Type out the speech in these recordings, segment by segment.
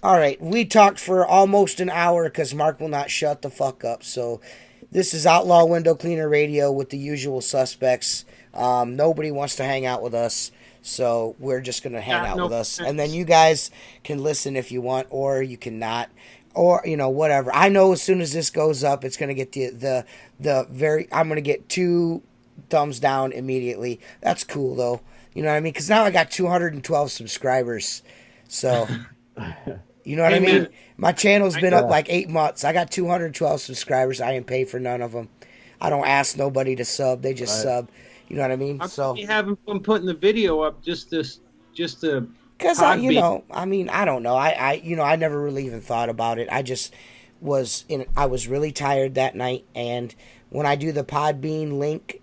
All right, we talked for almost an hour because Mark will not shut the fuck up. So this is Outlaw Window Cleaner Radio with the usual suspects. Nobody wants to hang out with us, so we're just going to hang out with us. And then you guys can listen if you want, or you cannot, or, whatever. I know as soon as this goes up, it's going to get I'm going to get 2 thumbs down immediately. That's cool, though. You know what I mean? Because now I got 212 subscribers. So... You know what I mean? My channel's been up like 8 months. I got 212 subscribers. I ain't paid for none of them. I don't ask nobody to sub. They just sub. You know what I mean? So you haven't been putting the video up just to. Because I don't know. I never really even thought about it. I just I was really tired that night, and when I do the Podbean link,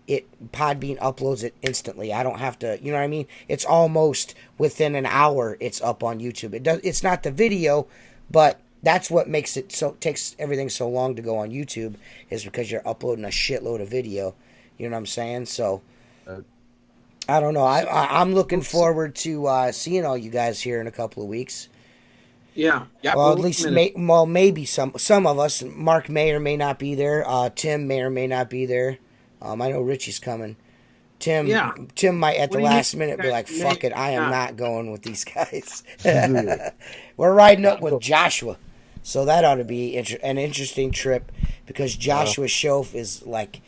Podbean uploads it instantly. I don't have to, you know what I mean? It's almost within an hour it's up on YouTube. It's not the video, but that's what takes everything so long to go on YouTube, is because you're uploading a shitload of video. You know what I'm saying? So I don't know. I'm looking forward to seeing all you guys here in a couple of weeks. Yeah. Well, at least, maybe some of us. Mark may or may not be there. Tim may or may not be there. I know Richie's coming. Tim might at the last minute be like, "Fuck it, I am not going with these guys." We're riding up with Joshua, so that ought to be an interesting trip, because Joshua Shoaf is like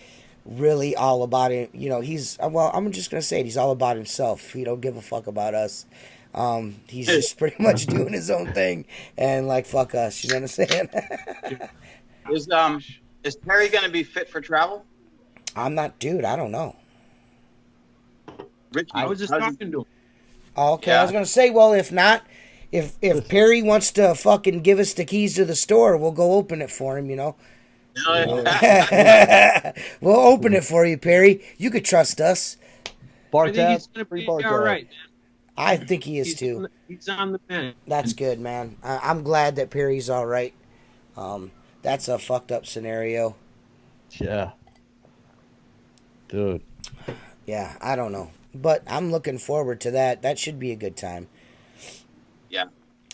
really all about it. I'm just gonna say it, he's all about himself. He don't give a fuck about us. He's just pretty much doing his own thing, and like, fuck us, you know what I'm saying? Is Perry gonna be fit for travel? I don't know. Rich, I was just talking to him. Okay, yeah. I was gonna say, well, if not, if Perry wants to fucking give us the keys to the store, we'll go open it for him, We'll open it for you, Perry. You could trust us. I think he's gonna be all right, man. I think he is too. He's on the mend. That's good, man. I'm glad that Perry's all right. That's a fucked up scenario. Yeah. Dude. Yeah, I don't know. But I'm looking forward to that. That should be a good time. Yeah.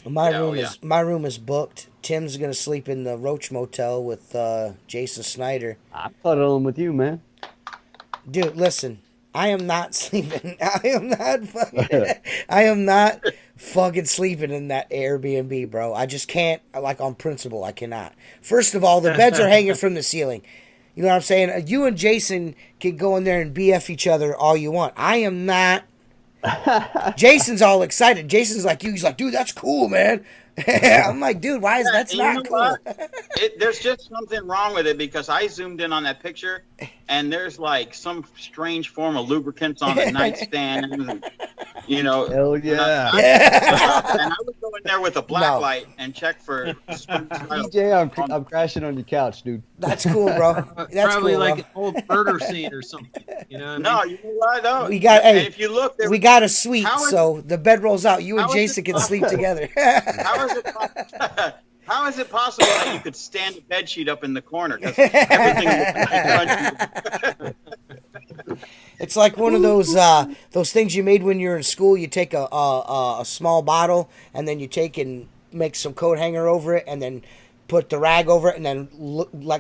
My room is booked. Tim's gonna sleep in the Roach Motel with Jason Snyder. I'm cuddling with you, man. Dude, listen. I am not sleeping. I am not fucking sleeping in that Airbnb, bro. I just can't, like, on principle, I cannot. First of all, the beds are hanging from the ceiling. You know what I'm saying? You and Jason can go in there and BF each other all you want. I am not. Jason's all excited. Jason's like you. He's like, dude, that's cool, man. I'm like, dude, why is that's not cool? There's just something wrong with it, because I zoomed in on that picture, and there's like some strange form of lubricants on the nightstand, and, Hell yeah. And I would go in there with a black light and check for. DJ, I'm crashing on your couch, dude. That's cool, bro. That's probably cool, like bro. an old murder scene or something. You know what I mean? You know what, though? We got. Hey, if you look, we got a suite, so the bed rolls out. You and Jason can sleep together. How is it possible that you could stand a bed sheet up in the corner? Because everything It's like one of those things you made when you're in school. You take a small bottle, and then you take and make some coat hanger over it, and then put the rag over it, and then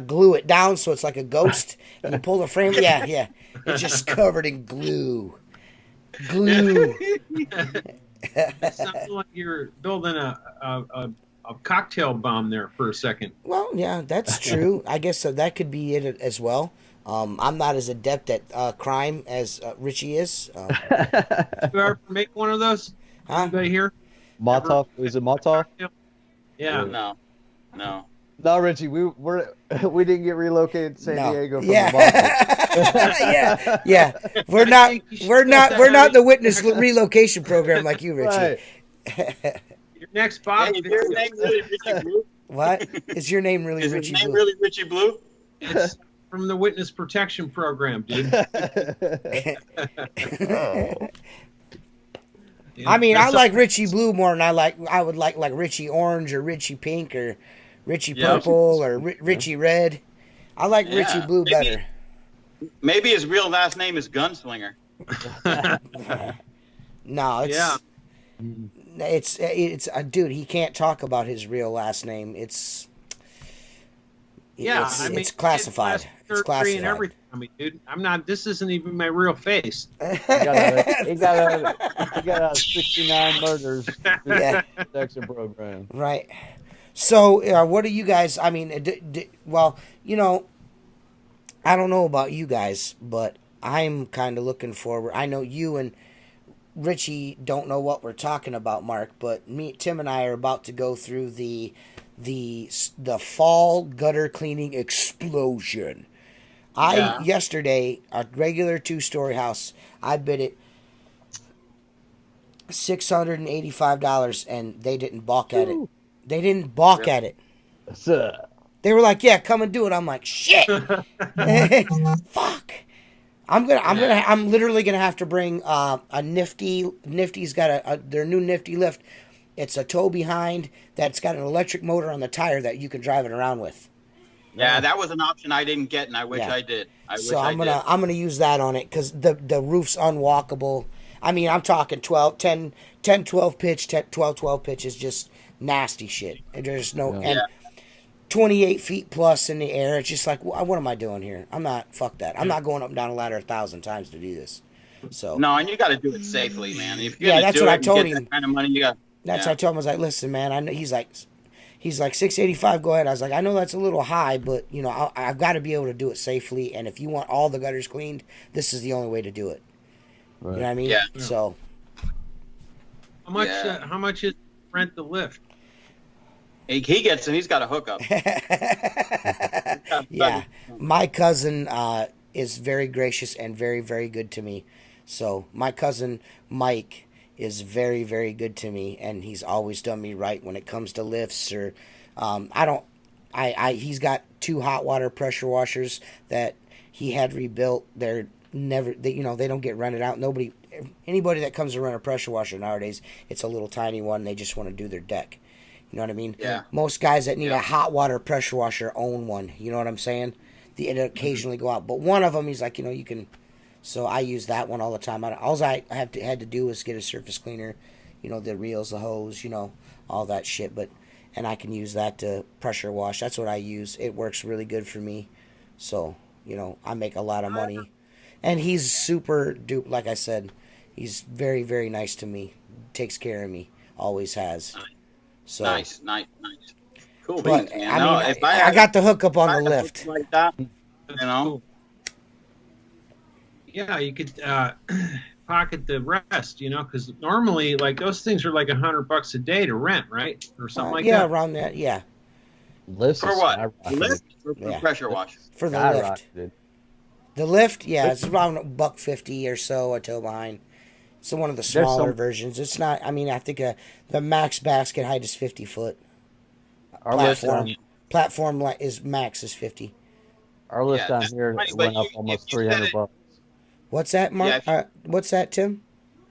glue it down so it's like a ghost. And you pull the frame. Yeah. It's just covered in glue. It sounds like you're building a cocktail bomb there for a second. Well, yeah, that's true. I guess that could be it as well. I'm not as adept at crime as Richie is. You ever make one of those? Anybody here? Molotov? Is it Molotov? Yeah. No. No, Richie, we didn't get relocated to San Diego from the yeah. We're not the witness relocation program like you, Richie. Right. Your next Bob. Hey, is your name really Richie Blue? What? Is your name really Richie Blue? Is your name really Richie Blue? It's from the Witness Protection Program, dude. I mean, I like Richie Blue more than I would like Richie Orange or Richie Pink or Richie Purple or Richie Red. I like Richie Blue better. Maybe his real last name is Gunslinger. No, it's It's dude. He can't talk about his real last name. It's it's classified. It's classified. And everything. I mean, dude, I'm not. This isn't even my real face. He got a 69 murders. Yeah. Protection program. Right. So, what do you guys? I mean, well, you know, I don't know about you guys, but I'm kind of looking forward. I know you and Richie don't know what we're talking about, Mark, but Tim and I are about to go through the fall gutter cleaning explosion. Yesterday, a regular 2-story house, I bid it $685, and they didn't balk at it. They didn't balk at it. They were like, "Yeah, come and do it." I'm like, "Shit, fuck." I'm literally gonna have to bring a Nifty's got their new Nifty lift. It's a tow behind that's got an electric motor on the tire that you can drive it around with. Yeah, that was an option I didn't get, and I wish I did. I'm gonna use that on it because the roof's unwalkable. I mean, I'm talking 12 pitch, 12 pitch is just nasty shit. And there's no and 28 feet plus in the air. It's just like, what am I doing here? Fuck that. I'm not going up and down a ladder 1,000 times to do this. So no, and you got to do it safely, man. If you're that's what I told him. That kind of money, you got. That's what I told him. I was like, listen, man. I know he's like 685. Go ahead. I was like, I know that's a little high, but you know, I've got to be able to do it safely. And if you want all the gutters cleaned, this is the only way to do it. Right. You know what I mean? Yeah. So how much is rent the lift? He gets him. He's got a hookup. Yeah, my cousin is very gracious and very, very good to me. So my cousin Mike is very, very good to me, and he's always done me right when it comes to lifts. Or he's got 2 hot water pressure washers that he had rebuilt. They don't get rented out. Anybody that comes to rent a pressure washer nowadays, it's a little tiny one. They just want to do their deck. You know what I mean? Yeah. Most guys that need a hot water pressure washer own one. You know what I'm saying? They occasionally go out, but one of them, he's like, you can. So I use that one all the time. All I had to do was get a surface cleaner, the reels, the hose, all that shit. And I can use that to pressure wash. That's what I use. It works really good for me. So I make a lot of money, and he's super dupe. Like I said, he's very, very nice to me. Takes care of me. Always has. So nice. Cool but, beans, man. If I got the hookup on the lift. Like that, Yeah, you could pocket the rest, because normally, like, those things are like $100 a day to rent, right, or something like that. Yeah, around that. Yeah. Lifts for what? Lift or for pressure wash? For the lift. The lift, it's around $150 or so a tow behind. It's one of the smaller versions. It's not. I mean, I think the max basket height is 50 foot. Our platform max is 50. Our list down here went up almost $300. What's that, Mark? What's that, Tim?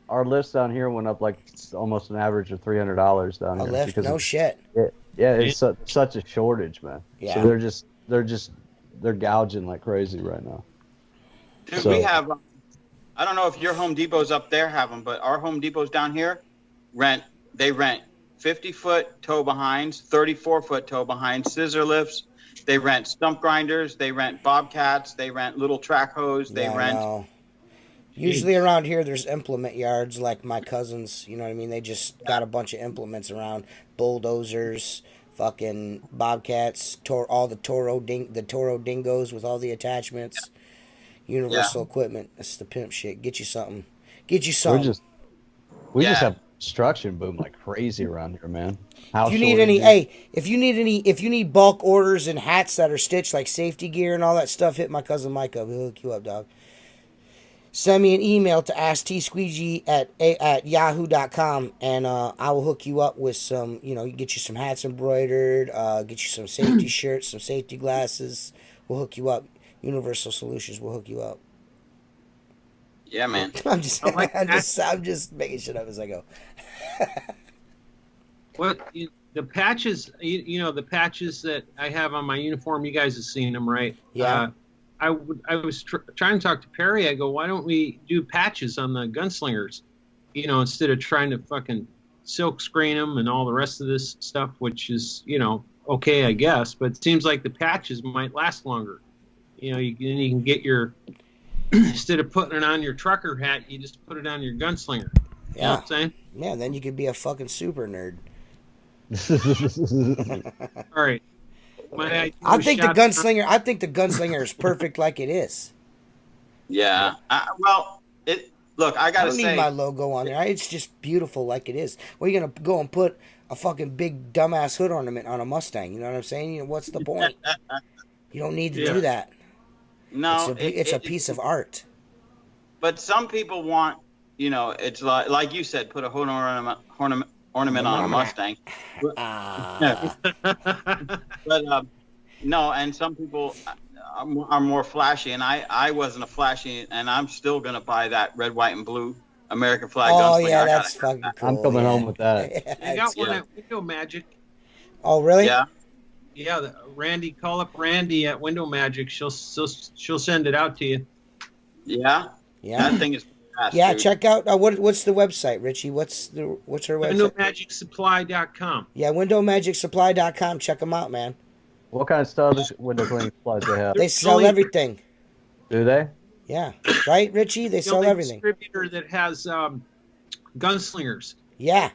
Our list down here went up like almost an average of $300 down here. A lift? No shit. It's such a shortage, man. Yeah. So they're gouging like crazy right now. Dude, we have. I don't know if your Home Depots up there have them, but our Home Depots down here rent 50-foot tow behinds, 34-foot tow behinds, scissor lifts. They rent stump grinders. They rent bobcats. They rent little track hose. They rent. No. Usually around here, there's implement yards like my cousins. You know what I mean? They just got a bunch of implements around, bulldozers, fucking bobcats, all the Toro Dingos with all the attachments. Universal equipment. That's the pimp shit. Get you something. We just have construction boom like crazy around here, man. If you need bulk orders and hats that are stitched like safety gear and all that stuff, hit my cousin Mike up. He'll hook you up, dog. Send me an email to asksqueegee@yahoo.com and I will hook you up with some, get you some hats embroidered, get you some safety shirts, some safety glasses. We'll hook you up. Universal Solutions will hook you up. Yeah, man. I'm just making shit up as I go. The patches, the patches that I have on my uniform, you guys have seen them, right? Yeah. I was trying to talk to Perry. I go, why don't we do patches on the gunslingers? Instead of trying to fucking silk screen them and all the rest of this stuff, which is, okay, I guess. But it seems like the patches might last longer. You can get your, instead of putting it on your trucker hat, you just put it on your gunslinger. You know what I'm saying? Yeah, then you could be a fucking super nerd. All right. I think the gunslinger is perfect like it is. Yeah. Look, I gotta say, I don't need my logo on there. It's just beautiful like it is. Well, you're gonna go and put a fucking big dumbass hood ornament on a Mustang. You know what I'm saying? What's the point? You don't need to do that. No, it's a piece of art. But some people want, it's like you said, put a hood ornament on a Mustang. But no, and some people are more flashy, and I wasn't a flashy, and I'm still gonna buy that red, white, and blue American flag. Oh yeah, that's fucking cool. I'm coming home with that. I got one at Window Magic. Oh really? Yeah. Yeah, Randy, call up Randy at Window Magic. She'll send it out to you. Yeah. Yeah. That thing is fast, yeah, dude. check out what's the website, Richie? What's her website? WindowMagicSupply.com. Yeah, WindowMagicSupply.com. Check them out, man. What kind of stuff window cleaning supplies they have? They sell everything. Do they? Yeah. Right, Richie? They sell everything. Distributor that has gunslingers. Yeah.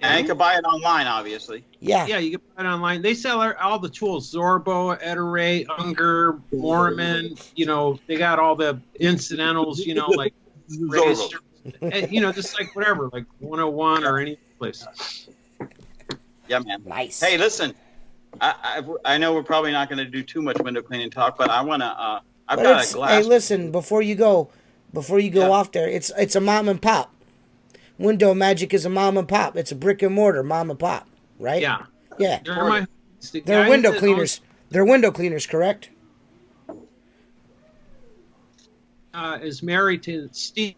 And you can buy it online, obviously. Yeah. Yeah, you can buy it online. They sell all the tools: Zorbo, Ettore, Unger, Mormon. They got all the incidentals. Like razor, just like whatever, like 101 or any place. Yeah, man. Nice. Hey, listen. I know we're probably not going to do too much window cleaning talk, but I want to. I've got a glass. Hey, listen. Before you go off there, it's a mom and pop. Window Magic is a mom and pop. It's a brick and mortar mom and pop, right? Yeah. Yeah. They're window cleaners. They're window cleaners, correct? Is married to Steve,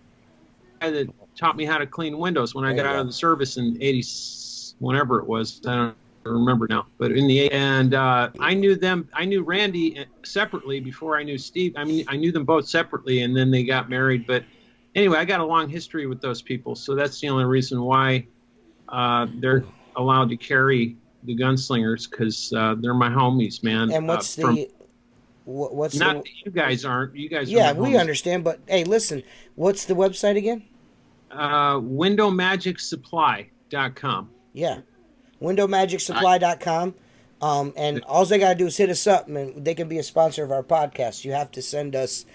the guy that taught me how to clean windows when I got out of the service in '80s, whenever it was. I don't remember now, but I knew them. I knew Randy separately before I knew Steve. I mean, I knew them both separately, and then they got married. But anyway, I got a long history with those people, so that's the only reason why they're allowed to carry the gunslingers, because they're my homies, man. And what's not that you guys aren't. You guys. Yeah, are my we homies. understand. But hey, listen, what's the website again? WindowMagicSupply.com. Yeah. WindowMagicSupply.com. And all they got to do is hit us up, and they can be a sponsor of our podcast. You have to send us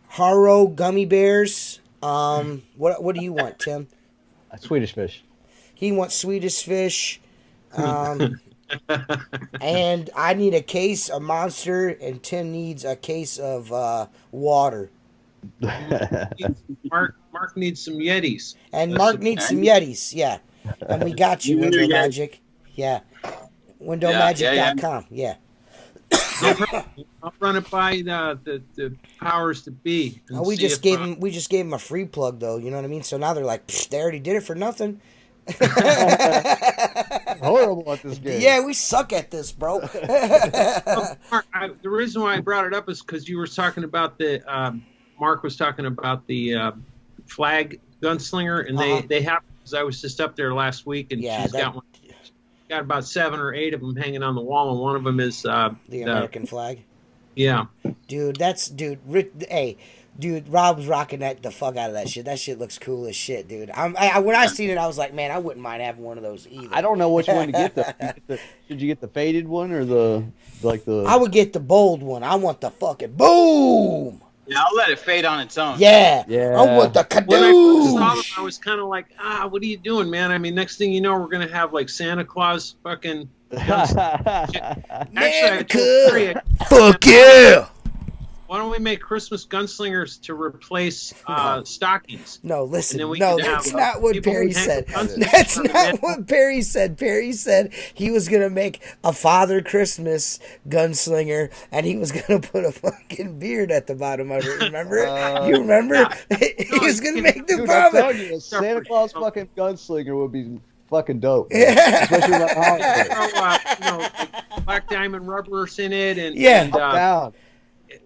Haro gummy bears. What do you want, Tim? Swedish fish. He wants Swedish fish. And I need a case of Monster, and Tim needs a case of water. Mark needs some Yetis. And Mark needs some Yetis, yeah. And we got you, Window Magic. Yeah. WindowMagic.com, yeah. I'll run it by the powers to be. We just gave him a free plug, though. You know what I mean? So now they're like, they already did it for nothing. Horrible at this game. Yeah, we suck at this, bro. Mark, the reason why I brought it up is because you were talking about Mark was talking about the flag gunslinger, and they have. I was just up there last week, and she's got one. Got about 7 or 8 of them hanging on the wall, and one of them is the American flag. Yeah, dude, Rob's rocking the fuck out of that shit. That shit looks cool as shit, dude. When I seen it, I was like, man, I wouldn't mind having one of those either. I don't know which one to get though. Should you get the faded one or the? I would get the bold one. I want the fucking boom. Yeah, I'll let it fade on its own. Yeah. I want the kadoosh. When I first saw them, I was kind of like, what are you doing, man? I mean, next thing you know, we're going to have like Santa Claus fucking... Actually, fuck yeah! Why don't we make Christmas gunslingers to replace stockings? No, listen. No, that's not what Perry said. That's not what Perry said. Perry said he was going to make a Father Christmas gunslinger, and he was going to put a fucking beard at the bottom of it. Remember? You remember? He was going to make the vomit. A Santa Claus fucking gunslinger would be fucking dope. Especially like like Black Diamond rubbers in it, and yeah. And,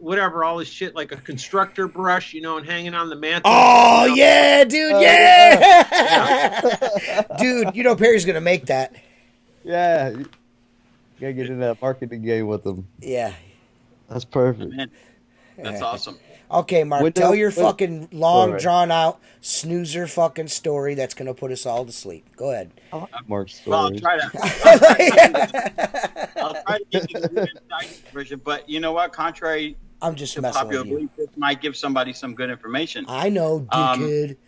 whatever, all this shit, like a constructor brush, you know, and hanging on the mantle. Oh, you know? yeah, dude, yeah! Dude, you know Perry's going to make that. Yeah. You gotta get in that marketing game with them. Yeah. That's perfect. Man, that's awesome. Okay, Mark, Window- tell your fucking long, Sorry. drawn-out, snoozer fucking story that's going to put us all to sleep. Go ahead. I like Mark's Well, I'll stories. try to give you the exciting version, but you know what? Contrary I'm just to messing popular with you. belief, this might give somebody some good information. I know, dickhead.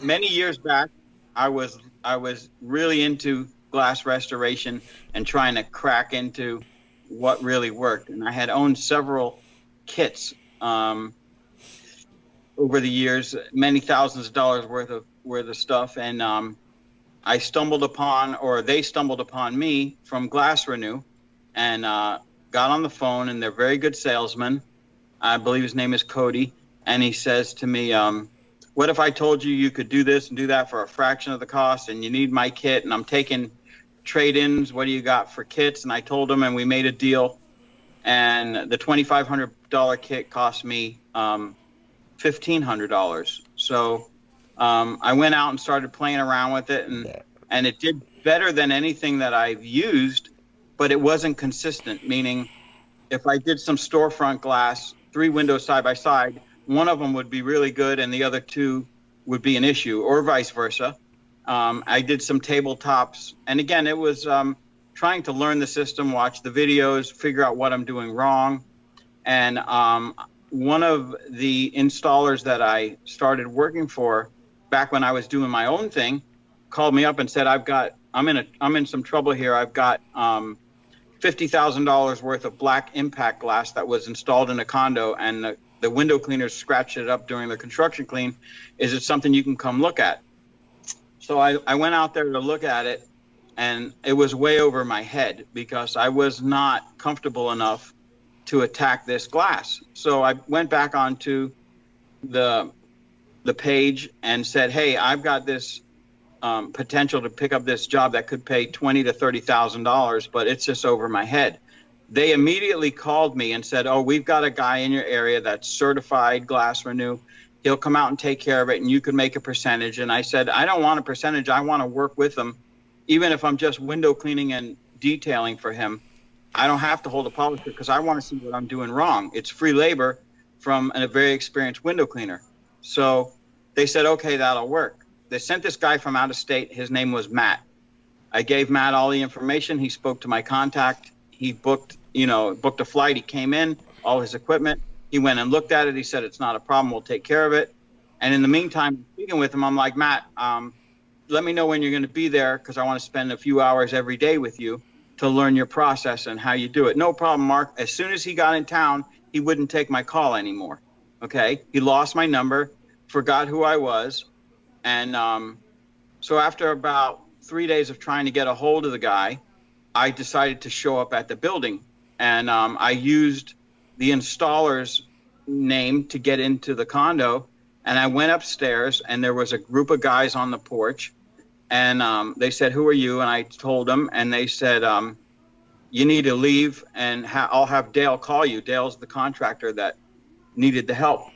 Many years back, I was really into glass restoration and trying to crack into what really worked. And I had owned several kits over the years, many thousands of dollars worth of stuff. And I stumbled upon, or they stumbled upon me from Glass Renew, and got on the phone, and they're very good salesmen. I believe his name is Cody. And he says to me, what if I told you you could do this and do that for a fraction of the cost, and you need my kit, and I'm taking trade-ins, what do you got for kits? And I told him, and we made a deal. And the $2,500 kit cost me $1,500. So I went out and started playing around with it, and it did better than anything that I've used, but it wasn't consistent, meaning if I did some storefront glass, 3 windows side by side, one of them would be really good and the other 2 would be an issue, or vice versa. I did some tabletops, and again, it was trying to learn the system, watch the videos, figure out what I'm doing wrong. And one of the installers that I started working for back when I was doing my own thing called me up and said, I'm in some trouble here. I've got $50,000 worth of black impact glass that was installed in a condo, and the window cleaners scratched it up during the construction clean. Is it something you can come look at? So I went out there to look at it, and it was way over my head because I was not comfortable enough to attack this glass. So I went back onto the page and said, hey, I've got this potential to pick up this job that could pay $20,000 to $30,000, but it's just over my head. They immediately called me and said, oh, we've got a guy in your area that's certified Glass Renew. He'll come out and take care of it, and you can make a percentage. And I said, I don't want a percentage. I want to work with him. Even if I'm just window cleaning and detailing for him, I don't have to hold a polisher because I want to see what I'm doing wrong. It's free labor from a very experienced window cleaner. So they said, okay, that'll work. They sent this guy from out of state. His name was Matt. I gave Matt all the information. He spoke to my contact. He booked a flight. He came in, all his equipment. He went and looked at it. He said, it's not a problem. We'll take care of it. And in the meantime, speaking with him, I'm like, Matt, let me know when you're going to be there because I want to spend a few hours every day with you to learn your process and how you do it. No problem, Mark. As soon as he got in town, he wouldn't take my call anymore. Okay? He lost my number, forgot who I was. And so after about 3 days of trying to get a hold of the guy, I decided to show up at the building. And I used the installer's name to get into the condo. And I went upstairs, and there was a group of guys on the porch. And they said, who are you? And I told them, and they said, you need to leave, and I'll have Dale call you. Dale's the contractor that needed the help.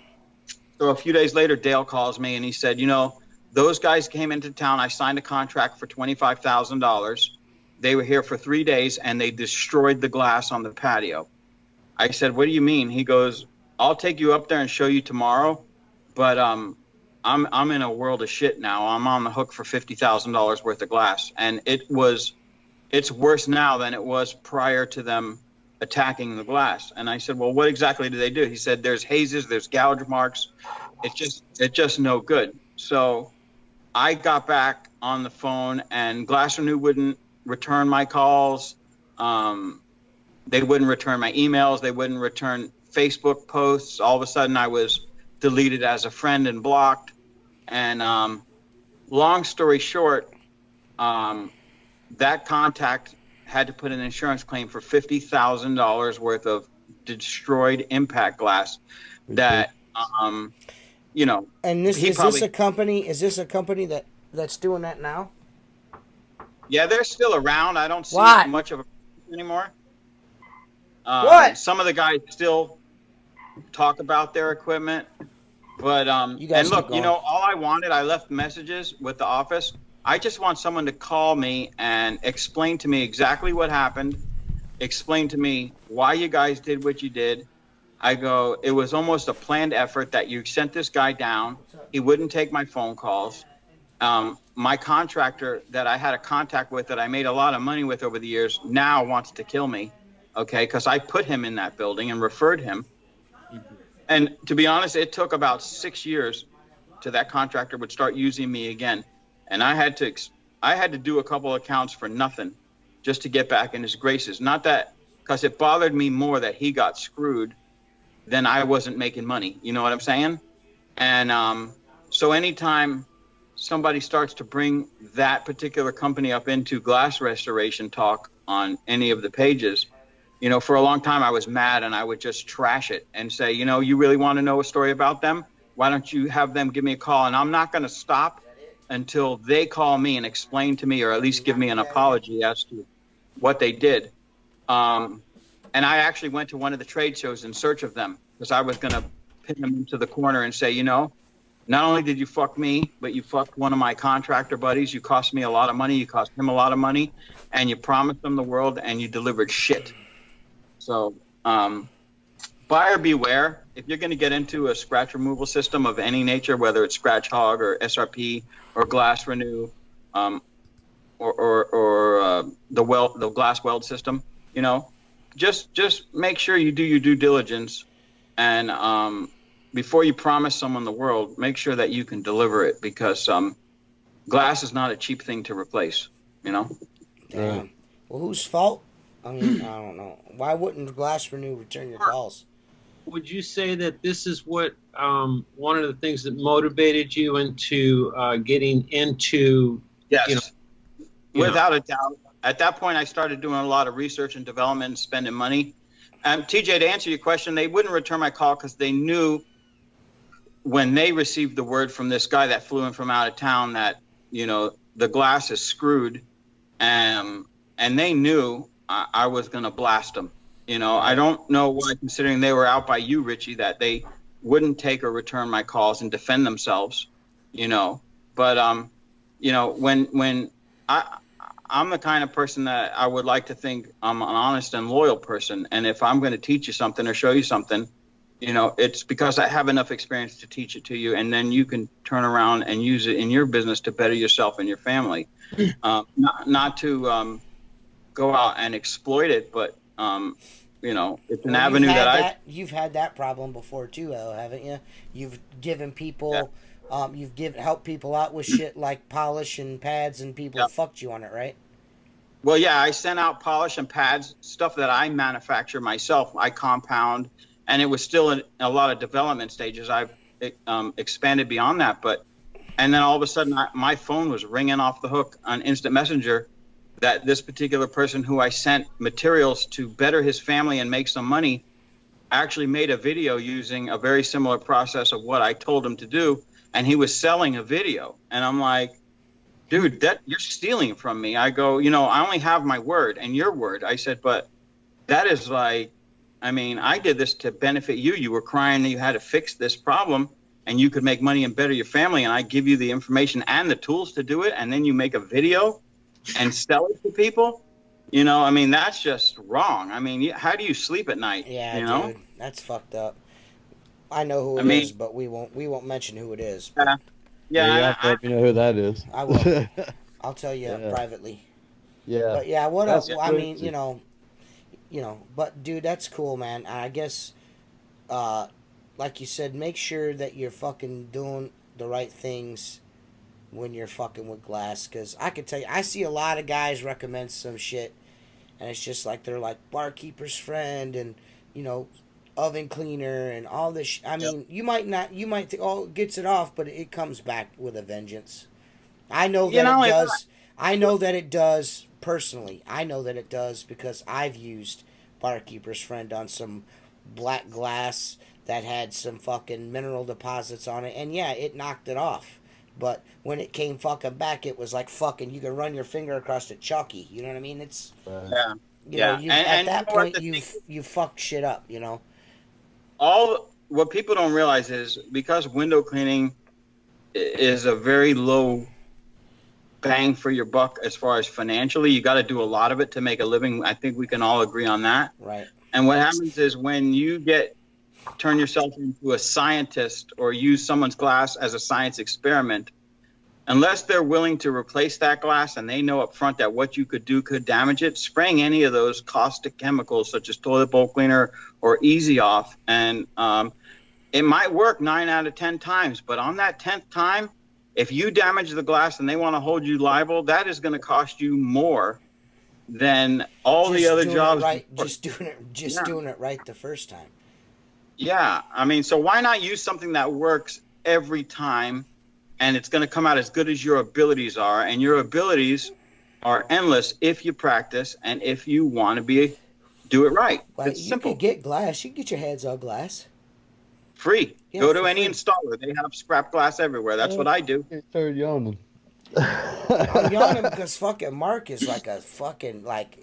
So a few days later, Dale calls me, and he said, those guys came into town. I signed a contract for $25,000. They were here for 3 days, and they destroyed the glass on the patio. I said, what do you mean? He goes, I'll take you up there and show you tomorrow, but I'm in a world of shit now. I'm on the hook for $50,000 worth of glass, and it's worse now than it was prior to them attacking the glass. And I said, well, what exactly do they do? He said, there's hazes, there's gouge marks. It's just no good. So I got back on the phone, and Glass Renew wouldn't return my calls. They wouldn't return my emails. They wouldn't return Facebook posts. All of a sudden, I was deleted as a friend and blocked. And long story short, that contact had to put an insurance claim for $50,000 worth of destroyed impact glass. That And this a company? Is this a company that's doing that now? Yeah, they're still around. I don't see What? much of a anymore. What? Some of the guys still talk about their equipment. But You guys and look, keep going. all I wanted, I left messages with the office. I just want someone to call me and explain to me exactly what happened, explain to me why you guys did what you did. I go, it was almost a planned effort that you sent this guy down. He wouldn't take my phone calls. My contractor that I had a contact with that I made a lot of money with over the years now wants to kill me, okay, because I put him in that building and referred him. And to be honest, it took about 6 years to that contractor would start using me again. And I had to do a couple of accounts for nothing just to get back in his graces. Not that, because it bothered me more that he got screwed than I wasn't making money. You know what I'm saying? And so anytime somebody starts to bring that particular company up into glass restoration talk on any of the pages, for a long time I was mad and I would just trash it and say, you really want to know a story about them? Why don't you have them give me a call? And I'm not going to stop until they call me and explain to me, or at least give me an apology as to what they did. And I actually went to one of the trade shows in search of them because I was going to pin them into the corner and say, not only did you fuck me, but you fucked one of my contractor buddies. You cost me a lot of money. You cost him a lot of money. And you promised them the world and you delivered shit. So buyer beware. If you're going to get into a scratch removal system of any nature, whether it's Scratch Hog or SRP or Glass Renew, or the glass weld system, just make sure you do your due diligence, and before you promise someone the world, make sure that you can deliver it, because glass is not a cheap thing to replace. Damn. Well, whose fault? I mean, I don't know. Why wouldn't Glass Renew return your calls? Would you say that this is what one of the things that motivated you into getting into? Yes, without a doubt. At that point, I started doing a lot of research and development and spending money. TJ, to answer your question, they wouldn't return my call because they knew when they received the word from this guy that flew in from out of town that, the glass is screwed, and they knew I was going to blast them. I don't know why, considering they were out by you, Richie, that they wouldn't take or return my calls and defend themselves, But, when I'm the kind of person that I would like to think I'm an honest and loyal person. And if I'm going to teach you something or show you something, it's because I have enough experience to teach it to you. And then you can turn around and use it in your business to better yourself and your family. Not to go out and exploit it, but it's an avenue you've had that problem before too, though, haven't you? You've given people, helped people out with shit like polish and pads, and people fucked you on it, right? Well, yeah, I sent out polish and pads, stuff that I manufacture myself. I compound, and it was still in a lot of development stages. I've expanded beyond that, and then all of a sudden, my phone was ringing off the hook on Instant Messenger that this particular person who I sent materials to better his family and make some money actually made a video using a very similar process of what I told him to do, and he was selling a video. And I'm like, dude, that you're stealing from me. I go, I only have my word and your word. I said, but that is like, I did this to benefit you. You were crying that you had to fix this problem and you could make money and better your family, and I give you the information and the tools to do it, and then you make a video and sell it to people, that's just wrong. How do you sleep at night? Yeah, dude, that's fucked up. I know who it is, but we won't mention who it is. Yeah, you have to let me know who that is. I will. I'll tell you privately. Yeah. But yeah, what else? But dude, that's cool, man. I guess, like you said, make sure that you're fucking doing the right things when you're fucking with glass, because I can tell you, I see a lot of guys recommend some shit, and it's just like they're like barkeeper's friend and oven cleaner and all this. You might think, oh, it gets it off, but it comes back with a vengeance. I know that it does. I know that it does personally. I know that it does because I've used barkeeper's friend on some black glass that had some fucking mineral deposits on it, and yeah, it knocked it off. But when it came fucking back, it was like fucking, you can run your finger across it chalky. You know what I mean? It's, at that point, you fucked shit up, all what people don't realize is because window cleaning is a very low bang for your buck as far as financially, you got to do a lot of it to make a living. I think we can all agree on that. Right. And what happens is when you turn yourself into a scientist or use someone's glass as a science experiment, unless they're willing to replace that glass and they know up front that what you could do could damage it, spraying any of those caustic chemicals such as toilet bowl cleaner or Easy Off, and it might work 9 out of 10 times, but on that 10th time, if you damage the glass and they want to hold you liable, that is going to cost you more than all the other jobs. Right, doing it right the first time. Yeah, I mean, so why not use something that works every time, and it's going to come out as good as your abilities are, and your abilities are endless if you practice and if you want to do it right. Well, it's simple. You can get glass. You can get your hands on glass. Free. Yeah, Go to any free. Installer. They have scrap glass everywhere. That's what I do. Start yawning. I'm yawning because fucking Mark is like a fucking like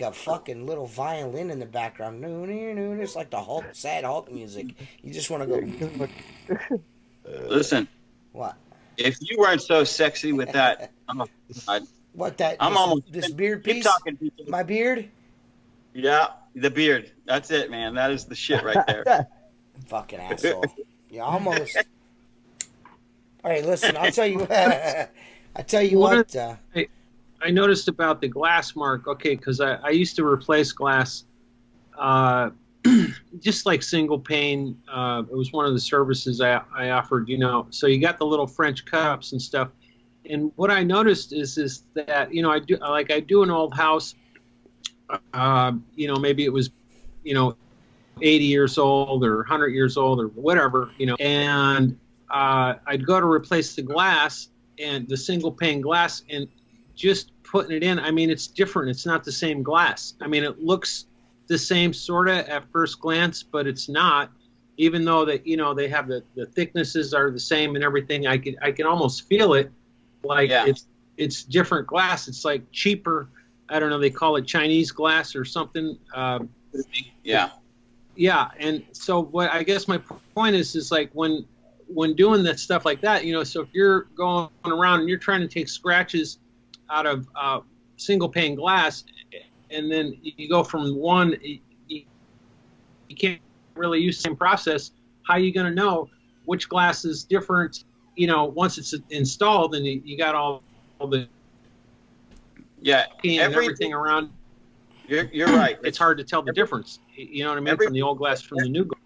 a fucking little violin in the background. It's like the Hulk, sad Hulk music. You just want to go. Listen. What? If you weren't so sexy with that, What that? I'm this, almost. This beard Keep piece. talking, PJ. My beard. Yeah, the beard. That's it, man. That is the shit right there. Fucking asshole. You almost. All right, listen. I'll tell you. I tell you what. I noticed about the glass, Mark. Okay, because I used to replace glass, just like single pane. It was one of the services I offered. So you got the little French cups and stuff. And what I noticed is that I do an old house. Maybe it was 80 years old or 100 years old or whatever, and I'd go to replace the glass and the single pane glass, and just putting it in, I mean, it's different. It's not the same glass. I mean, it looks the same sort of at first glance, but it's not, even though that, they have the thicknesses are the same and everything. I can almost feel it like it's different glass. It's like cheaper. I don't know. They call it Chinese glass or something. Yeah. And so what I guess my point is like when doing that stuff like that, so if you're going around and you're trying to take scratches out of single pane glass, and then you go from one, you can't really use the same process. How are you going to know which glass is different? Once it's installed and you got all the and everything around. You're right. It's hard to tell the difference. You know what I mean? From the old glass from the new glass.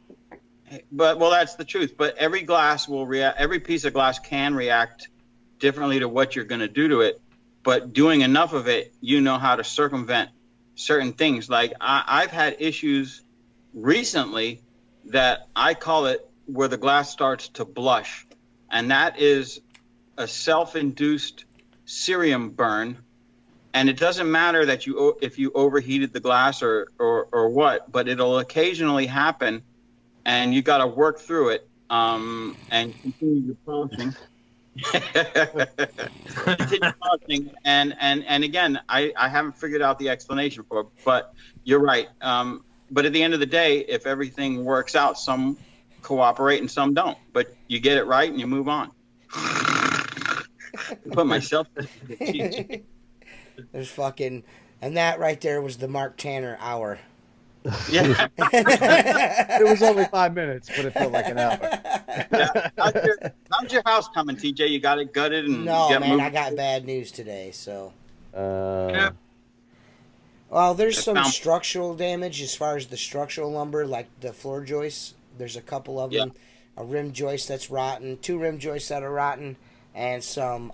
But that's the truth. But every glass will react. Every piece of glass can react differently to what you're going to do to it. But doing enough of it, you know how to circumvent certain things. Like I've had issues recently that I call it where the glass starts to blush, and that is a self-induced cerium burn. And it doesn't matter that if you overheated the glass or what, but it'll occasionally happen, and you got to work through it and continue your polishing. Continue polishing, and again, I haven't figured out the explanation for it, but you're right. But at the end of the day, if everything works out, some cooperate and some don't. But you get it right and you move on. Put myself. There's fucking, and that right there was the Mark Tanner hour. Yeah. It was only 5 minutes, but it felt like an hour. Yeah. How's your house coming, TJ? You got it gutted and No, man, moving? I got bad news today. So, Yeah. well, there's some structural damage as far as the structural lumber, like the floor joists. There's a couple of them. A rim joist that's rotten, 2 rim joists that are rotten, and some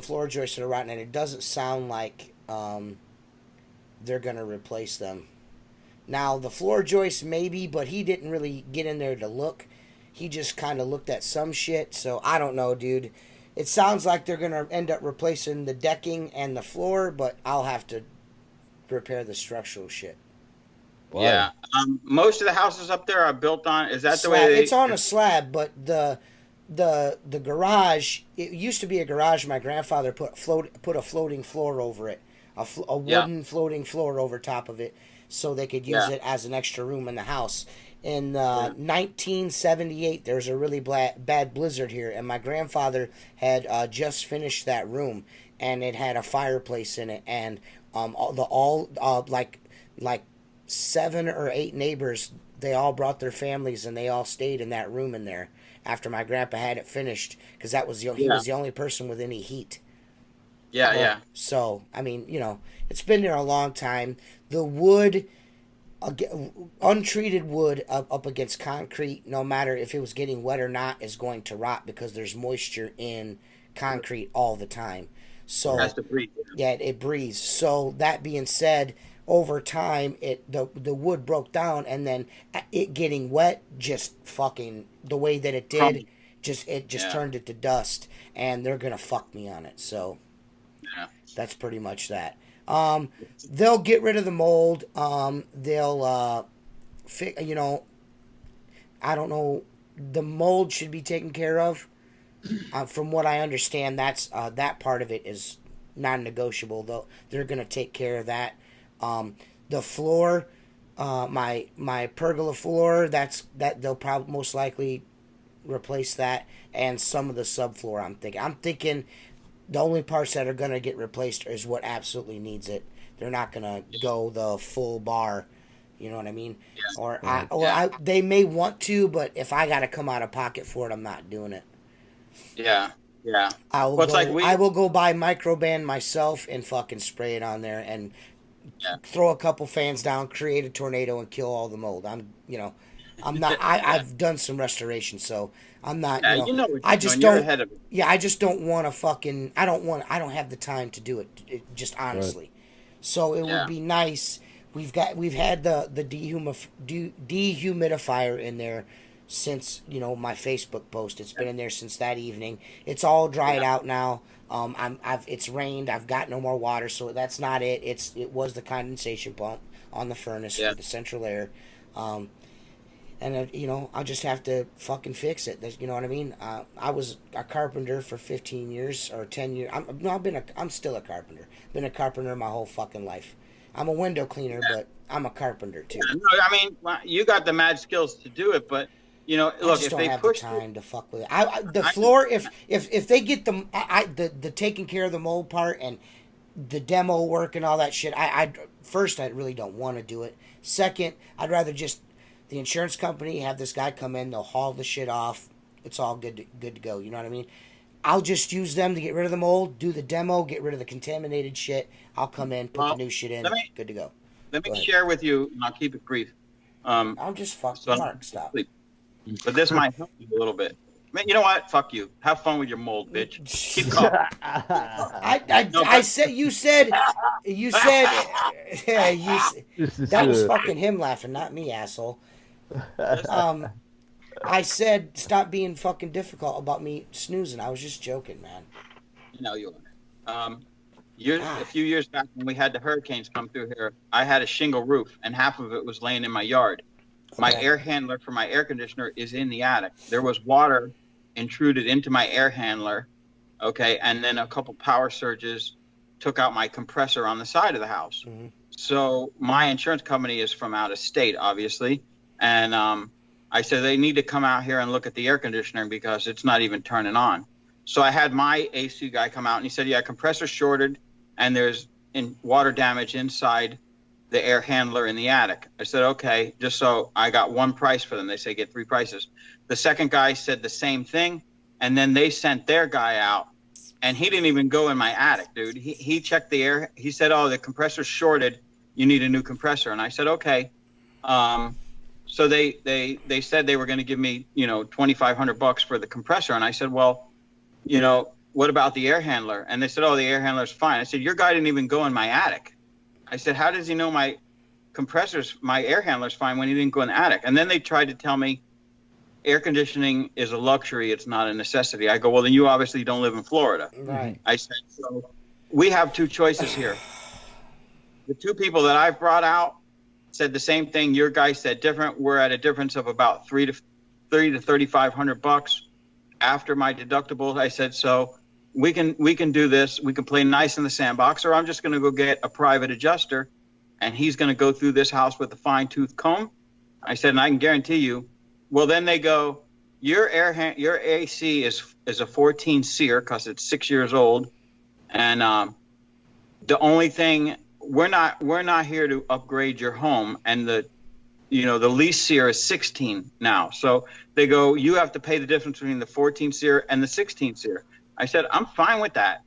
floor joists that are rotten. And it doesn't sound like they're gonna replace them. Now, the floor joist maybe, but he didn't really get in there to look. He just kind of looked at some shit, so I don't know, dude. It sounds like they're going to end up replacing the decking and the floor, but I'll have to repair the structural shit. Wow. Yeah. Most of the houses up there are built on, is that the way It's on a slab, but the garage, it used to be a garage. My grandfather put a floating floor over it, a wooden floating floor over top of it, so they could use it as an extra room in the house. in 1978, there was a really bad blizzard here, and my grandfather had just finished that room, and it had a fireplace in it, and like 7 or 8 neighbors, they all brought their families, and they all stayed in that room in there after my grandpa had it finished, because that was he was the only person with any heat. Yeah. So I mean, it's been there a long time. The wood. Untreated wood up against concrete, no matter if it was getting wet or not, is going to rot because there's moisture in concrete all the time. So it has to breathe. Yeah, it breathes. So that being said, over time, the wood broke down, and then it getting wet just fucking the way that it did, just turned it to dust, and they're gonna fuck me on it. So that's pretty much that. They'll get rid of the mold. They'll, I don't know. The mold should be taken care of. From what I understand, that's that part of it is non-negotiable. Though they're gonna take care of that. The floor, my pergola floor, that they'll probably most likely replace that, and some of the subfloor. I'm thinking. The only parts that are going to get replaced is what absolutely needs it. They're not going to go the full bar. You know what I mean? Yeah. Or they may want to, but if I got to come out of pocket for it, I'm not doing it. Yeah. I will go buy Microban myself and fucking spray it on there and throw a couple fans down, create a tornado, and kill all the mold. I'm not. I've done some restoration, so I'm not. I just don't. Ahead of it. Yeah, I just don't want to fucking. I don't have the time to do it. Just honestly, so it would be nice. We've had the dehumidifier in there since my Facebook post. It's been in there since that evening. It's all dried out now. It's rained. I've got no more water, so that's not it. It was the condensation pump on the furnace for the central air. And I'll just have to fucking fix it. You know what I mean? I was a carpenter for 15 years or 10 years. I'm still a carpenter. Been a carpenter my whole fucking life. I'm a window cleaner, but I'm a carpenter too. No, I mean, you got the mad skills to do it, but look, I just don't have the time to fuck with it. The floor, if they get the taking care of the mold part and the demo work and all that shit, I really don't want to do it. Second, I'd rather just the insurance company have this guy come in, they'll haul the shit off. It's all good to go. You know what I mean? I'll just use them to get rid of the mold, do the demo, get rid of the contaminated shit. I'll come in, put the new shit in, good to go. Let me share with you, and I'll keep it brief. I'm just fucking Mark, stop. But this might help you a little bit. Man, you know what? Fuck you. Have fun with your mold, bitch. Keep calm. You said that was fucking him laughing, not me, asshole. I said stop being fucking difficult about me snoozing. I was just joking, man. No, you weren't. A few years back when we had the hurricanes come through here, I had a shingle roof, and half of it was laying in my yard. Okay. My air handler for my air conditioner is in the attic. There was water intruded into my air handler, okay, and then a couple power surges took out my compressor on the side of the house. Mm-hmm. So my insurance company is from out of state, obviously, and I said they need to come out here and look at the air conditioner because it's not even turning on. So I had my AC guy come out, and he said, yeah, compressor shorted, and there's water damage inside the air handler in the attic. I said, okay, just so I got one price for them. They say get 3 prices. The second guy said the same thing, and then they sent their guy out, and he didn't even go in my attic, dude. He checked the air. He said, oh, the compressor's shorted. You need a new compressor. And I said, okay. So they said they were going to give me, $2,500 for the compressor. And I said, well, what about the air handler? And they said, oh, the air handler's fine. I said, your guy didn't even go in my attic. I said, how does he know my air handler's fine when he didn't go in the attic? And then they tried to tell me air conditioning is a luxury. It's not a necessity. I go, well, then you obviously don't live in Florida. Right. I said, so we have 2 choices here. The 2 people that I've brought out said the same thing. Your guy said different. We're at a difference of about $3,000 to $3,500 after my deductible. I said, so we can do this. We can play nice in the sandbox, or I'm just going to go get a private adjuster, and he's going to go through this house with a fine-tooth comb. I said, and I can guarantee you. Well, then they go, your AC is a 14 SEER because it's 6 years old, and the only thing we're not here to upgrade your home, and the lease SEER is 16 now. So they go, you have to pay the difference between the 14 SEER and the 16 SEER. I said, I'm fine with that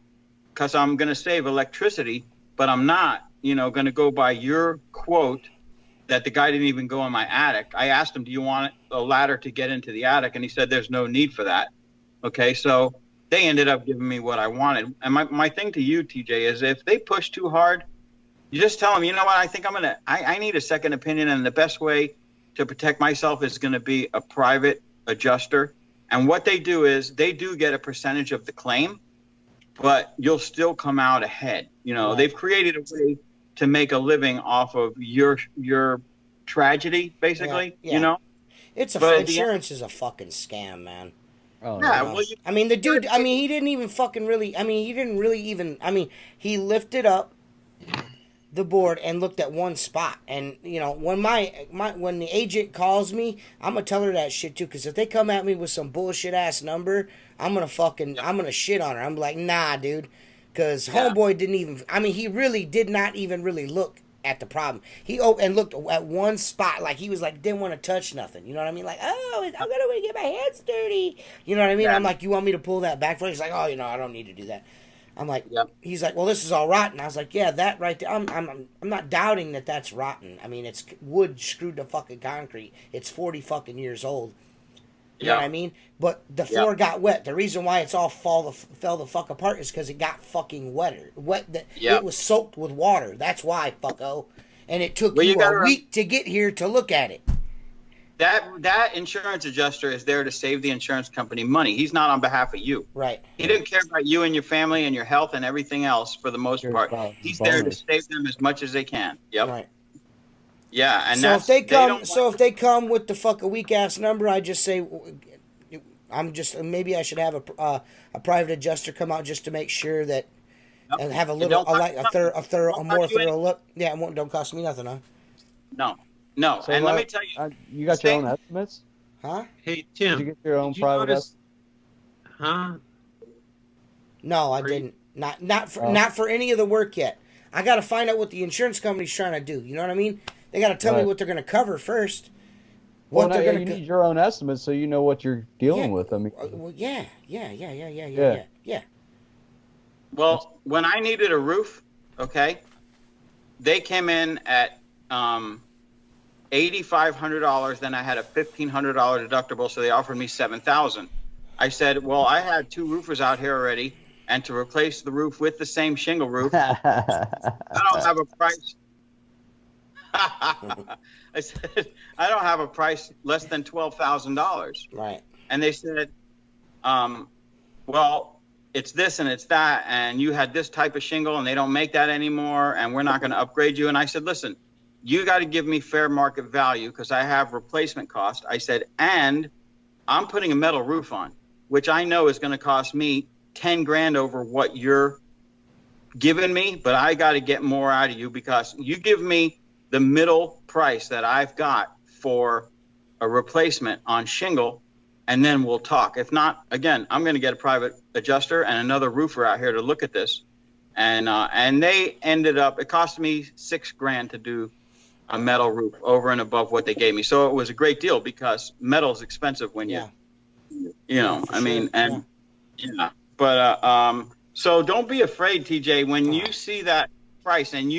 because I'm going to save electricity, but I'm not, going to go by your quote that the guy didn't even go in my attic. I asked him, do you want a ladder to get into the attic? And he said, there's no need for that. Okay, so they ended up giving me what I wanted. And my thing to you, TJ, is if they push too hard, you just tell them, you know what, I think I need a second opinion, and the best way to protect myself is going to be a private adjuster. And what they do is they do get a percentage of the claim, but you'll still come out ahead. Right. They've created a way to make a living off of your tragedy, basically. Yeah. Insurance is a fucking scam, man. Oh, Yeah, no. well, the dude, he didn't even fucking really, he lifted up the board and looked at one spot. And, when when the agent calls me, I'm going to tell her that shit too. Because if they come at me with some bullshit ass number, I'm going to shit on her. I'm like, nah, dude. Because homeboy didn't even, he really did not even really look at the problem. He and looked at one spot, like he was like, didn't want to touch nothing. You know what I mean? Like, I'm going to get my hands dirty. You know what I mean? Yeah. I'm like, you want me to pull that back for you? He's like, I don't need to do that. I'm like, He's like, well, this is all rotten. I was like, yeah, that right there. I'm not doubting that that's rotten. it's wood screwed to fucking concrete. It's 40 fucking years old. You know what I mean? But the floor got wet. The reason why it's all fell the fuck apart is because it got fucking wetter. It was soaked with water. That's why, fucko. And it took you a week to get here to look at it. That insurance adjuster is there to save the insurance company money. He's not on behalf of you. Right. He didn't care about you and your family and your health and everything else for the most part. He's there to save them as much as they can. Yep. Right. Yeah, and so if they come with the fuck a weak ass number, I just say, maybe I should have a private adjuster come out just to make sure that, and have a more thorough look. Yeah, it don't cost me nothing, huh? No. So let me tell you, you got your own estimates? Huh? Hey Tim, did you get your own private estimates? Huh? No, I didn't. Not for any of the work yet. I got to find out what the insurance company's trying to do. You know what I mean? They got to tell me what they're going to cover first. You need your own estimate so you know what you're dealing with. Yeah. Well, when I needed a roof, okay, they came in at $8,500. Then I had a $1,500 deductible, so they offered me $7,000. I said, well, I had two roofers out here already, and to replace the roof with the same shingle roof, I don't have a price. I said, I don't have a price less than $12,000. Right. And they said, well, it's this and it's that, and you had this type of shingle, and they don't make that anymore, and we're not going to upgrade you. And I said, listen, you got to give me fair market value because I have replacement cost. I said, and I'm putting a metal roof on, which I know is going to cost me $10,000 over what you're giving me, but I got to get more out of you because you give me the middle price that I've got for a replacement on shingle, and then we'll talk. If not, again, I'm going to get a private adjuster and another roofer out here to look at this. And they ended up, it cost me $6,000 to do a metal roof over and above what they gave me. So it was a great deal because metal is expensive when so don't be afraid, TJ, when you see that price and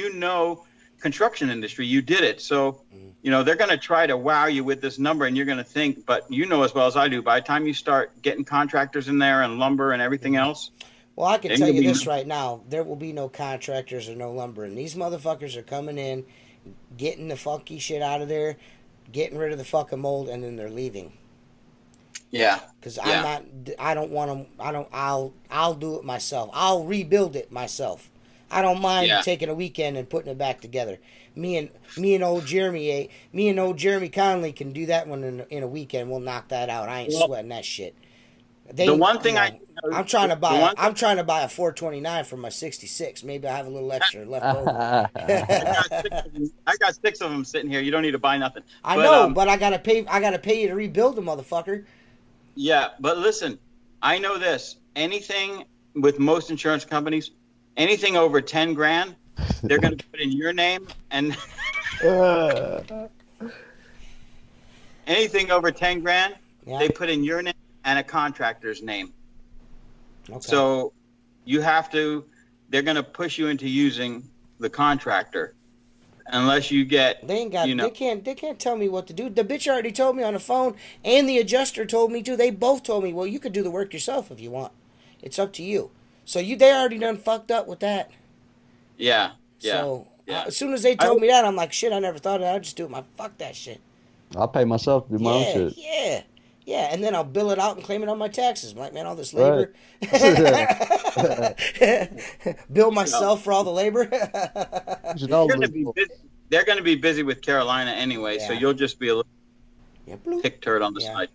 construction industry, you did it. So, they're going to try to wow you with this number and you're going to think, but as well as I do, by the time you start getting contractors in there and lumber and everything else. Well, I can tell you this right now, there will be no contractors or no lumber. And these motherfuckers are coming in, getting the funky shit out of there, getting rid of the fucking mold, and then they're leaving. Yeah. Because I don't want them, I'll do it myself. I'll rebuild it myself. I don't mind taking a weekend and putting it back together. Me and old Jeremy Conley can do that one in a weekend. We'll knock that out. I ain't sweating that shit. The one thing I'm trying to buy a 429 for my 66. Maybe I have a little extra left over. I got 6 of them sitting here. You don't need to buy nothing. I know, but I gotta pay you to rebuild them, motherfucker. Yeah, but listen, I know this. Anything with most insurance companies, anything over 10 grand, they're going to put in your name, and anything over 10 grand, they put in your name and a contractor's name. Okay. So you have to, they're going to push you into using the contractor unless you get, they can't tell me what to do. The bitch already told me on the phone, and the adjuster told me too. They both told me, well, you could do the work yourself if you want. It's up to you. So they already done fucked up with that. Yeah. So as soon as they told me that, I'm like, shit, I never thought of that. I'll just do it. Fuck that shit. I'll pay myself to do my own shit. Yeah, and then I'll bill it out and claim it on my taxes. I'm like, man, all this labor. Right. Bill myself for all the labor. They're going to be busy with Carolina anyway, so you'll just be a little tick turd on the side.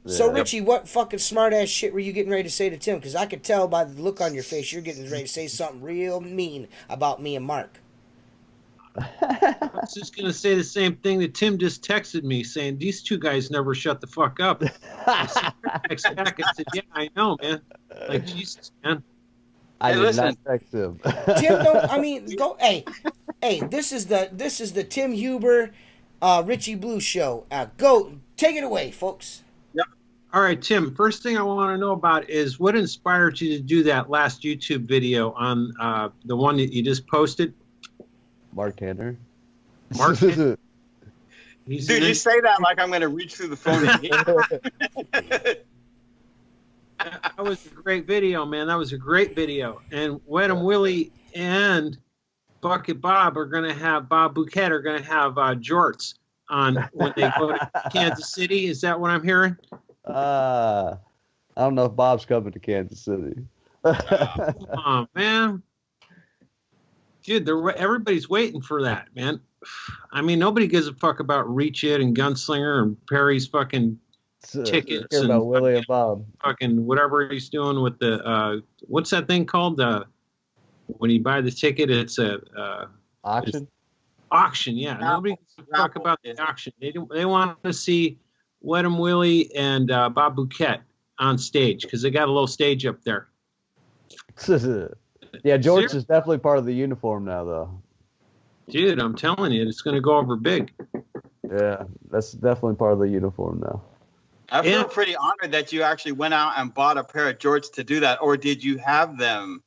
So, Richie, what fucking smart-ass shit were you getting ready to say to Tim? Because I could tell by the look on your face you're getting ready to say something real mean about me and Mark. I was just going to say the same thing that Tim just texted me, saying, these two guys never shut the fuck up. I said, yeah, I know, man. Like, Jesus, man. I did not text him. Tim, hey, this is the Tim Huber, Richie Blue show. Go, take it away, folks. All right, Tim, first thing I want to know about is what inspired you to do that last YouTube video on the one that you just posted? Mark Tanner. Mark Tanner. Dude, you say that like I'm going to reach through the phone and hit. That was a great video, man. That was a great video. And Wet 'em Willie and Bucket Bob are going to have, Bob Bouquet are going to have jorts on when they go to Kansas City. Is that what I'm hearing? I don't know if Bob's coming to Kansas City. Come on, man. Dude, everybody's waiting for that, man. I mean, nobody gives a fuck about Reach It and Gunslinger and Perry's fucking tickets and about Willie and Bob. Fucking whatever he's doing with the what's that thing called? When you buy the ticket, it's a auction. Auction, yeah. Nobody gives a fuck about the auction. They want to see Wet 'em Willie and Bob Bouquet on stage because they got a little stage up there. Yeah, George is definitely part of the uniform now, though. Dude, I'm telling you, it's going to go over big. Yeah, that's definitely part of the uniform now. I feel pretty honored that you actually went out and bought a pair of jorts to do that, or did you have them?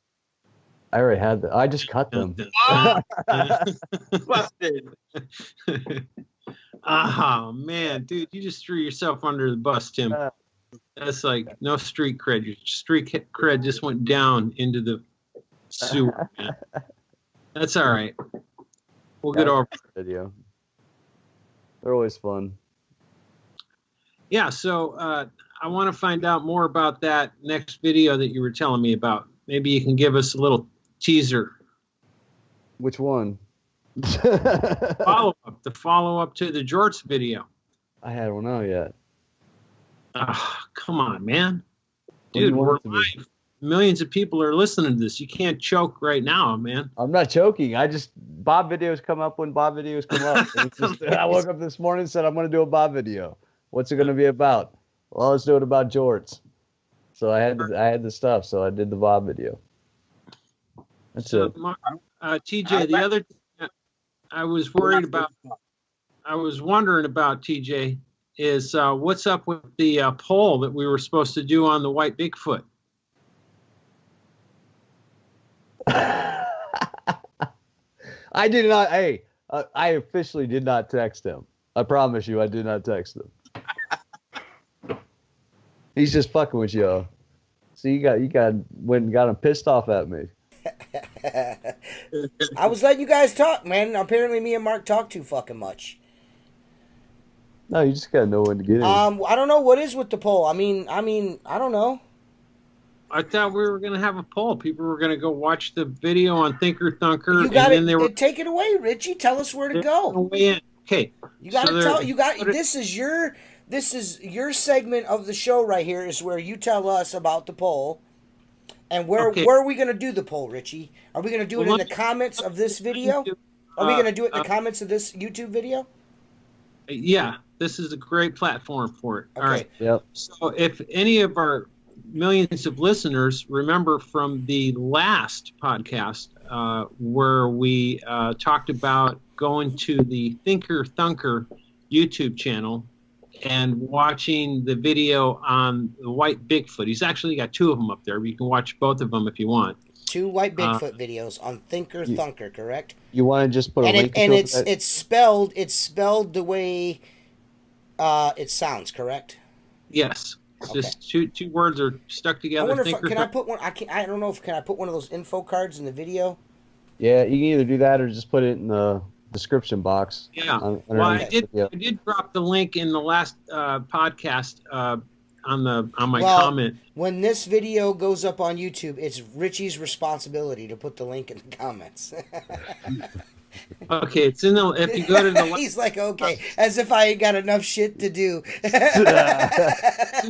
I already had them. I just cut them. Busted. Oh, man, dude, you just threw yourself under the bus, Tim. That's like no street cred. Your street cred just went down into the sewer, man. That's all right. We'll get over it. Video. They're always fun. Yeah, so I want to find out more about that next video that you were telling me about. Maybe you can give us a little teaser. Which one? Follow-up. The follow-up to the Jorts video. I had one out yet. Come on, man. Dude, we're live. Millions of people are listening to this. You can't choke right now, man. I'm not choking. Bob videos come up when Bob videos come up. I woke up this morning and said, I'm going to do a Bob video. What's it going to be about? Well, let's do it about jorts. So I had the stuff, so I did the Bob video. That's it. TJ, the other thing I was wondering about, TJ, is what's up with the poll that we were supposed to do on the white Bigfoot? I did not. Hey, I officially did not text him. I promise you, I did not text him. He's just fucking with y'all. So you got went and got him pissed off at me. I was letting you guys talk, man. Apparently, me and Mark talk too fucking much. No, you just gotta know when to get in. I don't know what is with the poll. I mean, I don't know. I thought we were gonna have a poll. People were gonna go watch the video on Thinker Thunker, You got to take it away, Richie. Tell us where to go. Okay. You got to tell. You got. This is your this is your segment of the show right here. Is where you tell us about the poll, and where are we going to do the poll, Richie? Are we going to do it in the comments of this video? Are we going to do it in the comments of this YouTube video? Yeah, this is a great platform for it. Okay. All right. Yep. So if any of our millions of listeners remember from the last podcast where we talked about going to the Thinker Thunker YouTube channel and watching the video on the white Bigfoot. He's actually got 2 of them up there. You can watch both of them if you want. 2 white Bigfoot videos on Thinker Thunker, correct? You want to just put a link and to it's spelled the way it sounds, correct? Yes. Okay. Just two words are stuck together. I wonder if can I put one? I don't know if can I put one of those info cards in the video? Yeah, you can either do that or just put it in the description box. Yeah. Well, I did drop the link in the last podcast on my comment. When this video goes up on YouTube, it's Richie's responsibility to put the link in the comments. Okay, it's in the. If you go to the. He's like, okay, as if I ain't got enough shit to do. It's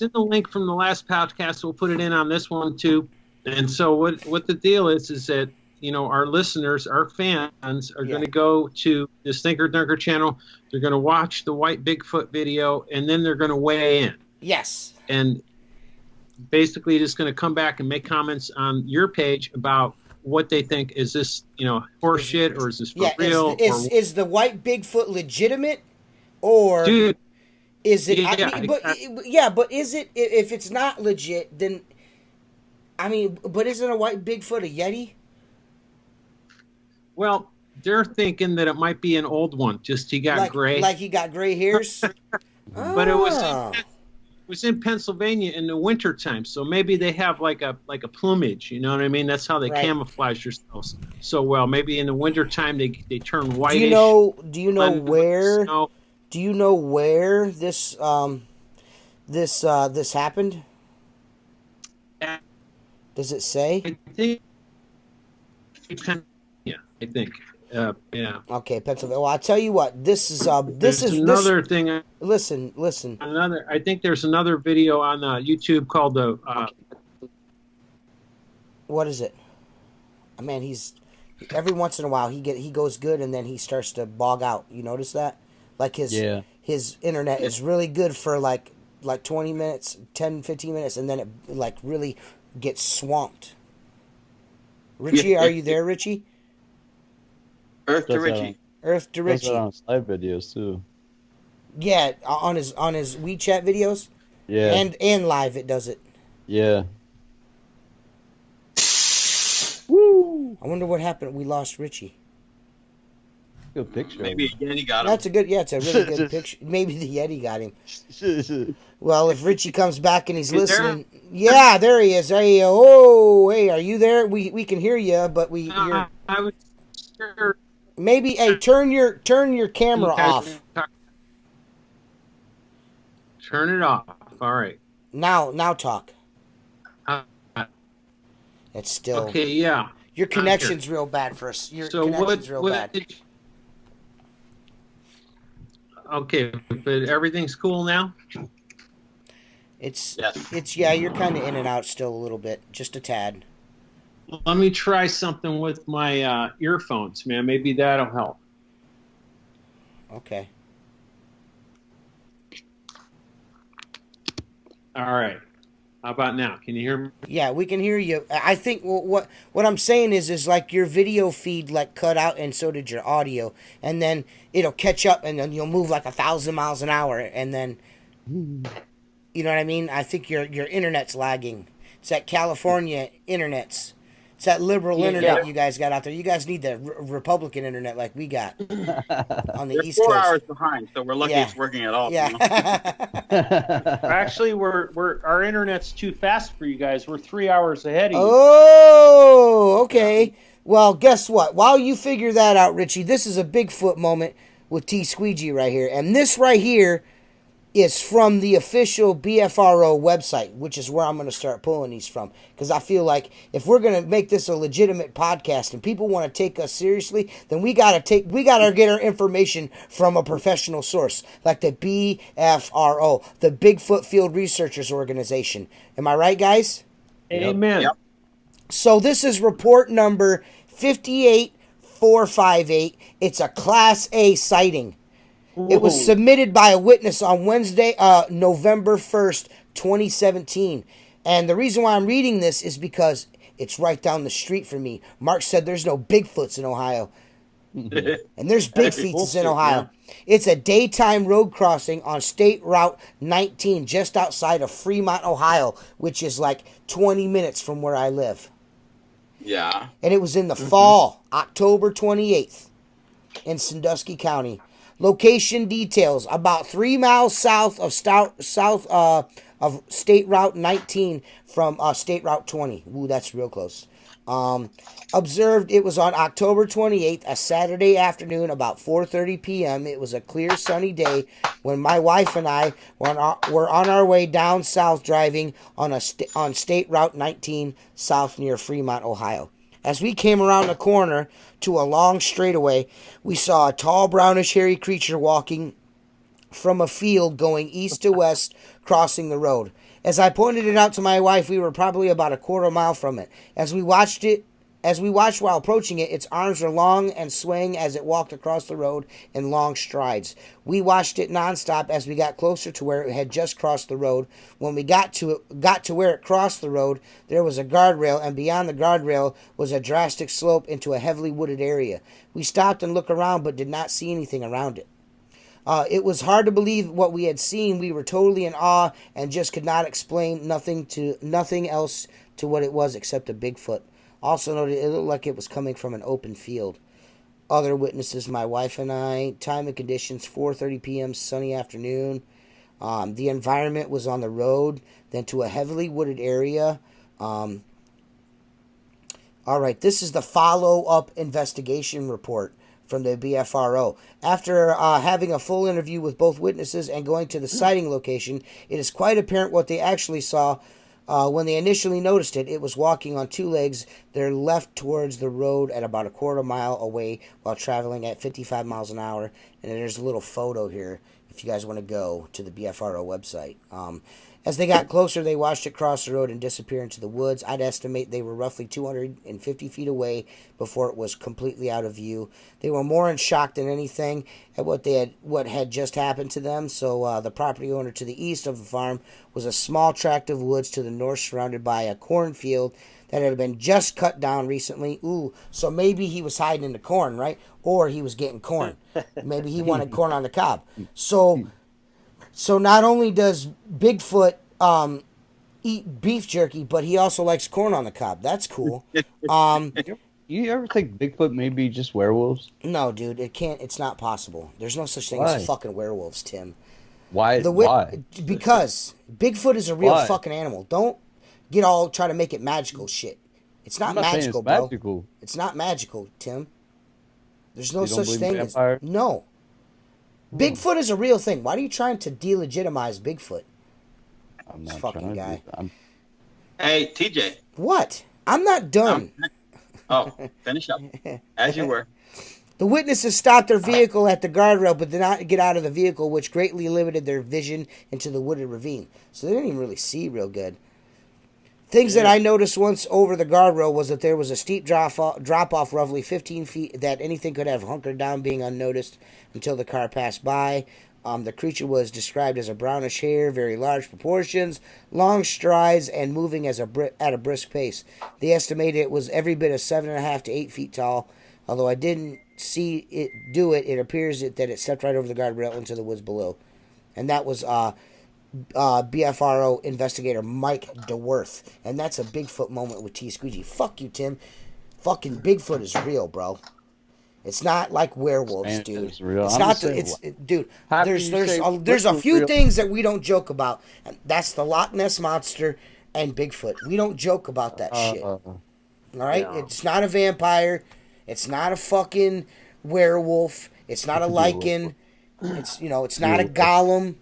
in the link from the last podcast. We'll put it in on this one too. And so what the deal is that our listeners, our fans, are going to go to this Thinker Dunker channel. They're going to watch the white Bigfoot video, and then they're going to weigh in. Yes. And basically, just going to come back and make comments on your page about what they think. Is this horse shit, or is this for real? Is the white Bigfoot legitimate, or dude, is it? Yeah, but is it? If it's not legit, then but isn't a white Bigfoot a Yeti? Well, they're thinking that it might be an old one. Just he got gray, like he got gray hairs. But it was in Pennsylvania in the wintertime, so maybe they have like a plumage, you know what I mean? That's how they camouflage themselves so well. Maybe in the wintertime they turn whitish. Do you know where this this happened? Does it say? I think I think. Yeah. Okay, Pennsylvania. Well, I'll tell you what. This is another thing. Listen. I think there's another video on YouTube called the. What is it? Man, he's every once in a while he goes good and then he starts to bog out. You notice that? Like his internet is really good for like 20 minutes, 10, 15 minutes, and then it like really gets swamped. Richie, are you there, Richie? Earth to Richie. Earth to Richie. On live videos too. Yeah, on his WeChat videos. Yeah. And live it does it. Yeah. Woo! I wonder what happened. We lost Richie. Good picture. Maybe Yeti got him. That's a good. Yeah, it's a really good picture. Maybe the Yeti got him. Well, if Richie comes back and he's listening, yeah, there he is. Hey, are you there? We can hear you, but I was sure. Maybe turn your camera off. Turn it off. All right. Now talk. It's still okay. Yeah. Your connection's real bad for us. Connection's real bad. Okay, but everything's cool now. It's you're kind of in and out still a little bit, just a tad. Let me try something with my earphones, man. Maybe that'll help. Okay. All right. How about now? Can you hear me? Yeah, we can hear you. I think what I'm saying is like your video feed like cut out, and so did your audio, and then it'll catch up, and then you'll move like 1,000 miles an hour, and then you know what I mean. I think your internet's lagging. It's that California internet's. It's that liberal internet you guys got out there. You guys need the Republican internet like we got on the East Coast. 4 hours behind, so we're lucky it's working at all. Yeah. Actually, our internet's too fast for you guys. We're 3 hours ahead of you. Oh, okay. Well, guess what? While you figure that out, Richie, this is a Bigfoot moment with T Squeegee right here, and this right here is from the official BFRO website, which is where I'm going to start pulling these from. Because I feel like if we're going to make this a legitimate podcast and people want to take us seriously, then we got to get our information from a professional source, like the BFRO, the Bigfoot Field Researchers Organization. Am I right, guys? Amen. Yep. So this is report number 58458. It's a Class A sighting. It was submitted by a witness on Wednesday, November 1st, 2017. And the reason why I'm reading this is because it's right down the street from me. Mark said there's no Bigfoots in Ohio. And there's Bigfeets in Ohio. It's a daytime road crossing on State Route 19 just outside of Fremont, Ohio, which is like 20 minutes from where I live. Yeah. And it was in the fall, October 28th in Sandusky County. Location details: about 3 miles south of State Route 19 from State Route 20. Ooh, that's real close. Observed, it was on October 28th, a Saturday afternoon, about 4:30 p.m. It was a clear, sunny day when my wife and I were on our way down south, driving on State Route 19 south near Fremont, Ohio. As we came around the corner to a long straightaway, we saw a tall, brownish, hairy creature walking from a field going east to west, crossing the road. As I pointed it out to my wife, we were probably about a quarter mile from it. As we watched while approaching it, its arms were long and swaying as it walked across the road in long strides. We watched it nonstop as we got closer to where it had just crossed the road. When we got to where it crossed the road, there was a guardrail, and beyond the guardrail was a drastic slope into a heavily wooded area. We stopped and looked around, but did not see anything around it. It was hard to believe what we had seen. We were totally in awe and just could not explain nothing else to what it was except a Bigfoot. Also noted it looked like it was coming from an open field. Other witnesses, my wife and I. Time and conditions, 4:30 p.m., sunny afternoon. The environment was on the road, then to a heavily wooded area. All right, this is the follow-up investigation report from the BFRO. After having a full interview with both witnesses and going to the sighting location, it is quite apparent what they actually saw. When they initially noticed it, it was walking on two legs. They're left towards the road at about a quarter mile away while traveling at 55 miles an hour. And there's a little photo here if you guys want to go to the BFRO website. As they got closer, they watched it cross the road and disappear into the woods. I'd estimate they were roughly 250 feet away before it was completely out of view. They were more in shock than anything at what had just happened to them. So the property owner to the east of the farm was a small tract of woods to the north, surrounded by a cornfield that had been just cut down recently. Ooh, so maybe he was hiding in the corn, right? Or he was getting corn. Maybe he wanted corn on the cob. So not only does Bigfoot eat beef jerky, but he also likes corn on the cob. That's cool. You ever think Bigfoot may be just werewolves? No, dude, it can't. It's not possible. There's no such thing as fucking werewolves, Tim. Why? Why? Because Bigfoot is a real fucking animal. Don't get all try to make it magical shit. It's not magical, bro. Magical. It's not magical, Tim. There's no You don't such believe thing as vampire? no. Bigfoot is a real thing. Why are you trying to delegitimize Bigfoot? I'm This not fucking trying to guy. Hey, TJ. What? I'm not done. Finish up. As you were. The witnesses stopped their vehicle at the guardrail but did not get out of the vehicle, which greatly limited their vision into the wooded ravine. So they didn't even really see real good. Things that I noticed once over the guardrail was that there was a steep drop-off roughly 15 feet that anything could have hunkered down being unnoticed until the car passed by. The creature was described as a brownish hair, very large proportions, long strides, and moving at a brisk pace. They estimated it was every bit of 7.5 to 8 feet tall. Although I didn't see it do it, it appears that it stepped right over the guardrail into the woods below. And that was BFRO investigator Mike DeWorth. And that's a Bigfoot moment with T Squeegee. Fuck you, Tim. Fucking Bigfoot is real, bro. It's not like werewolves, dude. It's real. It's I'm not. just saying, Dude. How There's can you say there's a Bigfoot's few real? things that we don't joke about. And that's the Loch Ness monster and Bigfoot. We don't joke about that shit. All right. Yeah. It's not a vampire. It's not a fucking werewolf. It's not a lichen. It's not a golem.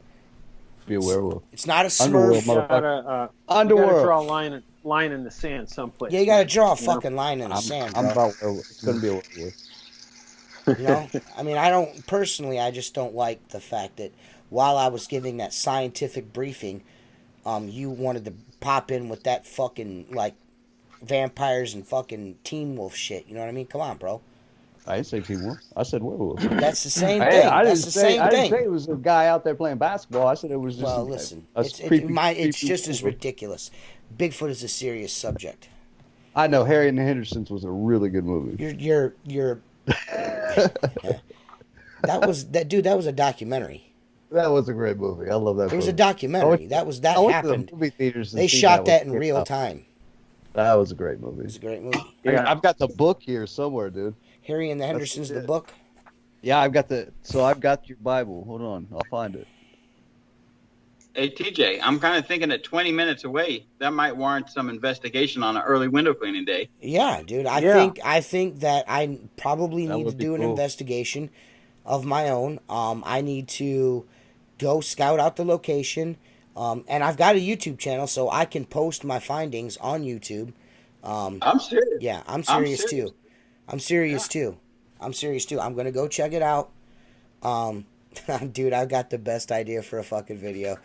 be a werewolf. It's not a Underworld, Smurf. motherfucker. You gotta draw a line in the sand someplace. Yeah, you gotta draw a fucking line in the sand, bro. I'm about werewolf. It's gonna be a werewolf. You know, I mean, I just don't like the fact that while I was giving that scientific briefing, you wanted to pop in with that fucking, like, vampires and fucking Teen Wolf shit. You know what I mean? Come on, bro. I didn't say Teen Wolf. I said werewolf. That's the same thing. I That's the same I thing. didn't say it was a guy out there playing basketball. I said it was just. Well, listen, it's just as ridiculous. Bigfoot is a serious subject. I know Harry and the Hendersons was a really good movie. You're that was a documentary. That was a great movie. I love that. It was a documentary. That happened. Movie theaters. They shot that in real time. That was a great movie. It was a great movie. Yeah, I've got the book here somewhere, dude. Harry and the Hendersons, the book. Yeah, I've got your Bible. Hold on, I'll find it. Hey, TJ, I'm kind of thinking that 20 minutes away, that might warrant some investigation on an early window cleaning day. Yeah, dude. I think that I probably need to do an investigation of my own. I need to go scout out the location. And I've got a YouTube channel, so I can post my findings on YouTube. I'm serious. Yeah, I'm serious too. I'm serious too. I'm going to go check it out. Dude, I've got the best idea for a fucking video.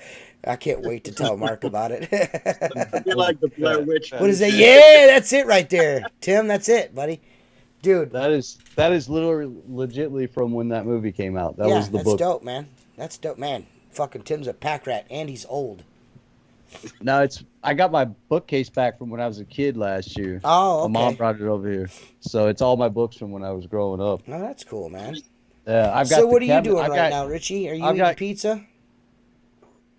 I can't wait to tell Mark about it. You're like the Blair Witch. What is it? Yeah, that's it right there. Tim, that's it, buddy. Dude. That is literally legitly from when that movie came out. That was the book. That's dope, man. That's dope, man. Fucking Tim's a pack rat, and he's old. No, I got my bookcase back from when I was a kid last year. Oh, okay. My mom brought it over here. So it's all my books from when I was growing up. Oh, that's cool, man. I've got. So what are you doing right now, Richie? Are you eating pizza?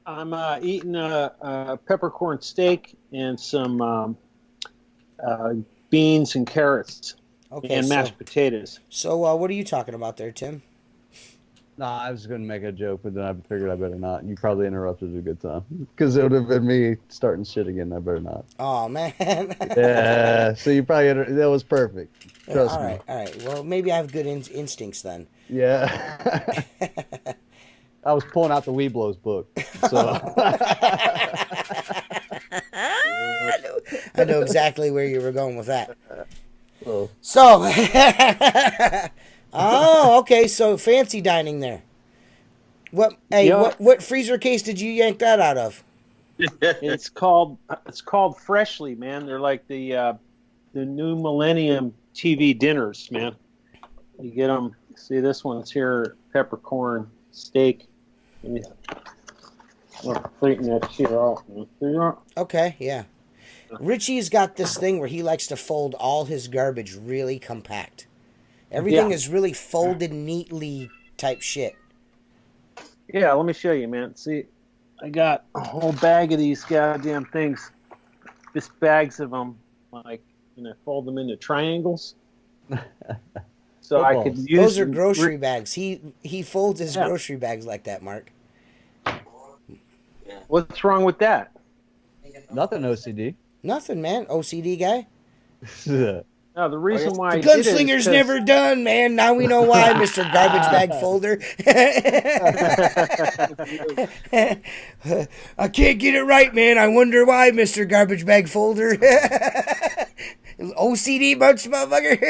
I'm eating a peppercorn steak and some beans and carrots and mashed potatoes. So what are you talking about there, Tim? Nah, I was going to make a joke, but then I figured I better not. You probably interrupted a good time. Because it would have been me starting shit again. I better not. Oh, man. Yeah, so you probably... that was perfect. Trust me. All right. Well, maybe I have good instincts then. Yeah. I was pulling out the Weeblos book. So. I know exactly where you were going with that. Oh. So... Oh, okay. So fancy dining there. What? Hey, what freezer case did you yank that out of? It's called Freshly, man. They're like the new Millennium TV dinners, man. You get them. See, this one's here, peppercorn steak. Clean that shit off. Okay, yeah. Richie's got this thing where he likes to fold all his garbage really compact. Everything is really folded neatly type shit. Yeah, let me show you, man. See, I got a whole bag of these goddamn things. Just bags of them, and I fold them into triangles. So I could use those are grocery bags. He folds his grocery bags like that, Mark. What's wrong with that? Nothing OCD. Nothing, man. OCD guy. No, the reason why the gunslinger's never done, man. Now we know why, Mr. Garbage Bag Folder. I can't get it right, man. I wonder why, Mr. Garbage Bag Folder. OCD bunch, motherfucker.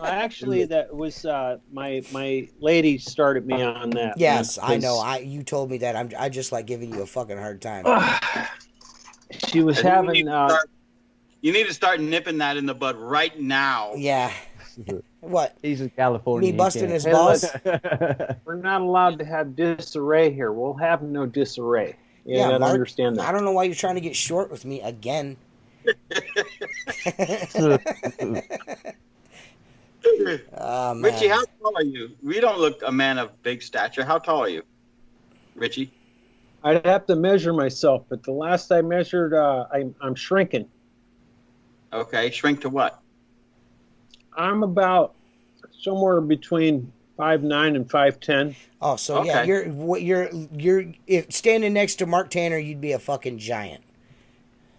Actually, that was my lady started me on that. Yes, I know. You told me that. I just like giving you a fucking hard time. She was having. You need to start nipping that in the bud right now. Yeah. What? He's in California. Me busting his balls? We're not allowed to have disarray here. We'll have no disarray. Yeah, I Mark, understand that. I don't know why you're trying to get short with me again. Richie, how tall are you? We don't look a man of big stature. How tall are you, Richie? I'd have to measure myself, but the last I measured, I'm shrinking. Okay, shrink to what? I'm about somewhere between 5'9" and 5'10". Oh, so okay. Yeah, you're if standing next to Mark Tanner, you'd be a fucking giant.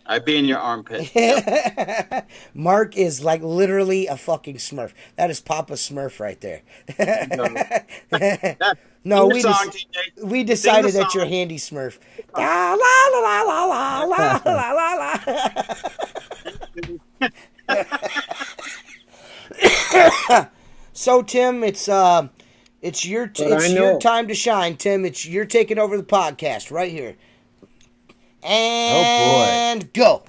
I'd be in your armpit. Mark is like literally a fucking Smurf. That is Papa Smurf right there. No, we decided that you're handy Smurf. La la la la la la la la la. So Tim, it's your time to shine, Tim. You're taking over the podcast right here. And go.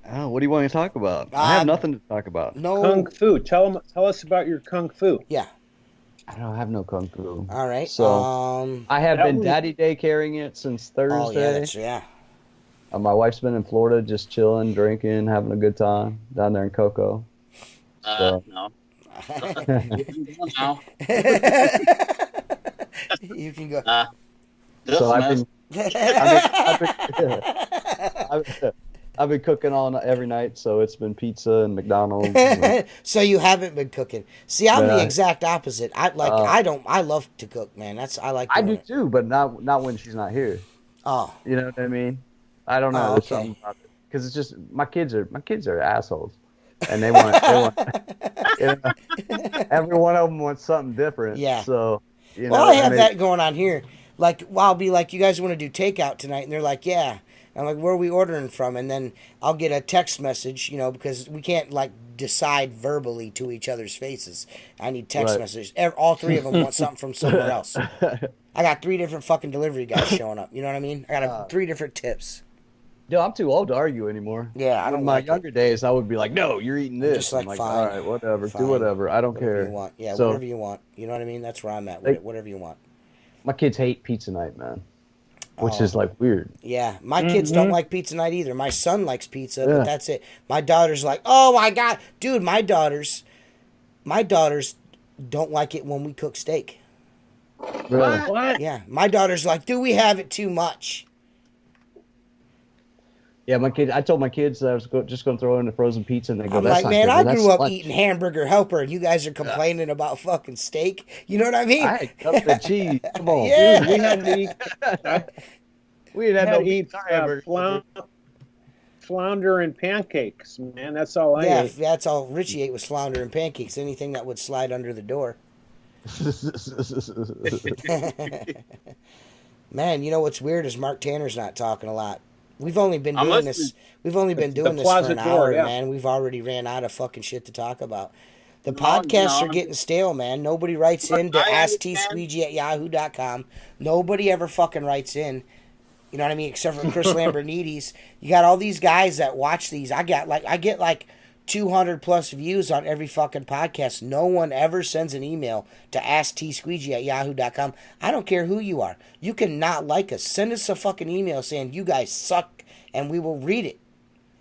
Oh, what do you want to talk about? I have nothing to talk about. No Kung Fu. Tell us about your Kung Fu. Yeah. I don't have no Kung Fu. All right. So I have been daddy day carrying it since Thursday. Oh yeah. My wife's been in Florida, just chilling, drinking, having a good time down there in Cocoa. No. You can go. So I've been cooking every night, so it's been pizza and McDonald's. So you haven't been cooking. See, I'm the exact opposite. I love to cook, man. I do too, but not when she's not here. Oh. You know what I mean? I don't know. There's something about it. Because it's just my kids are assholes. And they want every one of them wants something different. Yeah. So, I have that going on here. Like, I'll be like, you guys want to do takeout tonight? And they're like, yeah. I'm like, where are we ordering from? And then I'll get a text message, because we can't, decide verbally to each other's faces. I need text messages. All three of them want something from somewhere else. I got 3 different fucking delivery guys showing up. You know what I mean? I got 3 different tips. Yo, I'm too old to argue anymore. Yeah, I don't In my younger days, I would be like, no, you're eating this. Just I'm fine. All right, whatever. Do whatever. I don't care. You want. Yeah, whatever you want. You know what I mean? That's where I'm at. Whatever you want. My kids hate pizza night, man. Which is weird. Yeah, my kids don't like pizza night either. My son likes pizza, but that's it. My daughter's like, oh my God. Dude, my daughters don't like it when we cook steak. Really? What? Yeah, my daughter's like, do we have it too much? Yeah, I told my kids that I was just going to throw in the frozen pizza, and they go, I'm that's like, not man, good. I That's grew up lunch. eating Hamburger Helper, and you guys are complaining about fucking steak. You know what I mean? I had cups of cheese. Come on. Yeah. Dude, we had to eat. We didn't have no eat flounder and pancakes, man. That's all I ate. That's all Richie ate was flounder and pancakes. Anything that would slide under the door. Man, you know what's weird is Mark Tanner's not talking a lot. We've only been doing this. We've only been doing this for an hour, man. We've already ran out of fucking shit to talk about. The podcasts are getting stale, man. Nobody writes in to asksqueegee@yahoo.com. Nobody ever fucking writes in. You know what I mean? Except for Chris Lambernides. You got all these guys that watch these. I get like 200 plus views on every fucking podcast. No one ever sends an email to asksqueegee@yahoo.com. I don't care who you are. You can not like us. Send us a fucking email saying you guys suck, and we will read it.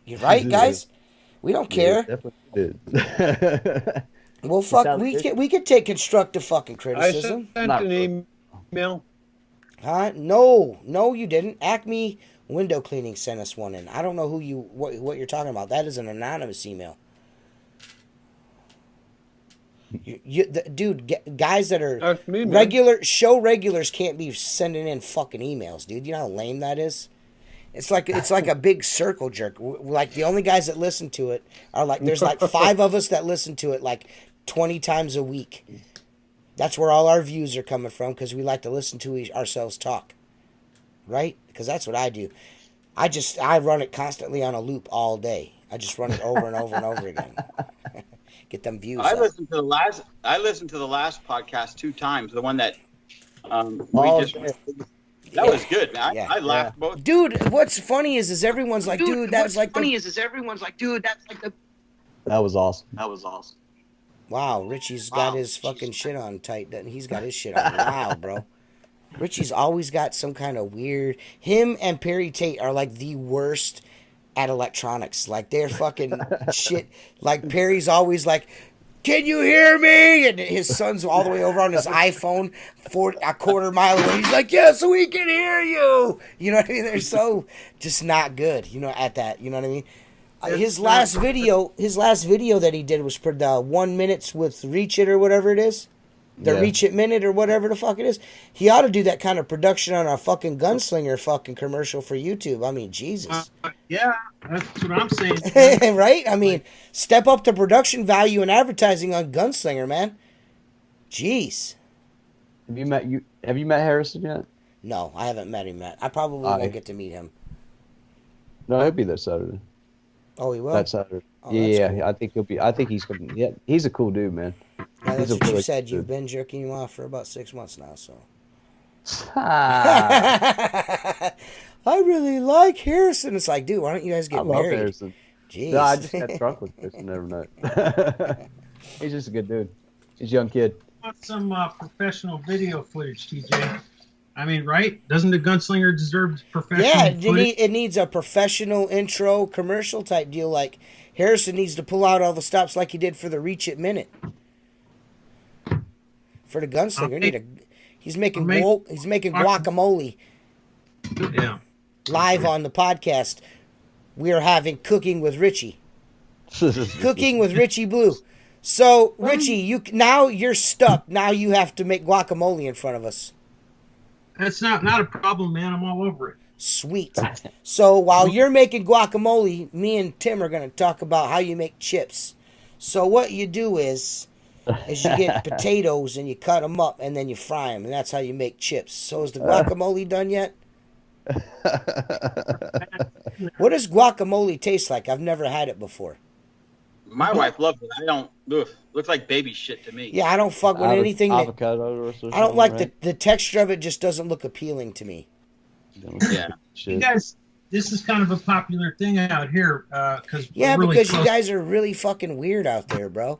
You right, guys? We don't care. Yeah, definitely did. Well, fuck, we could take constructive fucking criticism. I sent an email. Huh? No, you didn't. Acme Window Cleaning sent us one in. I don't know what you're talking about. That is an anonymous email. Dude, guys that are regulars can't be sending in fucking emails, dude. You know how lame that is? It's like a big circle jerk. Like the only guys that listen to it are there's 5 of us that listen to it 20 times a week. That's where all our views are coming from because we like to listen to ourselves talk. Right? Because that's what I do. I run it constantly on a loop all day. I just run it over and over and over again. Get them views. I listened to the last podcast 2 times. The one that that was good, man. I laughed both. Dude, what's funny is everyone's like, dude, that's like That was awesome. Wow, Richie's got his fucking shit on tight. He's got his shit on loud, bro. Richie's always got some kind of weird... Him and Perry Tate are the worst at electronics. They're fucking shit. Perry's always can you hear me? And his son's all the way over on his iPhone a quarter mile away. He's like, yes, we can hear you. You know what I mean? They're so just not good, at that. You know what I mean? His last video that he did was for the 1 minute with Reach It or whatever it is. The Reach It Minute or whatever the fuck it is. He ought to do that kind of production on a fucking gunslinger fucking commercial for YouTube. I mean, Jesus. Yeah, that's what I'm saying. Right? I mean, step up the production value and advertising on Gunslinger, man. Jeez. Have you met Harrison yet? No, I haven't met him yet. I probably won't get to meet him. No, he'll be there Saturday. Oh, he will? That Saturday. Oh, yeah, cool. I think he'll be. I think he's gonna. Yeah, he's a cool dude, man. Yeah, that's He's a what you really said. cool You've dude. been jerking him off for about 6 months now, so. Ah, I really like Harrison. It's like, dude, why don't you guys I get love married? Harrison. Jeez. No, I just got drunk with Harrison every night. He's just a good dude. He's a young kid. Want some professional video footage, TJ? I mean, right? Doesn't the Gunslinger deserve professional footage? It needs a professional intro commercial type deal. Like Harrison needs to pull out all the stops like he did for the Reach It Minute. For the Gunslinger, he's making guacamole. Yeah. Live on the podcast, we are having Cooking with Richie. Cooking with Richie Blue. So, Richie, now you're stuck. Now you have to make guacamole in front of us. That's not a problem, man. I'm all over it. Sweet. So, while you're making guacamole, me and Tim are going to talk about how you make chips. So, what you do is you get potatoes and you cut them up and then you fry them. And that's how you make chips. So, is the guacamole done yet? What does guacamole taste like? I've never had it before. My wife loves it. I don't. Ugh, looks like baby shit to me. Yeah, I don't fuck with anything that. Avocado or something, I don't like right? the texture of it. Just doesn't look appealing to me. Yeah. You guys, this is kind of a popular thing out here because because you guys are really fucking weird out there, bro.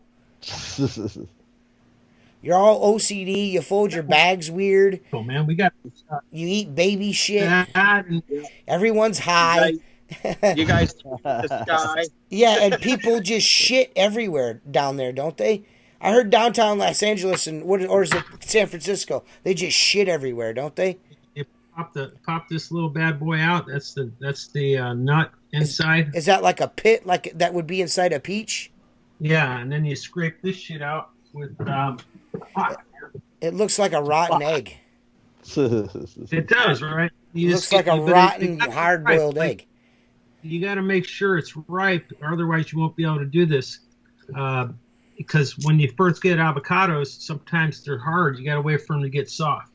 You're all OCD. You fold your bags weird. Oh man, we got. You eat baby shit. Everyone's high. You guys the sky. Yeah, and people just shit everywhere down there, don't they? I heard downtown Los Angeles or is it San Francisco? They just shit everywhere, don't they? You pop this little bad boy out. That's the nut inside. Is that like a pit, like that would be inside a peach? Yeah, and then you scrape this shit out with. It looks like a rotten egg. It does, right? It looks like a rotten, hard-boiled egg. You got to make sure it's ripe, or otherwise you won't be able to do this. Because when you first get avocados, sometimes they're hard. You got to wait for them to get soft.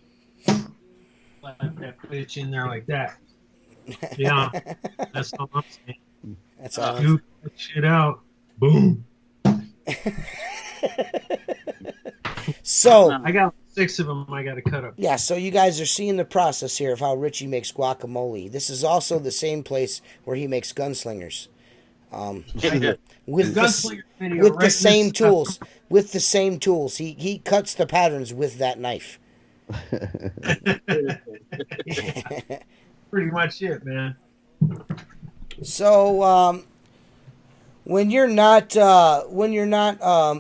Like that, put it in there like that. Yeah, that's all I'm saying. That's all. Scoop that shit out. Boom. So I got 6 of them. I got to cut up. Yeah, so you guys are seeing the process here of how Richie makes guacamole. This is also the same place where he makes gunslingers. With the same tools. With the same tools. He cuts the patterns with that knife. Pretty much it, man. So when you're not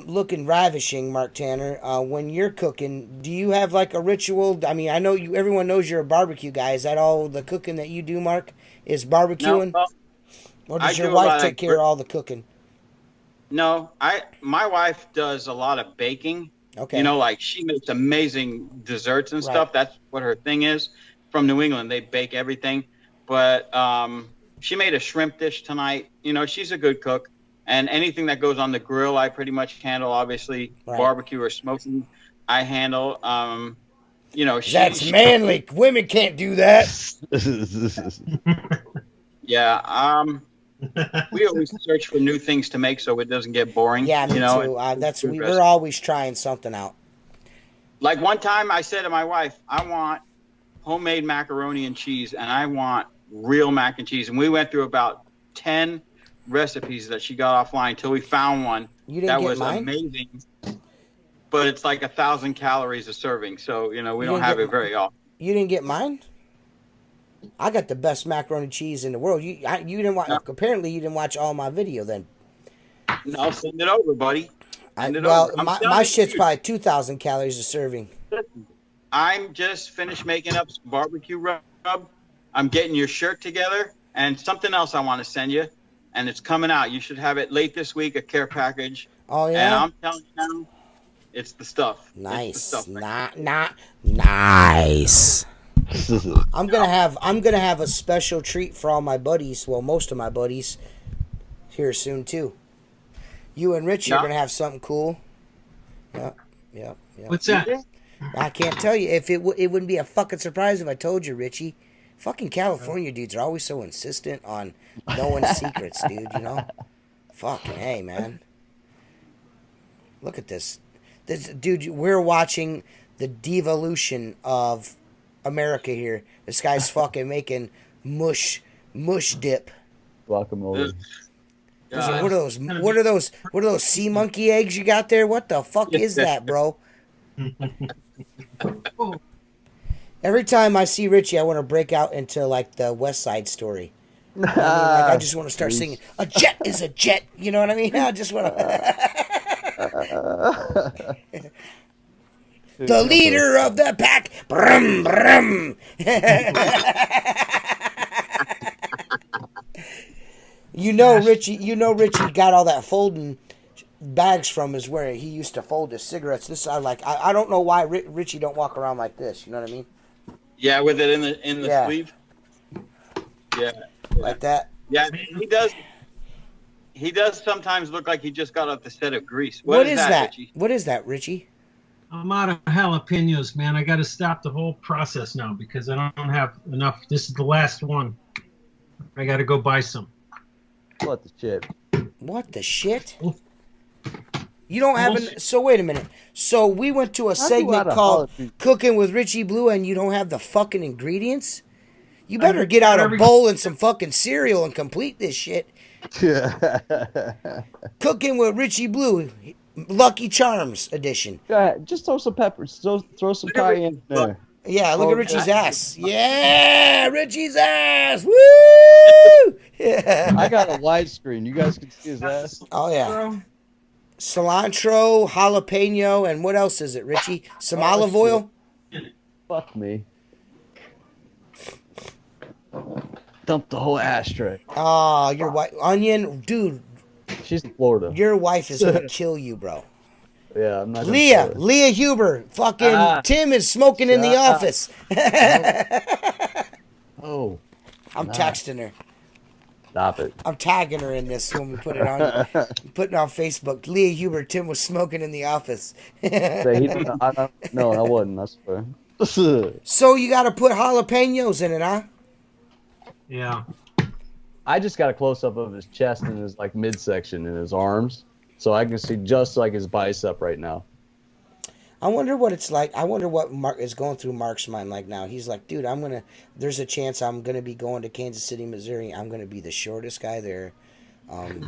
looking ravishing, Mark Tanner, when you're cooking, do you have like a ritual? I mean, I know everyone knows you're a barbecue guy. Is that all the cooking that you do, Mark? Is barbecuing? No, or does your wife take care of all the cooking? No, my wife does a lot of baking. Okay. You know, like she makes amazing desserts and stuff. That's what her thing is. From New England, they bake everything. But she made a shrimp dish tonight. You know, she's a good cook. And anything that goes on the grill, I pretty much handle. Obviously, barbecue or smoking, I handle. You know, that's manly. Women can't do that. Yeah. We always search for new things to make so it doesn't get boring. Yeah, me too. We're always trying something out. Like one time, I said to my wife, "I want homemade macaroni and cheese, and I want real mac and cheese." And we went through about 10 recipes that she got offline until we found one that was amazing. But it's like 1,000 calories a serving, so you know we don't have it very often. You didn't get mine? I got the best macaroni and cheese in the world. You didn't watch. No. Apparently, you didn't watch all my video then. No, send it over, buddy. My shit's probably 2,000 calories a serving. I'm just finished making up some barbecue rub. I'm getting your shirt together and something else I want to send you, and it's coming out. You should have it late this week, a care package. Oh yeah. And I'm telling you now, It's the stuff. Nice. It's the stuff. Nice. I'm gonna have a special treat for all my buddies. Well, most of my buddies here soon too. You and Richie are gonna have something cool. Yep. What's that? I can't tell you. If it wouldn't be a fucking surprise if I told you, Richie. Fucking California dudes are always so insistent on knowing secrets, dude. You know. Fucking hey, man. Look at this. Dude, we're watching the devolution of America here. This guy's fucking making mush dip. Guacamole. What are those sea monkey eggs you got there? What the fuck is that, bro? Every time I see Richie, I want to break out into like the West Side Story. I mean, I just want to start singing. A jet is a jet. You know what I mean? I just want to. The leader of the pack. Brum, brum. Richie got all that folding bags from is where he used to fold his cigarettes. I don't know why Richie don't walk around like this. You know what I mean? Yeah, with it in the sleeve. Yeah. Like that. Yeah, he does. He does sometimes look like he just got off the set of Grease. What is that? Richie? What is that, Richie? I'm out of jalapenos, man. I got to stop the whole process now because I don't have enough. This is the last one. I got to go buy some. What the shit? What the shit? You don't have an... So wait a minute. So we went to a segment called Cooking with Richie Blue and you don't have the fucking ingredients? You better get out a bowl and some fucking cereal and complete this shit. Cooking with Richie Blue, Lucky Charms edition. Go ahead. Just throw some peppers. Throw some cayenne in there. Yeah, look at Richie's ass. Yeah, Richie's ass. Woo! Yeah. I got a widescreen. You guys can see his ass. Oh, yeah. Cilantro, jalapeno, and what else is it, Richie? Some olive oil? Fuck me. Dump the whole ashtray. Oh, your wife. Onion? Dude. She's in Florida. Your wife is going to kill you, bro. Yeah, I'm not. Leah Huber. Fucking Tim is smoking in the office. Oh. I'm texting her. Stop it. I'm tagging her in this when we put it on. Putting on Facebook. Leah Huber, Tim was smoking in the office. No, I wasn't. I swear. So you got to put jalapenos in it, huh? Yeah. I just got a close up of his chest and his like midsection and his arms, so I can see just like his bicep right now. I wonder what it's like. I wonder what Mark is going through Mark's mind like now. He's like, dude, there's a chance I'm gonna be going to Kansas City, Missouri. I'm gonna be the shortest guy there. I'm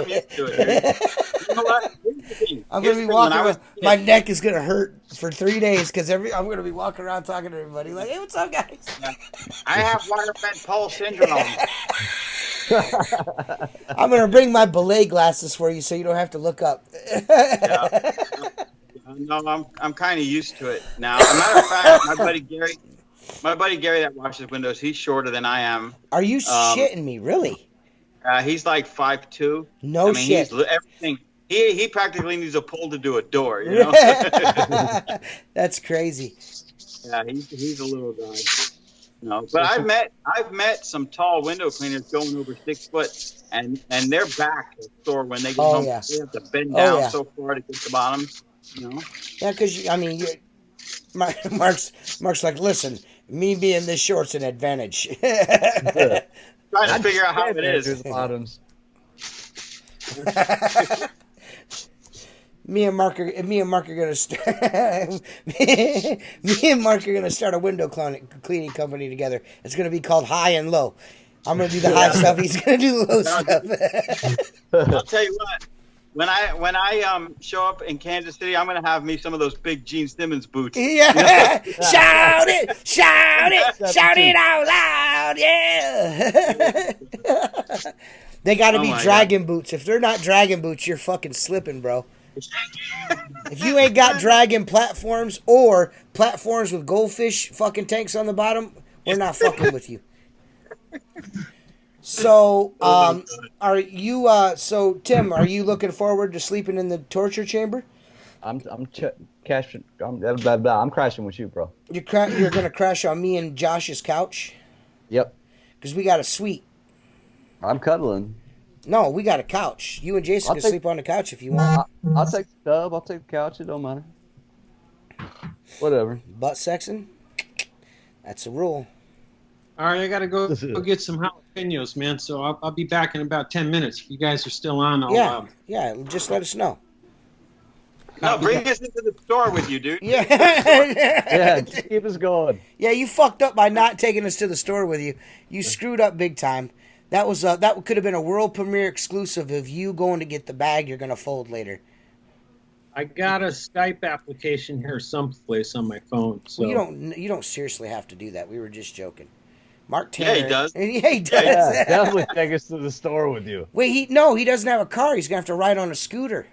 used to it. You know what? I'm gonna be walking around. My neck is gonna hurt for 3 days because I'm gonna be walking around talking to everybody like, "Hey, what's up, guys?" I have water-fed pole syndrome. I'm gonna bring my belay glasses for you so you don't have to look up. Yeah. No, I'm kind of used to it now. As a matter of fact, my buddy Gary that washes windows, he's shorter than I am. Are you shitting me? Really? He's like 5'2". No shit. He's everything. He practically needs a pole to do a door. You know. That's crazy. Yeah, he's a little guy. No, but I've met some tall window cleaners going over 6 foot, and their back is sore when they get home. Yeah. They have to bend down so far to get the bottoms. You know. Yeah, because Mark's like, listen, me being this short's an advantage. Trying to figure out how it is. The bottoms. Me and Mark are gonna start. me and Mark are gonna start a window cleaning company together. It's gonna be called High and Low. I'm gonna do the high stuff. He's gonna do the low stuff. I'll tell you what. When I show up in Kansas City, I'm gonna have me some of those big Gene Simmons boots. Yeah, you know? Shout it out loud, yeah. They got to be dragon boots. If they're not dragon boots, you're fucking slipping, bro. If you ain't got dragon platforms or platforms with goldfish fucking tanks on the bottom, we're not fucking with you. So, are you? So, Tim, are you looking forward to sleeping in the torture chamber? I'm crashing with you, bro. You're gonna crash on me and Josh's couch? Yep. Because we got a suite. I'm cuddling. No, we got a couch. You and Jason can sleep on the couch if you want. I'll take the tub. I'll take the couch. It don't matter. Whatever. Butt sexing? That's a rule. All right, I got to go get some jalapenos, man. So I'll be back in about 10 minutes. If you guys are still on, I'll... Yeah, just let us know. No, bring us into the store with you, dude. Yeah. Yeah, just keep us going. Yeah, you fucked up by not taking us to the store with you. You screwed up big time. That could have been a world premiere exclusive of you going to get the bag you're going to fold later. I got a Skype application here someplace on my phone. So Well, you don't seriously have to do that. We were just joking. Mark Tanner. Yeah, he does. Yeah, he does. Yeah, definitely take us to the store with you. Wait, he doesn't have a car. He's going to have to ride on a scooter.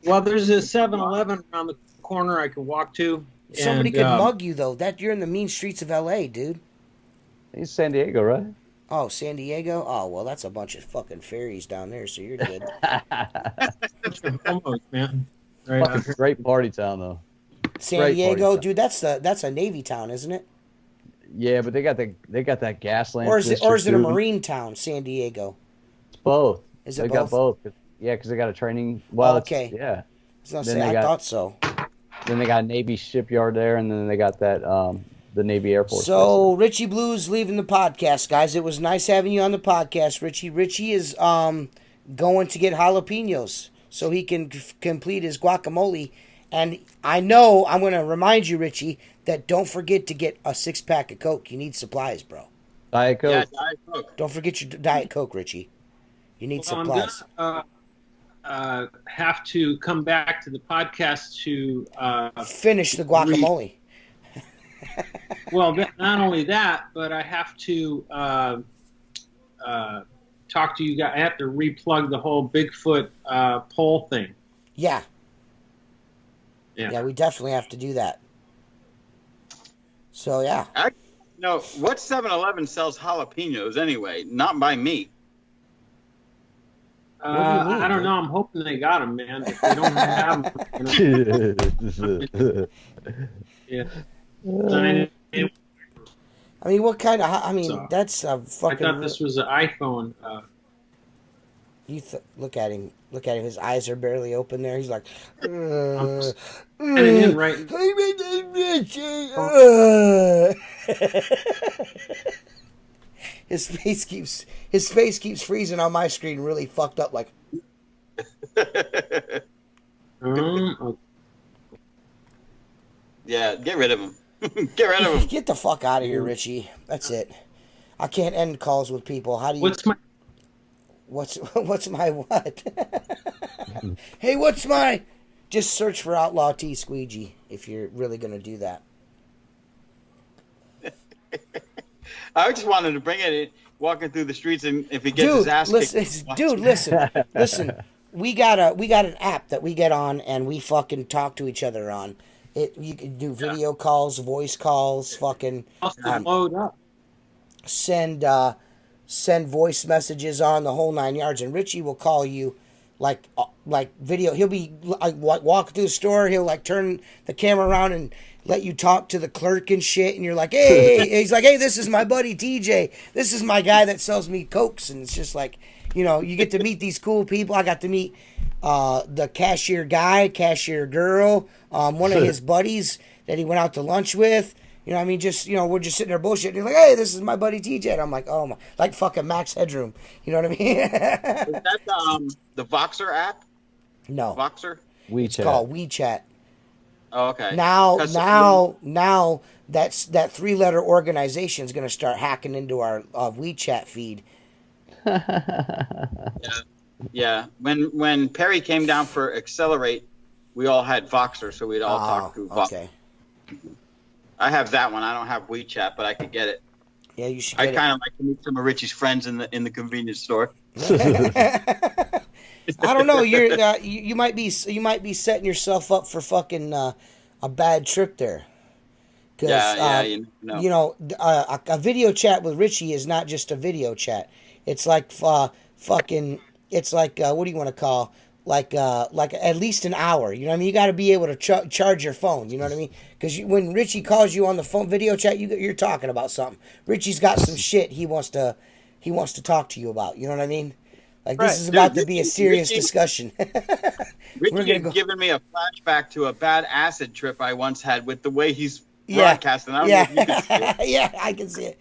Well, there's a 7-Eleven around the corner I can walk to. Somebody could mug you, though. You're in the mean streets of L.A., dude. He's San Diego, right? Oh, San Diego? Oh, well, that's a bunch of fucking fairies down there, so you're good. Almost, man. Right. Fucking great party town, though. San Great Diego, party dude, that's a Navy town, isn't it? Yeah, but they got that gasland. Or is it a Marine town, San Diego? It's both. Is it they both? got both. Yeah, because they got a training. Well, okay. Yeah. I thought so. Then they got a Navy shipyard there, and then they got that the Navy Air Force. So Richie Blue's leaving the podcast, guys. It was nice having you on the podcast, Richie. Richie is going to get jalapenos so he can complete his guacamole. And I know I'm going to remind you, Richie, that don't forget to get a 6-pack of Coke. You need supplies, bro. Diet Coke. Yeah, Diet Coke. Don't forget your Diet Coke, Richie. You need supplies. I'm gonna have to come back to the podcast to finish the guacamole. Well, not only that, but I have to talk to you guys. I have to replug the whole Bigfoot pole thing. Yeah. Yeah. Yeah, we definitely have to do that. So, yeah. No, what 7-Eleven sells jalapenos anyway? Not by me. What do you mean, I don't dude? know. I'm hoping they got them, man. If they don't have them, yeah. I mean, what kind of... I mean, So, that's a fucking... I thought this was an iPhone. Look at him. Look at him. His eyes are barely open there. He's like... in right. His face keeps freezing on my screen, really fucked up. Like, Yeah, get rid of him. Get rid of him. get the fuck out of here, Richie. That's it. I can't end calls with people. How do you? What's my what? Hey, what's my? Just search for Outlaw T Squeegee if you're really gonna do that. I just wanted to bring it in, walking through the streets, and if he gets his ass kicked. Listen. We got an app that we get on, and we fucking talk to each other on. You can do video calls, voice calls, fucking Load up. send voice messages on the whole 9 yards. And Richie will call you like video. He'll be like walk through the store. He'll like turn the camera around and let you talk to the clerk and shit. And you're like, hey, he's like, hey, this is my buddy TJ. This is my guy that sells me Cokes. And it's just like, you know, you get to meet these cool people. I got to meet the cashier guy, cashier girl, one of his buddies that he went out to lunch with. You know what I mean? Just, you know, we're just sitting there bullshitting. He's like, hey, this is my buddy TJ. And I'm like, oh my, like fucking Max Headroom. You know what I mean? Is that the Voxer app? No. Voxer? WeChat. It's called WeChat. Oh, okay. Now that 3-letter organization is going to start hacking into our WeChat feed. Yeah. When Perry came down for Accelerate, we all had Voxer, so we'd all talk through Voxer. Okay. I have that one. I don't have WeChat, but I could get it. Yeah, you should. I kind of like to meet some of Richie's friends in the convenience store. I don't know. You might be setting yourself up for fucking a bad trip there. Yeah, you know, a video chat with Richie is not just a video chat. It's like fucking. It's like what do you want to call like at least an hour. You know what I mean? You got to be able to charge your phone. You know what I mean? Because when Richie calls you on the phone video chat, you're talking about something. Richie's got some shit he wants to talk to you about. You know what I mean? Like this is about to be a serious discussion. Richie is giving me a flashback to a bad acid trip I once had with the way he's broadcasting. I don't know if you can see it. Yeah, I can see it.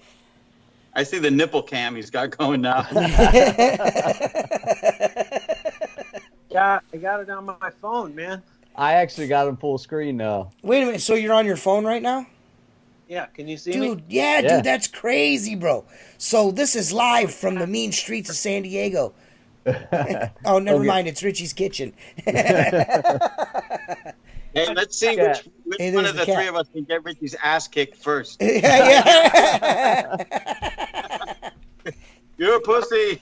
I see the nipple cam he's got going now. Yeah, I got it on my phone, man. I actually got him full screen now. Wait a minute, so you're on your phone right now? Yeah, can you see me? Dude, dude, that's crazy, bro. So this is live from the mean streets of San Diego. Oh, never mind, it's Richie's kitchen. Hey, let's see which one of the three of us can get Richie's ass kicked first. Yeah. You're a pussy.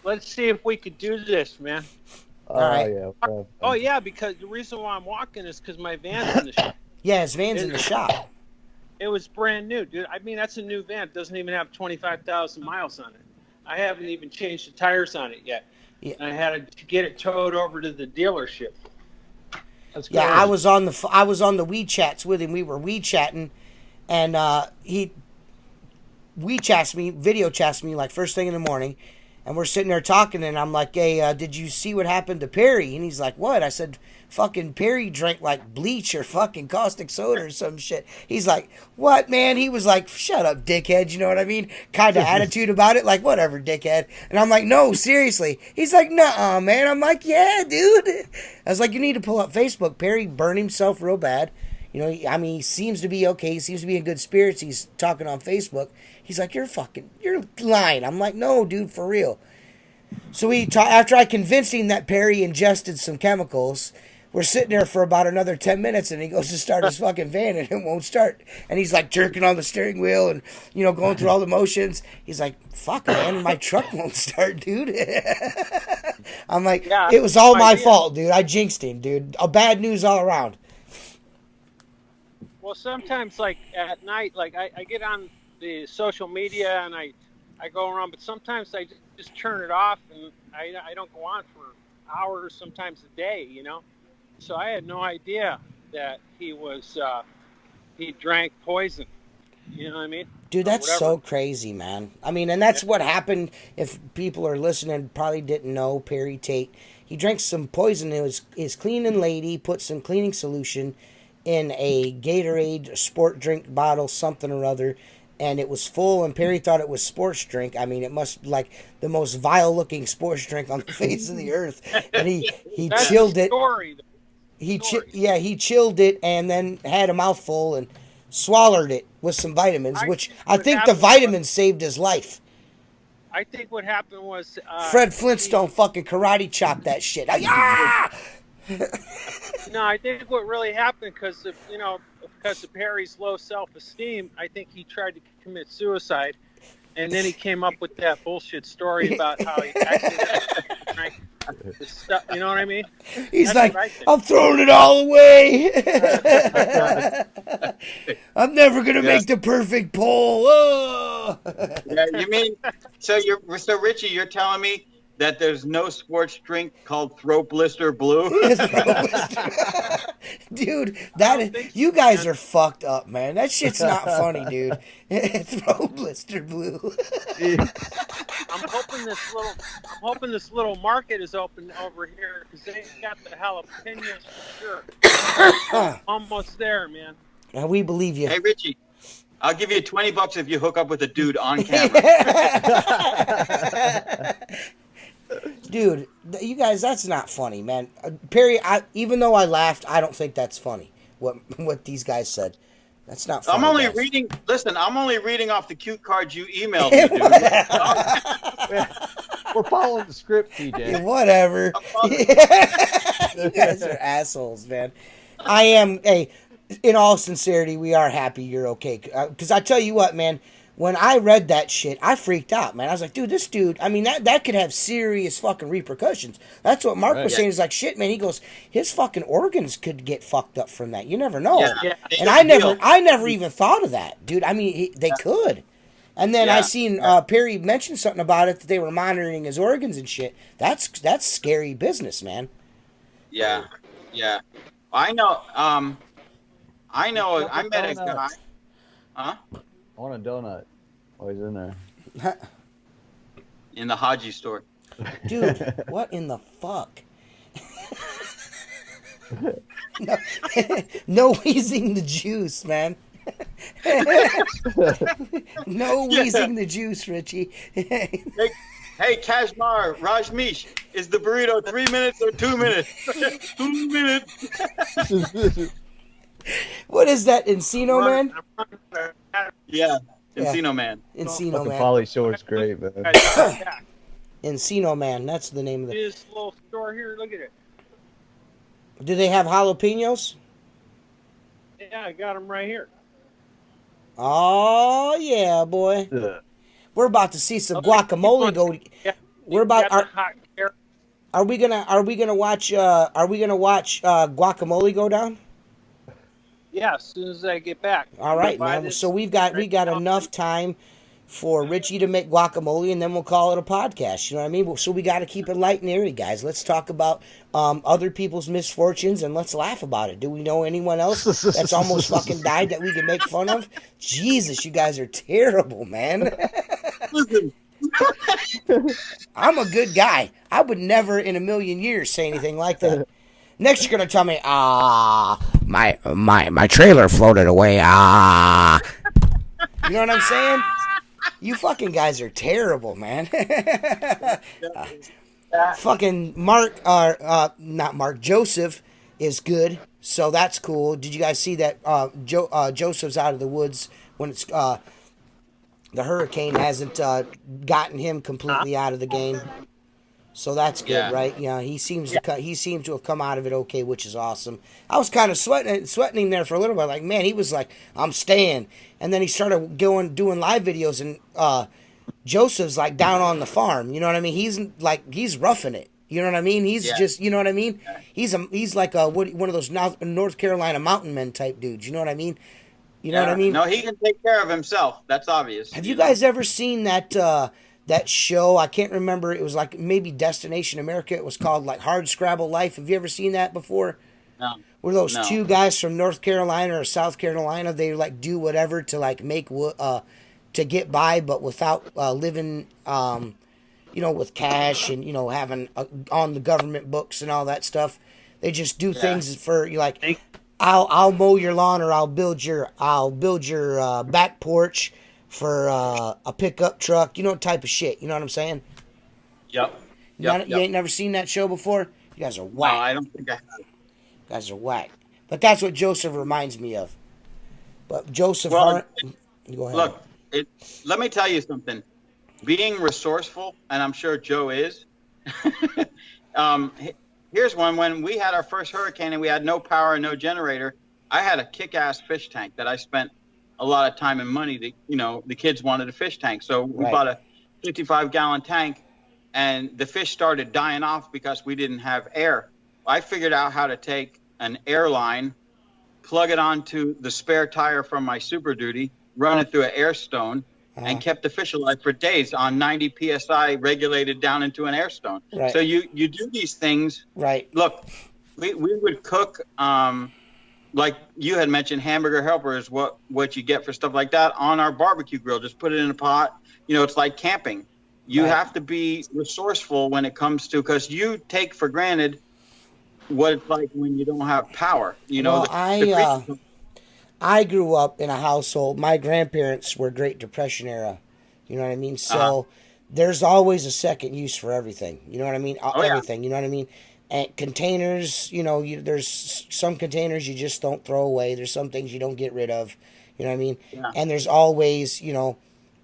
Let's see if we could do this, man. All right. Yeah. Oh, yeah, because the reason why I'm walking is because my van's in the shop. Yeah, his van's in the shop. It was brand new, dude. I mean, that's a new van. It doesn't even have 25,000 miles on it. I haven't even changed the tires on it yet. Yeah. And I had to get it towed over to the dealership. That's Yeah, crazy. I was on the WeChats with him. We were WeChatting, and he video chats me like first thing in the morning, and we're sitting there talking, and I'm like, "Hey, did you see what happened to Perry?" And he's like, "What?" I said, "Fucking Perry drank like bleach or fucking caustic soda or some shit." He's like, "What, man?" He was like, "Shut up, dickhead." You know what I mean? Kind of attitude about it, like, "Whatever, dickhead." And I'm like, "No, seriously." He's like, "Nuh-uh, man." I'm like, "Yeah, dude." I was like, "You need to pull up Facebook." Perry burned himself real bad. You know, I mean, he seems to be okay. He seems to be in good spirits. He's talking on Facebook. He's like, you're lying. I'm like, no, dude, for real. So after I convinced him that Perry ingested some chemicals, we're sitting there for about another 10 minutes, and he goes to start his fucking van, and it won't start. And he's like jerking on the steering wheel and, you know, going through all the motions. He's like, fuck, man, my truck won't start, dude. I'm like, it was all my fault, dude. I jinxed him, dude. Bad news all around. Well, sometimes, like, at night, like, I get on the social media and I go around, but sometimes I just turn it off and I don't go on for hours, sometimes a day, you know? So I had no idea that he drank poison. You know what I mean? Dude, that's so crazy, man. I mean, and that's what happened. If people are listening, probably didn't know Perry Tate. He drank some poison. It was his cleaning lady put some cleaning solution in a Gatorade sport drink bottle, something or other, and it was full, and Perry thought it was sports drink. I mean, it must be like the most vile-looking sports drink on the face of the earth. And he chilled it. He chilled it and then had a mouthful and swallowed it with some vitamins, which I think the vitamins saved his life. I think what happened was Fred Flintstone fucking karate chopped that shit. No, I think what really happened because of Perry's low self-esteem, I think he tried to commit suicide, and then he came up with that bullshit story about how he accidentally drank the stuff. You know what I mean? He's like, I'm throwing it all away. I'm never gonna make the perfect pole. Oh. Yeah, you mean so Richie, you're telling me that there's no sports drink called Throat Blister Blue? Dude, you guys are fucked up, man. That shit's not funny, dude. Throat Blister Blue. I'm hoping this little market is open over here because they got the jalapenos for sure. Almost there, man. Now we believe you. Hey, Richie, I'll give you $20 if you hook up with a dude on camera. Dude, you guys, that's not funny, man. Perry, even though I laughed, I don't think that's funny. What these guys said, that's not funny. I'm only reading off the cue cards you emailed me, dude. We're following the script, TJ. Yeah, whatever. You guys are assholes, man. I am. Hey, in all sincerity, we are happy you're okay. Because I tell you what, man. When I read that shit, I freaked out, man. I was like, dude, this dude, I mean, that could have serious fucking repercussions. That's what Mark was saying. He's like, shit, man. He goes, his fucking organs could get fucked up from that. You never know. Yeah. And I never even thought of that, dude. I mean, they could. And then Yeah. I seen Perry mention something about it that they were monitoring his organs and shit. That's scary business, man. Yeah. Yeah. I know. I met a guy. Huh? I want a donut. Oh, he's in there. In the Haji store. Dude, what in the fuck? No, no wheezing the juice, man. No wheezing the juice, Richie. Hey, Kashmar, Rajmeesh, is the burrito 3 minutes or 2 minutes? 2 minutes. What is that, Encino Man? Yeah, Encino Man. Encino Fucking Man. Polly Shore's great, man. Encino Man, that's the name of it. This little store here, look at it. Do they have jalapenos? Yeah, I got them right here. Oh yeah, boy. We're about to see some guacamole go. Yeah, We're about. got the hot carrot. Are we gonna watch guacamole go down? Yeah, as soon as I get back. All right, Buy man. this So we got right now. enough time for Richie to make guacamole, and then we'll call it a podcast. You know what I mean? So we got to keep it light and airy, guys. Let's talk about other people's misfortunes and let's laugh about it. Do we know anyone else that's almost fucking died that we can make fun of? Jesus, you guys are terrible, man. Listen, I'm a good guy. I would never in a million years say anything like that. Next, you're gonna tell me, my trailer floated away. You know what I'm saying? You fucking guys are terrible, man. Fucking Mark, not Mark, Joseph is good, so that's cool. Did you guys see that Joseph's out of the woods when it's the hurricane hasn't gotten him completely out of the game? So that's good, Yeah. right? Yeah, he seems to have come out of it okay, which is awesome. I was kind of sweating him there for a little bit. Like, man, he was like, I'm staying. And then he started doing live videos, and Joseph's like down on the farm. You know what I mean? He's roughing it. You know what I mean? He's just, you know what I mean? He's like one of those North Carolina mountain men type dudes. You know what I mean? You know what I mean? No, he can take care of himself. That's obvious. Have you guys ever seen that show? I can't remember. It was like maybe Destination America. It was called like Hard Scrabble Life. Have you ever seen that before? No. Were those two guys from North Carolina or South Carolina? They like do whatever to like make to get by, but without living, with cash and having on the government books and all that stuff. They just do things for you, like I'll mow your lawn or I'll build your back porch for a pickup truck, type of shit. You know what I'm saying? Yep. You ain't never seen that show before? You guys are No, whack. I don't think I have. You guys are whack. But that's what Joseph reminds me of. But Joseph, Well, go ahead. Look, let me tell you something. Being resourceful, and I'm sure Joe is. Here's one. When we had our first hurricane and we had no power and no generator, I had a kick-ass fish tank that I spent a lot of time and money. The kids wanted a fish tank, so we bought a 55-gallon tank, and the fish started dying off because we didn't have air. I figured out how to take an airline, plug it onto the spare tire from my Super Duty, run it through an air stone, and kept the fish alive for days on 90 psi regulated down into an air stone. Right. So you do these things. Right. Look, we would cook, like you had mentioned, hamburger helpers, what you get for stuff like that on our barbecue grill. Just put it in a pot. It's like camping. You have to be resourceful when it comes to, because you take for granted what it's like when you don't have power. I grew up in a household. My grandparents were Great Depression era. You know what I mean? So there's always a second use for everything. You know what I mean? Everything. You know what I mean? And containers, there's some containers you just don't throw away. There's some things you don't get rid of. You know what I mean? Yeah. And there's always,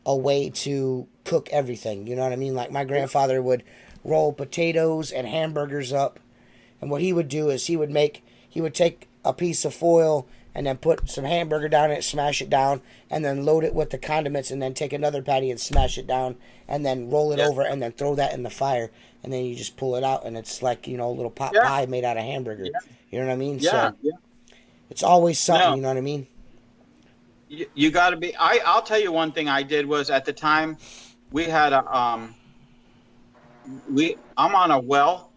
a way to cook everything. You know what I mean? Like my grandfather would roll potatoes and hamburgers up. And what he would do is he would take a piece of foil and then put some hamburger down it, smash it down, and then load it with the condiments, and then take another patty and smash it down, and then roll it over, and then throw that in the fire, and then you just pull it out, and it's like, a little pot pie made out of hamburger. You know what I mean? Yeah. So it's always something, you know what I mean? You got to be. I'll tell you one thing I did was at the time we had I'm on a well,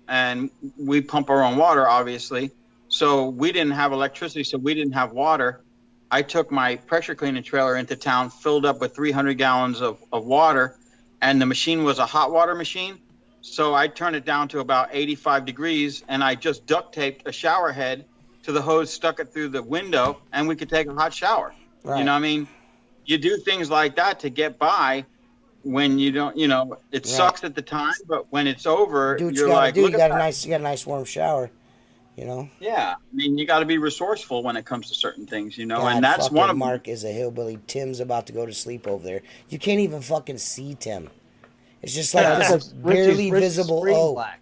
and we pump our own water, obviously. So we didn't have electricity, so we didn't have water. I took my pressure cleaning trailer into town, filled up with 300 gallons of water, and the machine was a hot water machine. So I turned it down to about 85 degrees, and I just duct taped a shower head to the hose, stuck it through the window, and we could take a hot shower. Right. You know what I mean? You do things like that to get by when you don't, it sucks at the time, but when it's over, you're like, you got a nice warm shower. Yeah, I mean, you got to be resourceful when it comes to certain things, God, and that's one of Mark is a hillbilly. Tim's about to go to sleep over there. You can't even fucking see Tim. It's just like this barely visible O. Black.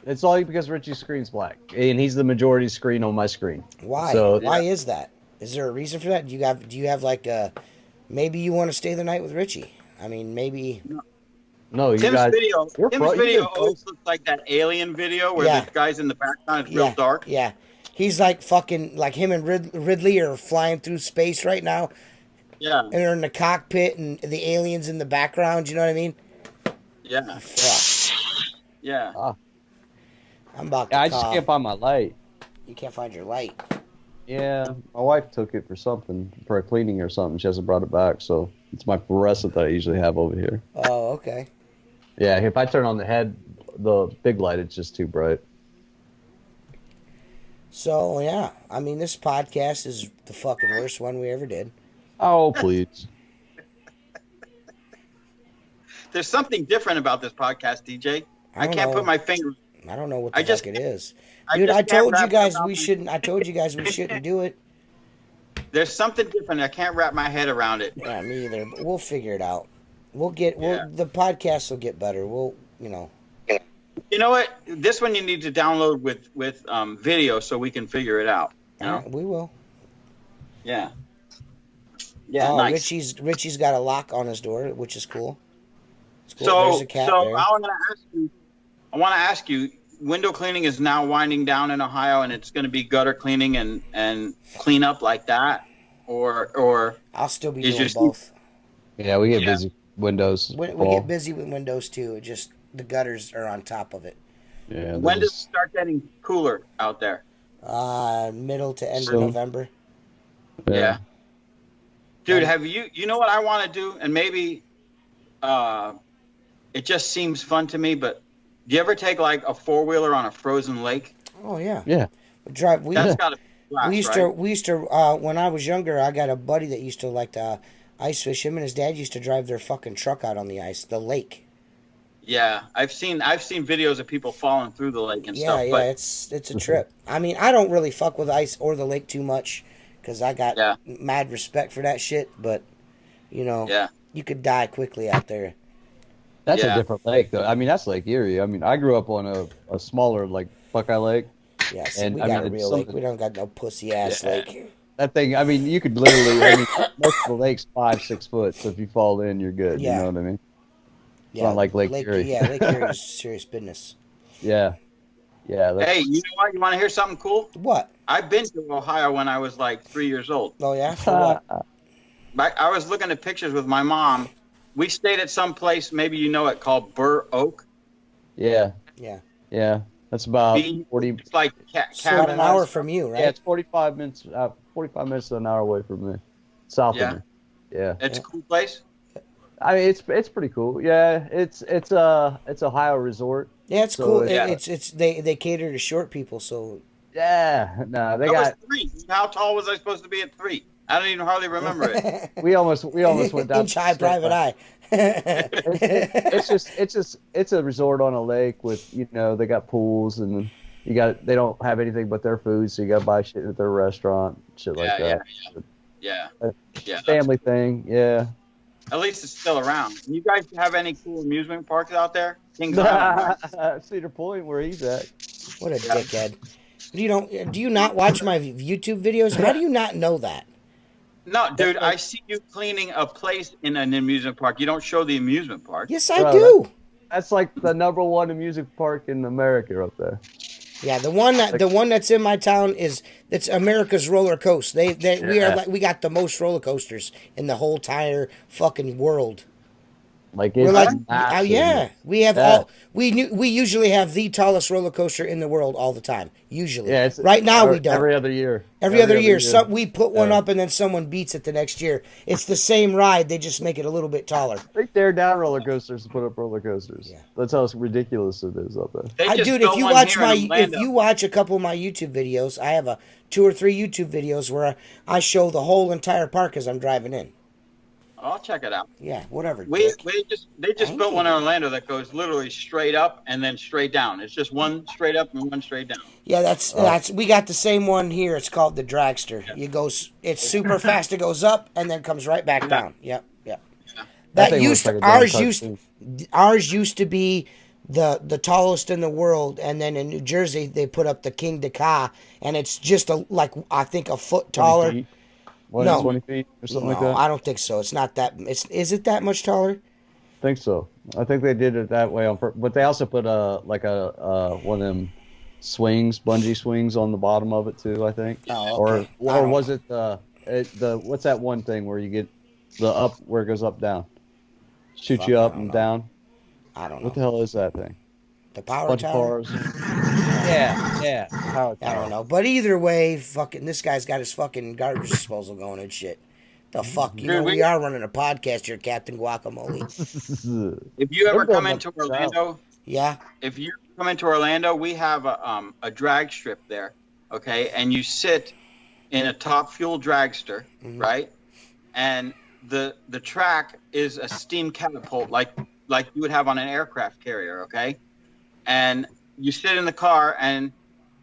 It's all because Richie's screen's black, and he's the majority screen on my screen. Why? So, why is that? Is there a reason for that? Do you have like maybe you want to stay the night with Richie? I mean, maybe. No, Tim's video always looks like that alien video where the guy's in the background. It's real dark. Yeah, he's like fucking like him and Ridley are flying through space right now. Yeah, and they're in the cockpit, and the aliens in the background. You know what I mean? Yeah. Oh, fuck. Yeah. I'm about to. I just can't find my light. You can't find your light. Yeah, my wife took it for something, for a cleaning or something. She hasn't brought it back, so it's my fluorescent that I usually have over here. Oh, okay. Yeah, if I turn on the big light, it's just too bright. So, yeah. I mean, this podcast is the fucking worst one we ever did. Oh, please. There's something different about this podcast, DJ. I can't put my finger. I don't know what the fuck it is. Dude, I told you guys we shouldn't. I told you guys we shouldn't do it. There's something different. I can't wrap my head around it. Yeah, me either. But we'll figure it out. The podcast will get better. You know what? This one you need to download with video so we can figure it out. We will. Yeah. Yeah. Oh, nice. Richie's got a lock on his door, which is cool. It's cool. So, there's a cat there. I want to ask you. Window cleaning is now winding down in Ohio, and it's going to be gutter cleaning and clean up like that, or I'll still be doing both. Yeah, we get busy windows. We get busy with windows too. Just the gutters are on top of it. Yeah. When does it start getting cooler out there? Middle to end of November. Yeah. Dude, have you know what I want to do? And maybe it just seems fun to me, but do you ever take like a 4-wheeler on a frozen lake? Oh yeah. Yeah. That's got to be blast, we used to when I was younger, I got a buddy that used to like to ice fish. Him and his dad used to drive their fucking truck out on the ice, the lake. Yeah, I've seen videos of people falling through the lake and stuff. Yeah, it's a trip. I mean, I don't really fuck with ice or the lake too much because I got mad respect for that shit. But you could die quickly out there. That's a different lake, though. I mean, that's Lake Erie. I mean, I grew up on a smaller, like, Buckeye Lake. Yeah, see, we got a real lake. We don't got no pussy-ass lake. That thing, I mean, you could literally, most of the lake's 5-6 foot, so if you fall in, you're good. Yeah. You know what I mean? It's not like Lake Erie. Yeah, Lake Erie is serious business. Yeah. Yeah. Hey, you know what? You want to hear something cool? What? I've been to Ohio when I was like 3 years old. Oh, yeah? For what? I was looking at pictures with my mom. We stayed at some place, maybe you know it, called Burr Oak. Yeah. Yeah. Yeah. That's about 40. It's like about an hour from you, right? Yeah, it's 45 minutes. 45 minutes to an hour away from me. South of me. Yeah. It's a cool place. I mean, it's pretty cool. Yeah, it's Ohio resort. Yeah, it's cool. It's they cater to short people, so. Yeah. No, they was 3. How tall was I supposed to be at 3? I don't even hardly remember it. We almost went down. Inch high private eye. It's a resort on a lake with, they got pools and they don't have anything but their food, so you got to buy shit at their restaurant, shit like that. Yeah. Family thing, yeah. At least it's still around. You guys have any cool amusement parks out there? Cedar Point, where he's at. What a dickhead. Do you not watch my YouTube videos? How do you not know that? No, dude, I see you cleaning a place in an amusement park. You don't show the amusement park. Yes, I do. That's like the #1 amusement park in America up there. Yeah, the one that's in my town it's America's Roller Coaster. We got the most roller coasters in the whole entire fucking world. Like We're it's like, massive. yeah, we have Yeah. we usually have the tallest roller coaster in the world all the time. Usually, Yeah, it's right now we don't. Every other year. Every other year, we put one up and then someone beats it the next year. It's the same ride, they just make it a little bit taller. They tear down roller coasters to put up roller coasters. Yeah. That's how ridiculous it is up there. Dude, if you watch a couple of my YouTube videos, I have 2 or 3 YouTube videos where I show the whole entire park as I'm driving in. I'll check it out. Yeah, whatever. They just built one in Orlando that goes literally straight up and then straight down. It's just one straight up and one straight down. Yeah, that's we got the same one here. It's called the Dragster. Yeah. It's super fast. It goes up and then comes right back down. Yep. Ours used to be the tallest in the world, and then in New Jersey they put up the King Dakar, and it's just I think a foot taller. 20 feet? No. 20 feet or something like that? I don't think so. It's not that. Is it that much taller? I think so. I think they did it that way on purpose. But they also put one of them bungee swings on the bottom of it too, I think. Oh, okay. Or was it the what's that one thing where you get the up where it goes up down? Shoot you up and down. I don't know. What the hell is that thing? The power Bunch tower? of cars. Yeah. Power tower. I don't know. But either way, fucking this guy's got his fucking garbage disposal going and shit. The fuck? We are running a podcast here, Captain Guacamole. If you ever come into Orlando, yeah. If you come into Orlando, we have a drag strip there, okay? And you sit in a top fuel dragster, right? And the track is a steam catapult like you would have on an aircraft carrier, okay? And you sit in the car and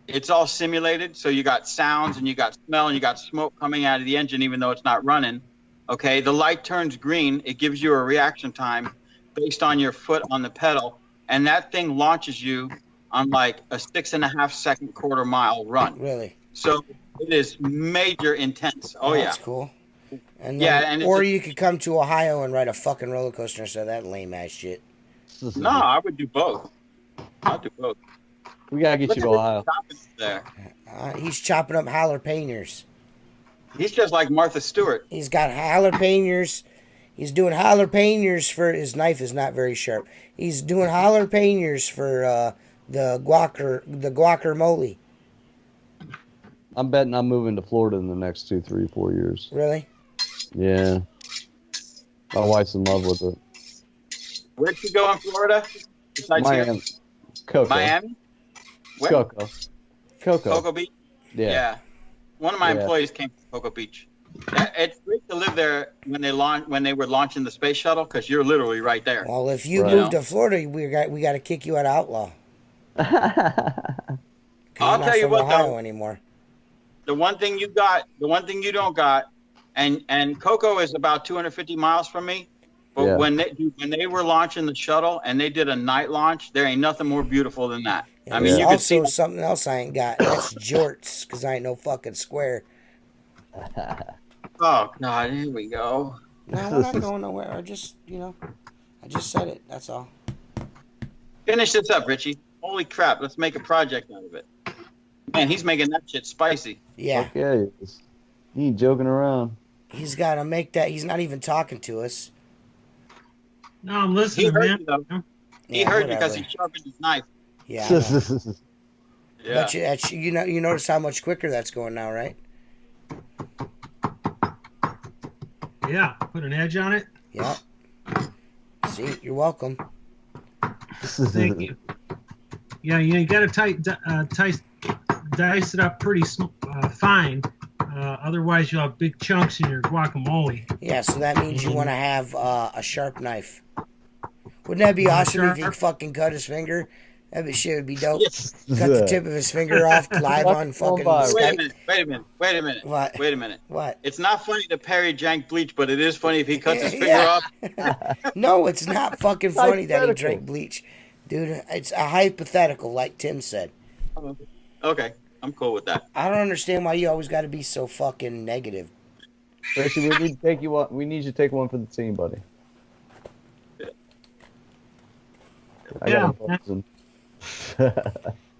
it's all simulated. So you got sounds and you got smell and you got smoke coming out of the engine, even though it's not running. Okay. The light turns green. It gives you a reaction time based on your foot on the pedal. And that thing launches you on like a 6.5 second quarter-mile run. Really? So it is major intense. Oh, yeah. That's cool. And then, or you could come to Ohio and ride a fucking roller coaster instead of that lame ass shit. No, I would do both. I'll do both. We gotta get you to Ohio. There. He's chopping up jalapenos. He's just like Martha Stewart. He's got jalapenos. He's doing jalapenos for his knife is not very sharp. He's doing jalapenos for the guacamole. I'm betting I'm moving to Florida in the next 2, 3, 4 years. Really? Yeah. My wife's in love with it. Where'd you go in Florida? Miami. Cocoa. Miami? Where? Cocoa Beach? Yeah. One of my employees came from Cocoa Beach. It's great to live there when they were launching the space shuttle because you're literally right there. Well, if you move to Florida, we got to kick you out of Outlaw. I'll tell you what, Ohio though. Anymore. The one thing you don't got, and Cocoa is about 250 miles from me. But when they were launching the shuttle and they did a night launch, there ain't nothing more beautiful than that. Yeah, I mean, you also could see something else I ain't got. That's jorts, because I ain't no fucking square. Oh God, here we go. No, we're not going nowhere. I just said it. That's all. Finish this up, Richie. Holy crap! Let's make a project out of it. Man, he's making that shit spicy. Yeah. Okay. He ain't joking around. He's got to make that. He's not even talking to us. No, I'm listening, man. He heard because he sharpened his knife. Yeah. Yeah. But you notice how much quicker that's going now, right? Yeah. Put an edge on it. Yeah. See, you're welcome. Thank you. Yeah, you got to dice it up pretty fine. Otherwise, you'll have big chunks in your guacamole. Yeah, so that means you want to have a sharp knife. Wouldn't that be awesome if he fucking cut his finger? That shit would be dope. Yes. Cut the tip of his finger off live on fucking Skype. Wait a minute. What? Wait a minute. What? It's not funny to Perry Jank bleach, but it is funny if he cuts his finger off. No, it's not fucking funny that he drank bleach. Dude, it's a hypothetical, like Tim said. Okay, I'm cool with that. I don't understand why you always got to be so fucking negative. Tracy, we need to take you on. We need you to take one for the team, buddy. I got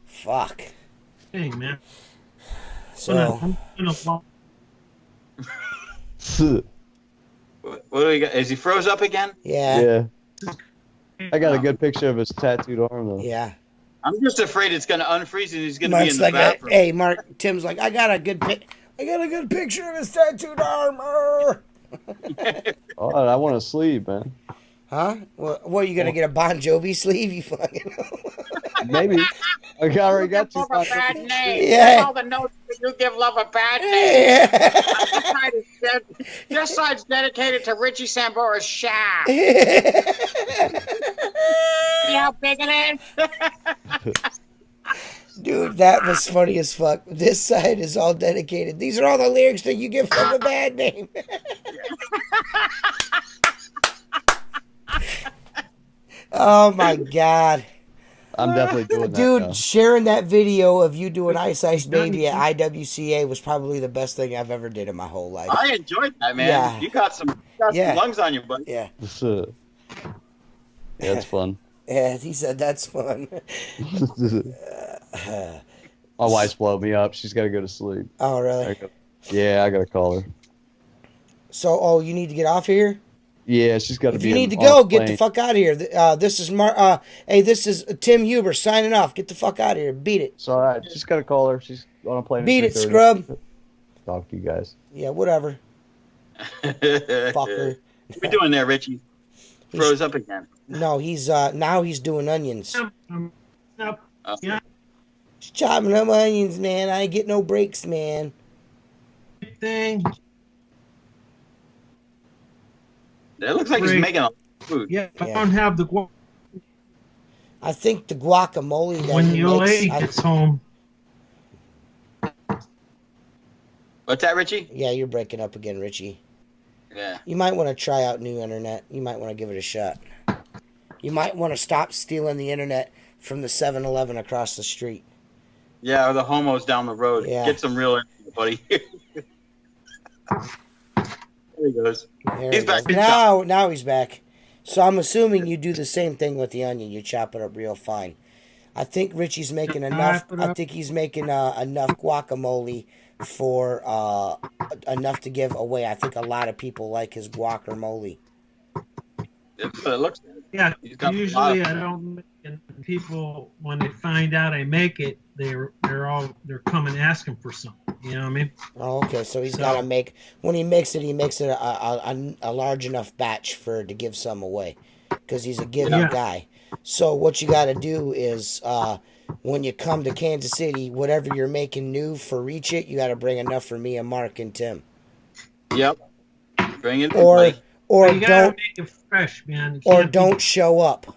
Fuck. thing, man. So. What do we got? Is he froze up again? Yeah. I got a good picture of his tattooed arm though. Yeah. I'm just afraid it's going to unfreeze and he's going to be in the like, bathroom. Hey, Mark. Tim's like, I got a good picture of his tattooed arm. Oh, I want a sleeve, man. Huh? What are you gonna get, a Bon Jovi sleeve? You fucking. Maybe. I already got two. Love a bad name. Yeah. All the notes that you give love a bad name. Yeah. This side's dedicated to Richie Sambora's shaft. See how big it is? Dude, that was funny as fuck. This side is all dedicated. These are all the lyrics that you give love a bad name. Oh my God. I'm definitely doing that. Dude, now. sharing that video of you doing Ice Ice Baby at IWCA was probably the best thing I've ever did in my whole life. I enjoyed that, man. Yeah. You got some lungs on you, buddy. Yeah. Yeah, it's fun. Yeah, he said that's fun. My wife's blowing me up. She's got to go to sleep. Oh, really? Yeah, I got to call her. So, you need to get off here? Yeah, she's got to If be you need to on go, the get plane. the fuck out of here. This is this is Tim Huber signing off. Get the fuck out of here. Beat it. It's all right. Just got to call her. She's on a plane. at Beat it, 3:30. scrub. Talk to you guys. Yeah, whatever. Fucker. What are you doing there, Richie? Froze up again. No, he's now he's doing onions. Yeah. He's chopping up onions, man. I ain't get no breaks, man. Thing. It looks like he's making a lot of food. Yeah, I don't have the guac. I think the guacamole that When he your makes, lady gets home. What's that, Richie? Yeah, you're breaking up again, Richie. Yeah. You might want to try out new internet. You might want to give it a shot. You might want to stop stealing the internet from the 7-Eleven across the street. Yeah, or the homos down the road. Yeah. Get some real internet, buddy. There he goes. There He's he back. goes. Now he's back. So I'm assuming you do the same thing with the onion. You chop it up real fine. I think Richie's making enough. I think he's making enough guacamole for enough to give away. I think a lot of people like his guacamole. That's what it looks like. Yeah, He's got a lot usually of- I don't. And people, when they find out I make it, they're coming asking for some. You know what I mean? Oh, okay. So he's got to make, when he makes it a large enough batch to give some away, because he's a giving guy. So what you got to do is when you come to Kansas City, whatever you're making new for Reach It, you got to bring enough for me and Mark and Tim. Yep. Bring it. Or you gotta don't make it fresh, man. don't show up.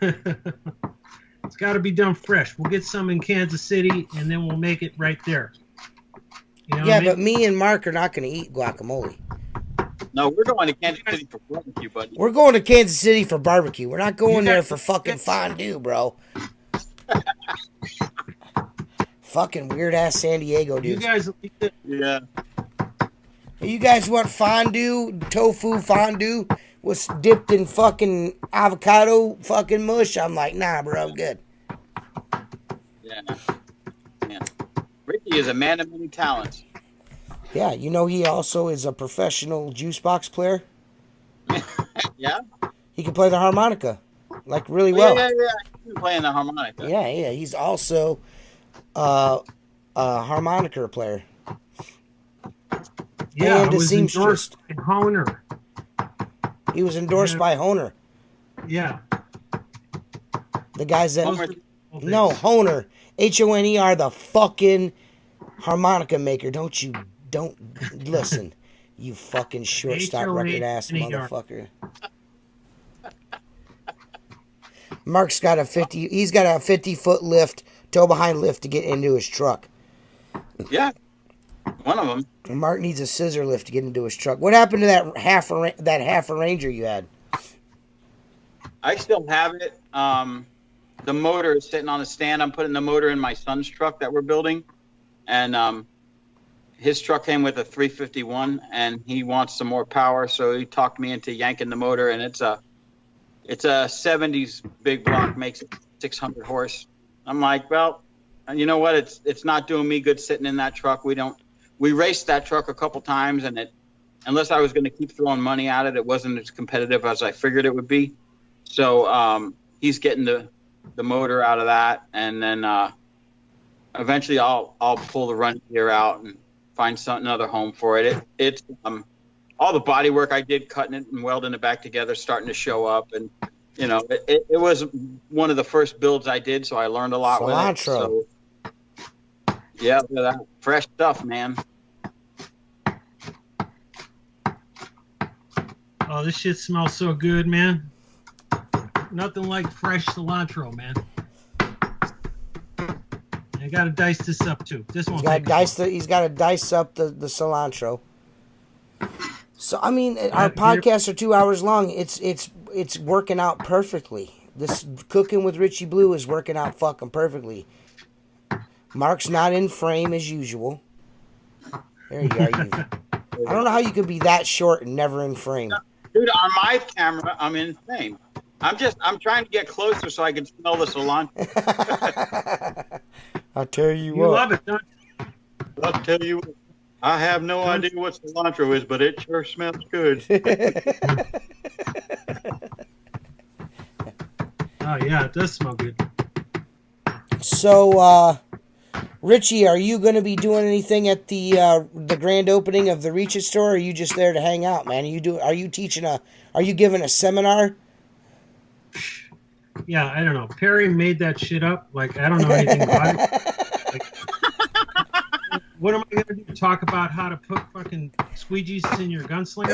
It's got to be done fresh. We'll get some in Kansas City, and then we'll make it right there. You know what I mean? But me and Mark are not going to eat guacamole. No, we're going to Kansas City for barbecue, buddy. We're going to Kansas City for barbecue. We're not going there for fucking fondue, bro. Fucking weird ass San Diego You dudes. guys, Yeah. You guys want fondue? Tofu fondue was dipped in fucking avocado fucking mush? I'm like, nah, bro, I'm good. Yeah. Yeah. Ricky is a man of many talents. Yeah, you know he also is a professional juice box player. Yeah? He can play the harmonica, like really well. Yeah. He's playing the harmonica. Yeah. He's also a harmonica player. yeah, And I a was seamstress. endorsed by Honer. He was endorsed by Honer. Yeah. The guys that... Homer- No, Honer. Honer, the fucking harmonica maker. Don't listen. You fucking shortstop record ass motherfucker. Mark's got he's got a 50-foot lift, toe behind lift to get into his truck. Yeah. One of them. And Mark needs a scissor lift to get into his truck. What happened to that half a Ranger you had? I still have it. The motor is sitting on a stand. I'm putting the motor in my son's truck that we're building. And his truck came with a 351, and he wants some more power, so he talked me into yanking the motor, and it's a 70s big block, makes it 600 horse. I'm like, well, you know what? It's not doing me good sitting in that truck. We raced that truck a couple times, and unless I was going to keep throwing money at it, it wasn't as competitive as I figured it would be. So he's getting the motor out of that, and then eventually I'll pull the run gear out and find another home for it. It's all the body work I did, cutting it and welding it back together, starting to show up, and it was one of the first builds I did, so I learned a lot with it. So, yeah, that fresh stuff, man. Oh, this shit smells so good, man. Nothing like fresh cilantro, man. I gotta dice this up too. This one. He's got to dice up the cilantro. So I mean, our podcasts are 2 hours long. It's working out perfectly. This Cooking with Richie Blue is working out fucking perfectly. Mark's not in frame as usual. There you are. I don't know how you could be that short and never in frame. Dude, on my camera, I'm in frame. I'm trying to get closer so I can smell the cilantro. I'll tell you what. You love it, don't you? I'll tell you what. I have no idea what cilantro is, but it sure smells good. Oh, yeah, it does smell good. So, Richie, are you going to be doing anything at the grand opening of the Reach It store, or are you just there to hang out, man? Are you giving a seminar? Yeah, I don't know. Perry made that shit up. Like, I don't know anything about it. Like, what am I going to do? Talk about how to put fucking squeegees in your gunslinger?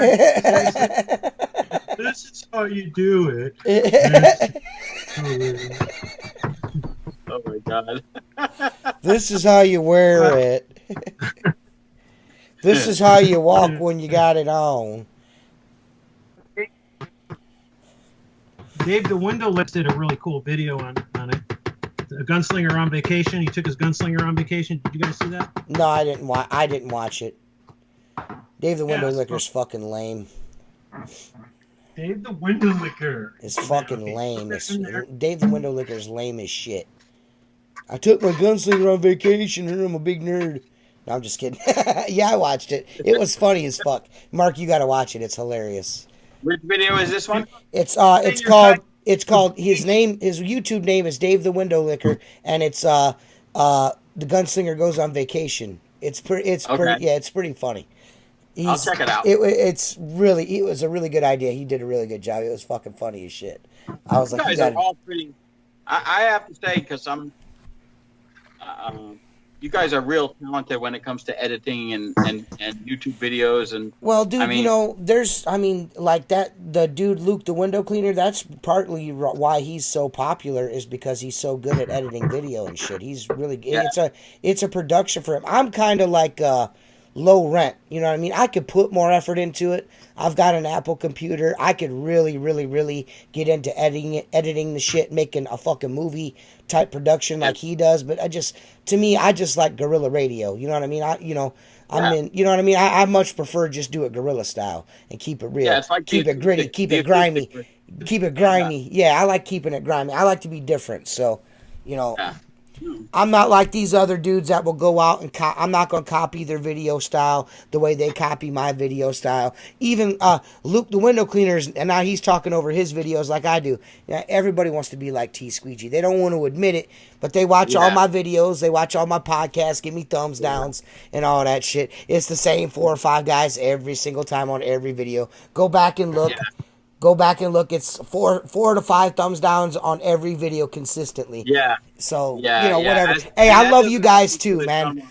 This is how you do it. Oh my God. This is how you wear it. This is how you walk when you got it on. Dave the Window Lift did a really cool video on it. A gunslinger on vacation. He took his gunslinger on vacation. Did you guys see that? No, I didn't watch it. Dave the Window Licker's fucking lame. Dave the Window Licker. It's fucking lame. Dave the Window Licker's lame as shit. I took my gunslinger on vacation and I'm a big nerd. No, I'm just kidding. Yeah, I watched it. It was funny as fuck. Mark, you gotta watch it. It's hilarious. Which video is this one? It's called his YouTube name is Dave the Window Licker, and it's the gunslinger goes on vacation. It's pretty funny. I'll check it out. It was a really good idea. He did a really good job. It was fucking funny as shit. I was you like, guys are all pretty. I have to say, because I'm. You guys are real talented when it comes to editing and YouTube videos and. Well, dude, like that, the dude Luke the window cleaner. That's partly why he's so popular, is because he's so good at editing video and shit. He's really. Yeah. It's a production for him. I'm kind of like low rent. You know what I mean? I could put more effort into it. I've got an Apple computer. I could really, really, really get into editing the shit, making a fucking movie type production like he does. But I just like guerrilla radio. You know what I mean? You know what I mean? I much prefer just do it guerrilla style and keep it real. Yeah, it's like keep it gritty, keep it grimy. Keep it grimy. Yeah, I like keeping it grimy. I like to be different. So, I'm not like these other dudes that will go out and I'm not going to copy their video style the way they copy my video style. Even Luke the window cleaners, and now he's talking over his videos like I do. Everybody wants to be like T Squeegee. They don't want to admit it, but they watch all my videos. They watch all my podcasts, give me thumbs downs and all that shit. It's the same 4 or 5 guys every single time on every video. Go back and look. Go back and look. It's 4 to 5 thumbs downs on every video consistently. Yeah. So, whatever. Hey, I love you guys too, man.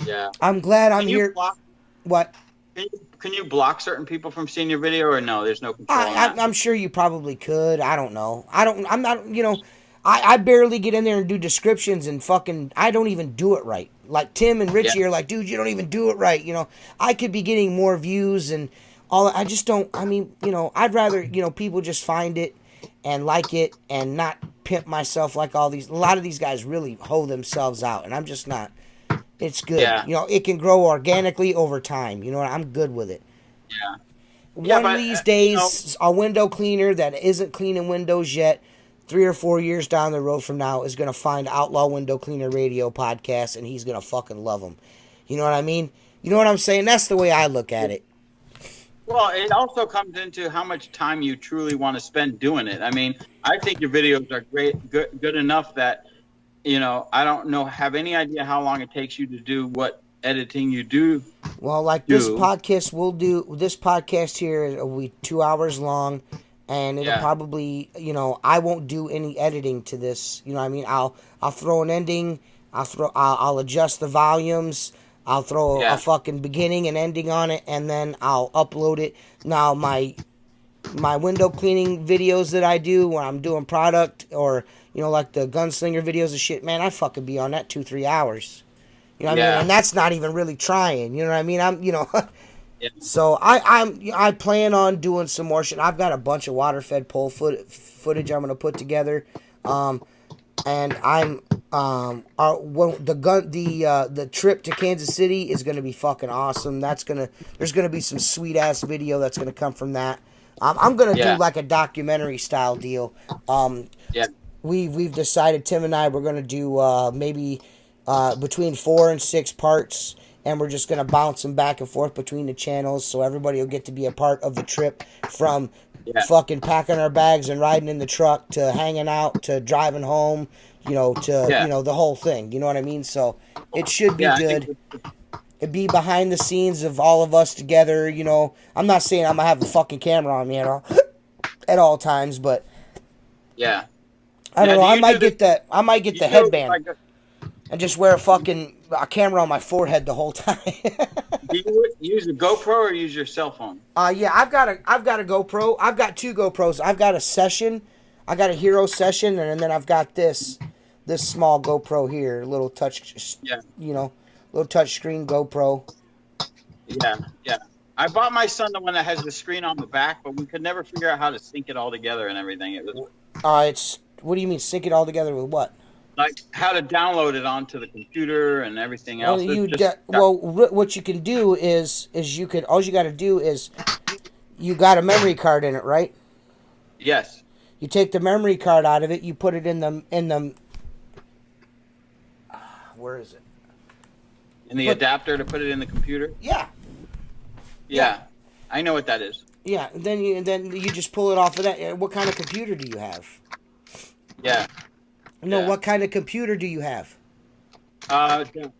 Yeah. I'm glad I'm here. What? Can you block certain people from seeing your video, or no? There's no control on that? I'm sure you probably could. I don't know. I'm not, I barely get in there and do descriptions and fucking, I don't even do it right. Like Tim and Richie are like, dude, you don't even do it right. I could be getting more views and all. I just don't. I mean, I'd rather people just find it and like it and not pimp myself like a lot of these guys really hoe themselves out, and I'm just not. It's good. Yeah. It can grow organically over time. I'm good with it. Yeah. One of these days, a window cleaner that isn't cleaning windows yet, 3 or 4 years down the road from now is going to find Outlaw Window Cleaner Radio podcast, and he's going to fucking love them. You know what I mean? You know what I'm saying? That's the way I look at it. Well, it also comes into how much time you truly want to spend doing it. I mean, I think your videos are good enough that, I don't have any idea how long it takes you to do what editing you do. Well, like this podcast, this podcast here will be 2 hours long, and it'll probably, I won't do any editing to this. You know what I mean? I'll throw an ending. I'll adjust the volumes. I'll throw a fucking beginning and ending on it, and then I'll upload it. Now, my window cleaning videos that I do when I'm doing product, or, like the gunslinger videos and shit, man, I fucking be on that 2-3 hours. You know what I mean? And that's not even really trying. You know what I mean? So I plan on doing some more shit. I've got a bunch of water-fed pole footage I'm going to put together. And I'm the trip to Kansas City is gonna be fucking awesome. There's gonna be some sweet ass video that's gonna come from that. I'm gonna do like a documentary style deal. We've decided, Tim and I, we're gonna do maybe between 4 and 6 parts, and we're just gonna bounce them back and forth between the channels, so everybody will get to be a part of the trip, from fucking packing our bags and riding in the truck to hanging out to driving home, to the whole thing. You know what I mean? So it should be good. It'd be behind the scenes of all of us together. I'm not saying I'm gonna have a fucking camera on me at all times, but I don't know. I might get the headband and just wear a camera on my forehead the whole time. Do you use a GoPro or use your cell phone? Yeah, I've got a GoPro. I've got 2 GoPros. I've got a Session. I got a Hero Session, and then I've got this small GoPro here, little touch, little touch screen GoPro. Yeah. I bought my son the one that has the screen on the back, but we could never figure out how to sync it all together and everything. It was. What do you mean sync it all together with what? Like how to download it onto the computer and everything else. What you can do is all you got to do is you got a memory card in it, right? Yes. You take the memory card out of it. You put it in the. Where is it? In the adapter to put it in the computer. Yeah. I know what that is. Yeah. Then you just pull it off of that. What kind of computer do you have? Yeah. No, what kind of computer do you have? The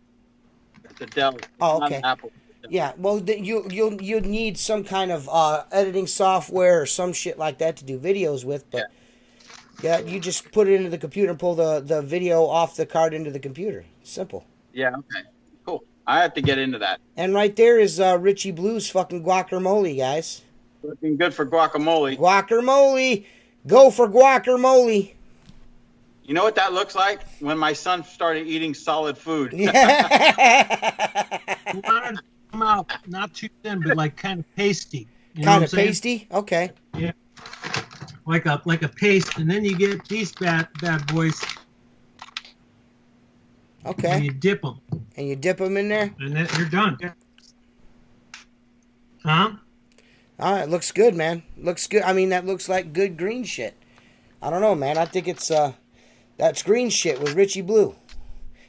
Dell. Oh, okay. Apple. Yeah, well, you'll need some kind of editing software or some shit like that to do videos with. But you just put it into the computer and pull the video off the card into the computer. Simple. Yeah. Okay. Cool. I have to get into that. And right there is Richie Blue's fucking guacamole, guys. Looking good for guacamole. Guacamole, go for guacamole. You know what that looks like? When my son started eating solid food. Come out not too thin, but like kind of pasty. Kind of pasty? Okay. Yeah. Like a paste, and then you get these bad boys. Okay. And you dip them. And you dip them in there? And then you're done. Huh? All right, looks good, man. Looks good. I mean, that looks like good green shit. I don't know, man. I think it's that's green shit with Richie Blue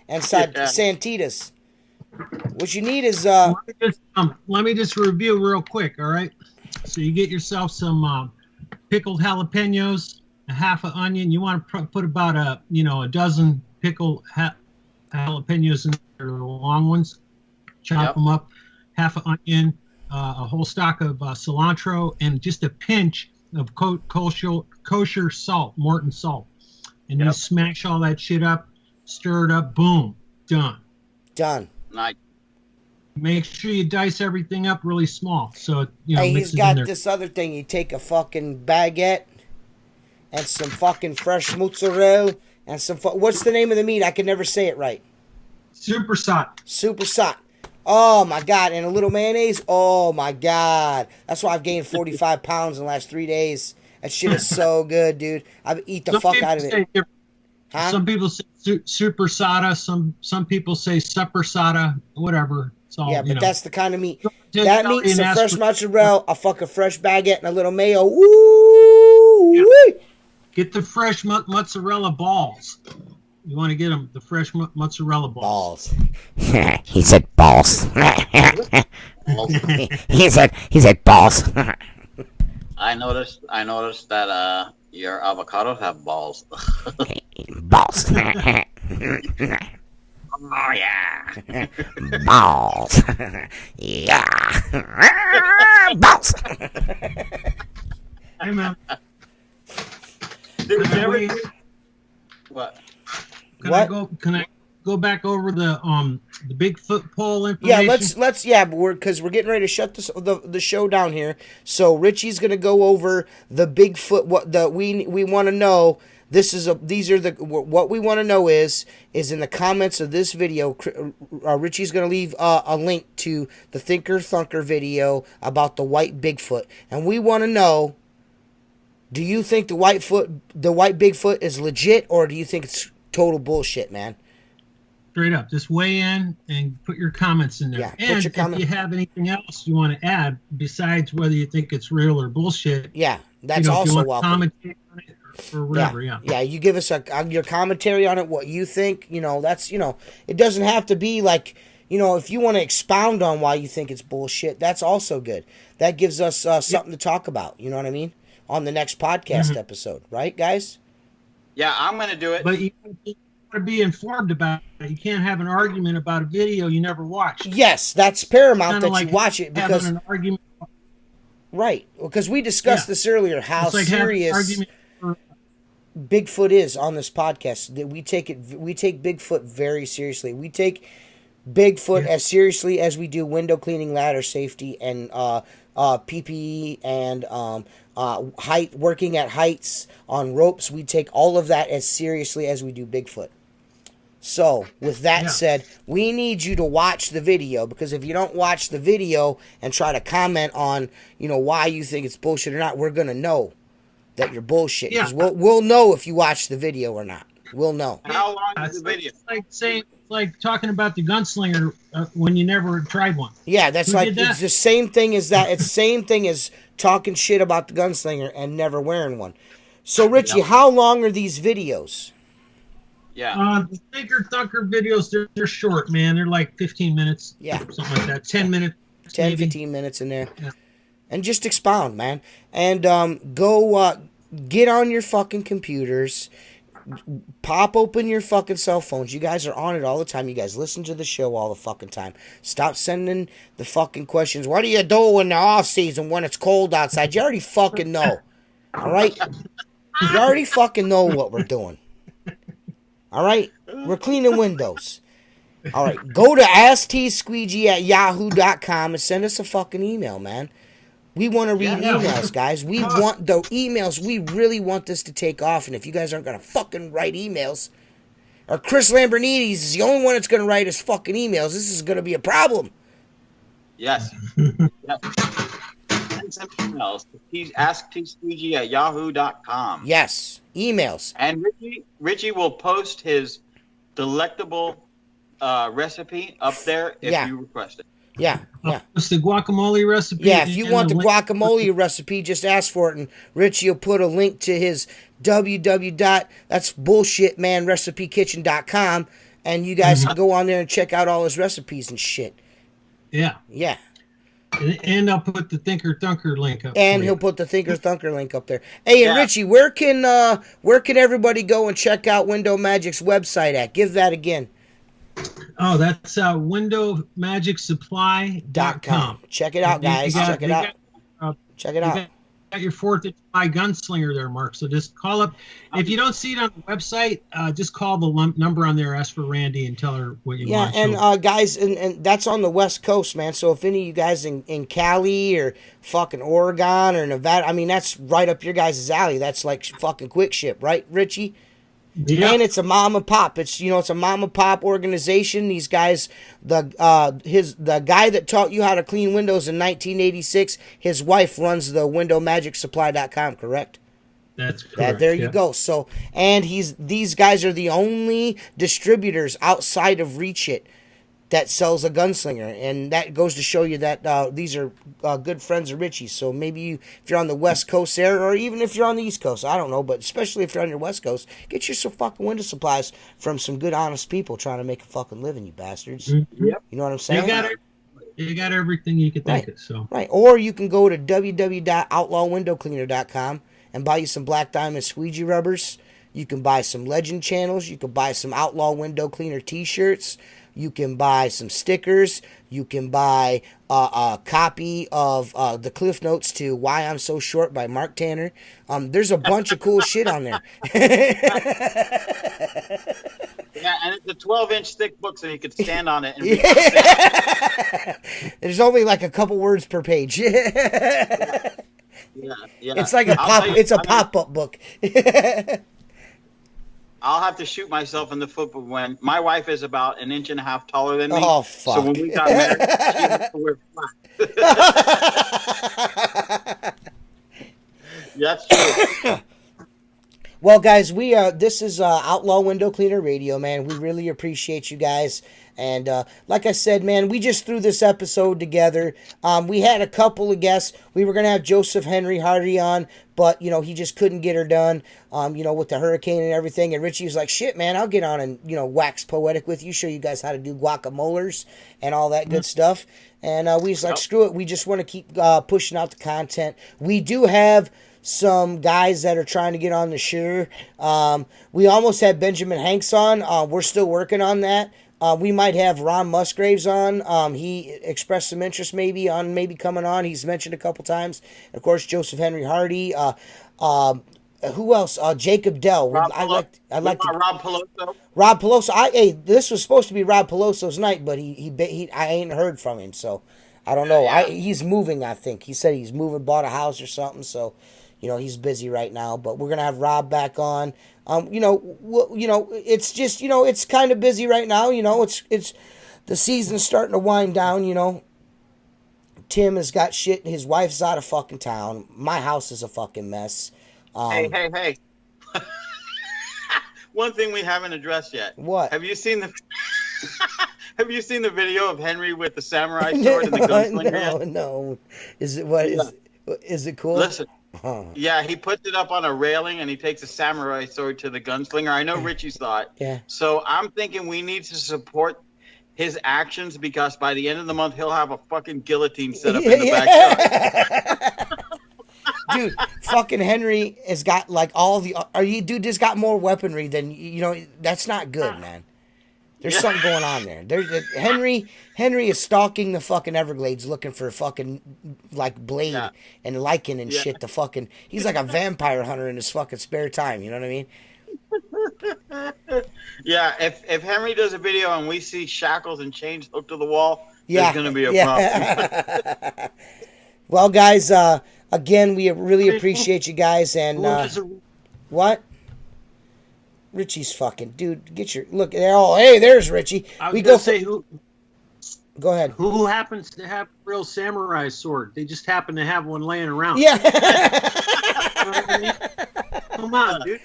and Santitas. What you need is let me just review real quick, all right? So you get yourself some pickled jalapenos, a half an onion. You want to put about a dozen pickled jalapenos in there, the long ones. Chop them up, half an onion, a whole stalk of cilantro, and just a pinch of kosher salt, Morton salt. And you smash all that shit up, stir it up, boom, done. Nice. Make sure you dice everything up really small. So, hey, he's got this other thing. You take a fucking baguette and some fucking fresh mozzarella and some... what's the name of the meat? I can never say it right. Super sot. Oh, my God. And a little mayonnaise. Oh, my God. That's why I've gained 45 pounds in the last 3 days. That shit is so good, dude. I eat the fuck out of it. Huh? Some people say super sada. Some people say supper sada. Whatever. It's all, but that's the kind of meat. That meat, some fresh mozzarella, a fucking fresh baguette, and a little mayo. Woo! Yeah. Get the fresh mozzarella balls. You want to get them the fresh mozzarella balls. He said balls. he said balls. I noticed that your avocados have balls. Balls. Oh yeah. Balls. Yeah. Balls. Hey man. What? Can I go back over the Bigfoot poll information? Yeah, let's because we're getting ready to shut the show down here. So Richie's gonna go over the Bigfoot. What we want to know. What we want to know is in the comments of this video. Richie's gonna leave a link to the Thinker Thunker video about the white Bigfoot, and we want to know. Do you think the white Bigfoot is legit, or do you think it's total bullshit, man? Straight up, just weigh in and put your comments in there. Yeah, and if you have anything else you want to add besides whether you think it's real or bullshit, yeah, that's also welcome. Commentate on it or whatever, yeah. You give us your commentary on it, what you think. That's it doesn't have to be like if you want to expound on why you think it's bullshit, that's also good. That gives us something to talk about. You know what I mean? On the next podcast episode, right, guys? Yeah, I'm going to do it. But you got to be informed about it. You can't have an argument about a video you never watched. Yes, that's paramount that like you watch it because an argument. Right, because we discussed this earlier how like serious Bigfoot is on this podcast. That we take Bigfoot very seriously. We take Bigfoot as seriously as we do window cleaning, ladder safety, and PPE and height, working at heights on ropes. We take all of that as seriously as we do Bigfoot. So, with that said, we need you to watch the video, because if you don't watch the video and try to comment on, why you think it's bullshit or not, we're going to know that you're bullshit. Because we'll know if you watch the video or not. We'll know. How long is the video? It's like talking about the gunslinger when you never tried one. Yeah, that's it's the same thing as that. It's the same thing as talking shit about the gunslinger and never wearing one. So, Richie, how long are these videos? Yeah. The Thinker Thunker videos, they're short, man. They're like 15 minutes. Yeah. Something like that. 10 minutes. 10, maybe. 15 minutes in there. Yeah. And just expound, man. And go get on your fucking computers. Pop open your fucking cell phones. You guys are on it all the time. You guys listen to the show all the fucking time. Stop sending the fucking questions. What do you do in the off season when it's cold outside? You already fucking know. All right? You already fucking know what we're doing. All right? We're cleaning windows. All right. Go to astsqueegee@yahoo.com and send us a fucking email, man. We want to read emails, guys. We want the emails. We really want this to take off. And if you guys aren't going to fucking write emails, or Chris Lambrinides is the only one that's going to write his fucking emails, this is going to be a problem. Yes. Send some emails. Please ask tsqueegee@yahoo.com. Yes. Emails. And Richie will post his delectable recipe up there if you request it. Yeah. It's the guacamole recipe. Yeah, if you want the guacamole recipe, just ask for it, and Richie will put a link to his www.that'sbullshitmanrecipekitchen.com, and you guys can go on there and check out all his recipes and shit. Yeah. Yeah. And I'll put the Thinker Thunker link up. And he'll put the Thinker Thunker link up there. Hey, and Richie, where can everybody go and check out Window Magic's website at? Give that again. Oh, that's windowmagicsupply.com. Check it out, guys. Check it out. Check it out. You got your 4th of July gunslinger there, Mark. So just call up. If you don't see it on the website, just call the number on there, ask for Randy, and tell her what you want. Yeah, and guys, and that's on the West Coast, man. So if any of you guys in Cali or fucking Oregon or Nevada, I mean, that's right up your guys' alley. That's like fucking quick ship, right, Richie? Yeah. And it's a mom and pop. It's a mom and pop organization. These guys, the guy that taught you how to clean windows in 1986, his wife runs the windowmagicsupply.com, correct? That's correct. There you go. So, and these guys are the only distributors outside of Reach It that sells a gunslinger, and that goes to show you that these are good friends of Richie's. So maybe if you're on the West Coast there, or even if you're on the East Coast, I don't know, but especially if you're on your West Coast, get you some fucking window supplies from some good, honest people trying to make a fucking living, you bastards. Mm-hmm. You know what I'm saying? You got everything you can think of. So right, or you can go to www.outlawwindowcleaner.com and buy you some Black Diamond squeegee rubbers. You can buy some Legend channels. You can buy some Outlaw Window Cleaner t-shirts. You can buy some stickers. You can buy a copy of the Cliff Notes to Why I'm So Short by Mark Tanner. There's a bunch of cool shit on there. Yeah, and it's a 12-inch thick book, so you could stand on it. And There's only like a couple words per page. yeah. It's like a pop-up book. I'll have to shoot myself in the foot when my wife is about 1.5 inches taller than me. Oh, fuck. So when we got married, she had to wear flat. That's true. Well, guys, this is Outlaw Window Cleaner Radio, man. We really appreciate you guys. And like I said, man, we just threw this episode together. We had a couple of guests. We were going to have Joseph Henry Hardy on, but, he just couldn't get her done, with the hurricane and everything. And Richie was like, shit, man, I'll get on and, wax poetic with you, show you guys how to do guacamolers and all that good stuff. And we was like, screw it. We just want to keep pushing out the content. We do have some guys that are trying to get on the show. We almost had Benjamin Hanks on. We're still working on that. We might have Ron Musgraves on. He expressed some interest maybe coming on. He's mentioned a couple times. Of course, Joseph Henry Hardy. Who else? Jacob Dell. I like Rob Peloso. Rob Peloso. This was supposed to be Rob Peloso's night, but he I ain't heard from him, so I don't know. Yeah. He's moving. I think he said he's moving, bought a house or something. So, he's busy right now. But we're gonna have Rob back on. It's just, it's kind of busy right now. It's the season's starting to wind down. Tim has got shit. His wife's out of fucking town. My house is a fucking mess. Hey. One thing we haven't addressed yet. What? Have you seen the video of Henry with the samurai sword and the gunslinger? No. Is it what? Yeah. Is it cool? Listen. Yeah, he puts it up on a railing and he takes a samurai sword to the gunslinger. I know Richie saw it. Yeah. So I'm thinking we need to support his actions because by the end of the month he'll have a fucking guillotine set up in the backyard. Dude, fucking Henry has got like all the. Dude, just got more weaponry than That's not good, man. There's something going on there. Henry is stalking the fucking Everglades looking for fucking like blade and lichen and shit. He's like a vampire hunter in his fucking spare time. You know what I mean? Yeah. If Henry does a video and we see shackles and chains hooked to the wall, there's going to be a problem. Well, guys, again, we really appreciate you guys. And what? Richie's fucking dude. Get your look. There's Richie. Who. Go ahead. Who happens to have a real samurai sword? They just happen to have one laying around. Yeah. Come on, dude.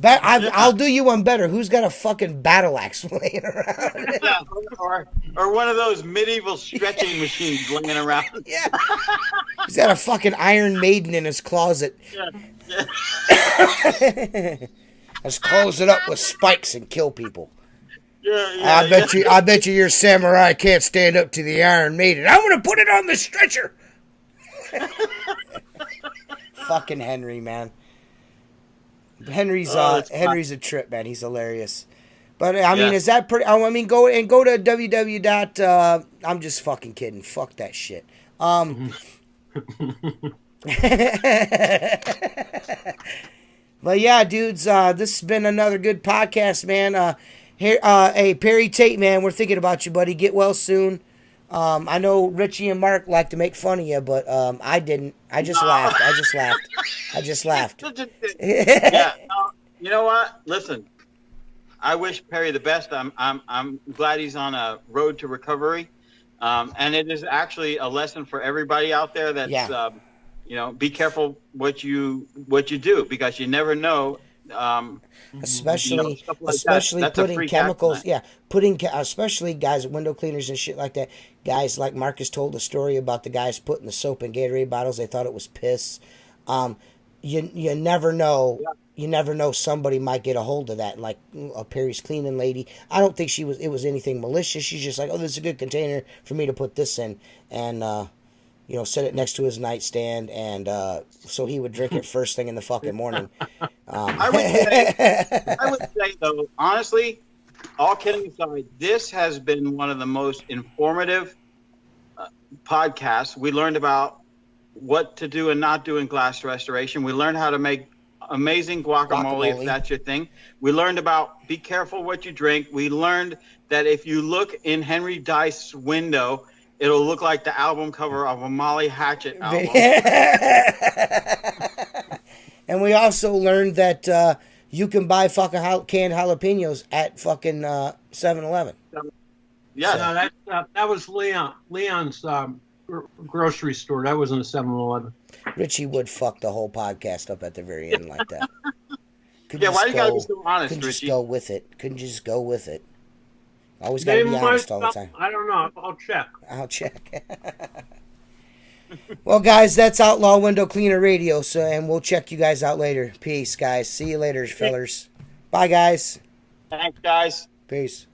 I'll do you one better. Who's got a fucking battle axe laying around? or one of those medieval stretching machines laying around. Yeah. He's got a fucking Iron Maiden in his closet. Yeah. Let's close it up with spikes and kill people. Yeah, I bet you your samurai can't stand up to the Iron Maiden. I'm gonna put it on the stretcher. Fucking Henry, man. Henry's a trip, man. He's hilarious. But I mean, is that pretty? I mean, go to www. I'm just fucking kidding. Fuck that shit. But yeah, dudes, this has been another good podcast, man. Hey, Perry Tate, man, we're thinking about you, buddy. Get well soon. I know Richie and Mark like to make fun of you, but I didn't. I just laughed. Yeah. You know what? Listen, I wish Perry the best. I'm glad he's on a road to recovery, and it is actually a lesson for everybody out there. That's be careful what you do because you never know especially stuff like especially that. That's a putting free chemicals. tax, Yeah, especially guys, window cleaners and shit like that. Guys like Marcus told a story about the guys putting the soap in Gatorade bottles. They thought it was piss. You never know. Yeah. You never know, somebody might get a hold of that. Like a Perry's cleaning lady, I don't think it was anything malicious. She's just like, oh, this is a good container for me to put this in, and set it next to his nightstand, and so he would drink it first thing in the fucking morning. I would say though, honestly, all kidding aside, this has been one of the most informative podcasts. We learned about what to do and not do in glass restoration. We learned how to make amazing guacamole, if that's your thing. We learned about be careful what you drink. We learned that if you look in Henry Dice's window, it'll look like the album cover of a Molly Hatchet album. And we also learned that you can buy fucking canned jalapenos at fucking 7-Eleven. Yeah, that was Leon's grocery store. That wasn't a 7-Eleven. Richie would fuck the whole podcast up at the very end like that. Why you gotta be so honest, couldn't Richie? Just go with it. Couldn't you just go with it? Always gotta be honest all the time. I don't know. I'll check. Well, guys, that's Outlaw Window Cleaner Radio. And we'll check you guys out later. Peace, guys. See you later, fellers. Bye, guys. Thanks, guys. Peace.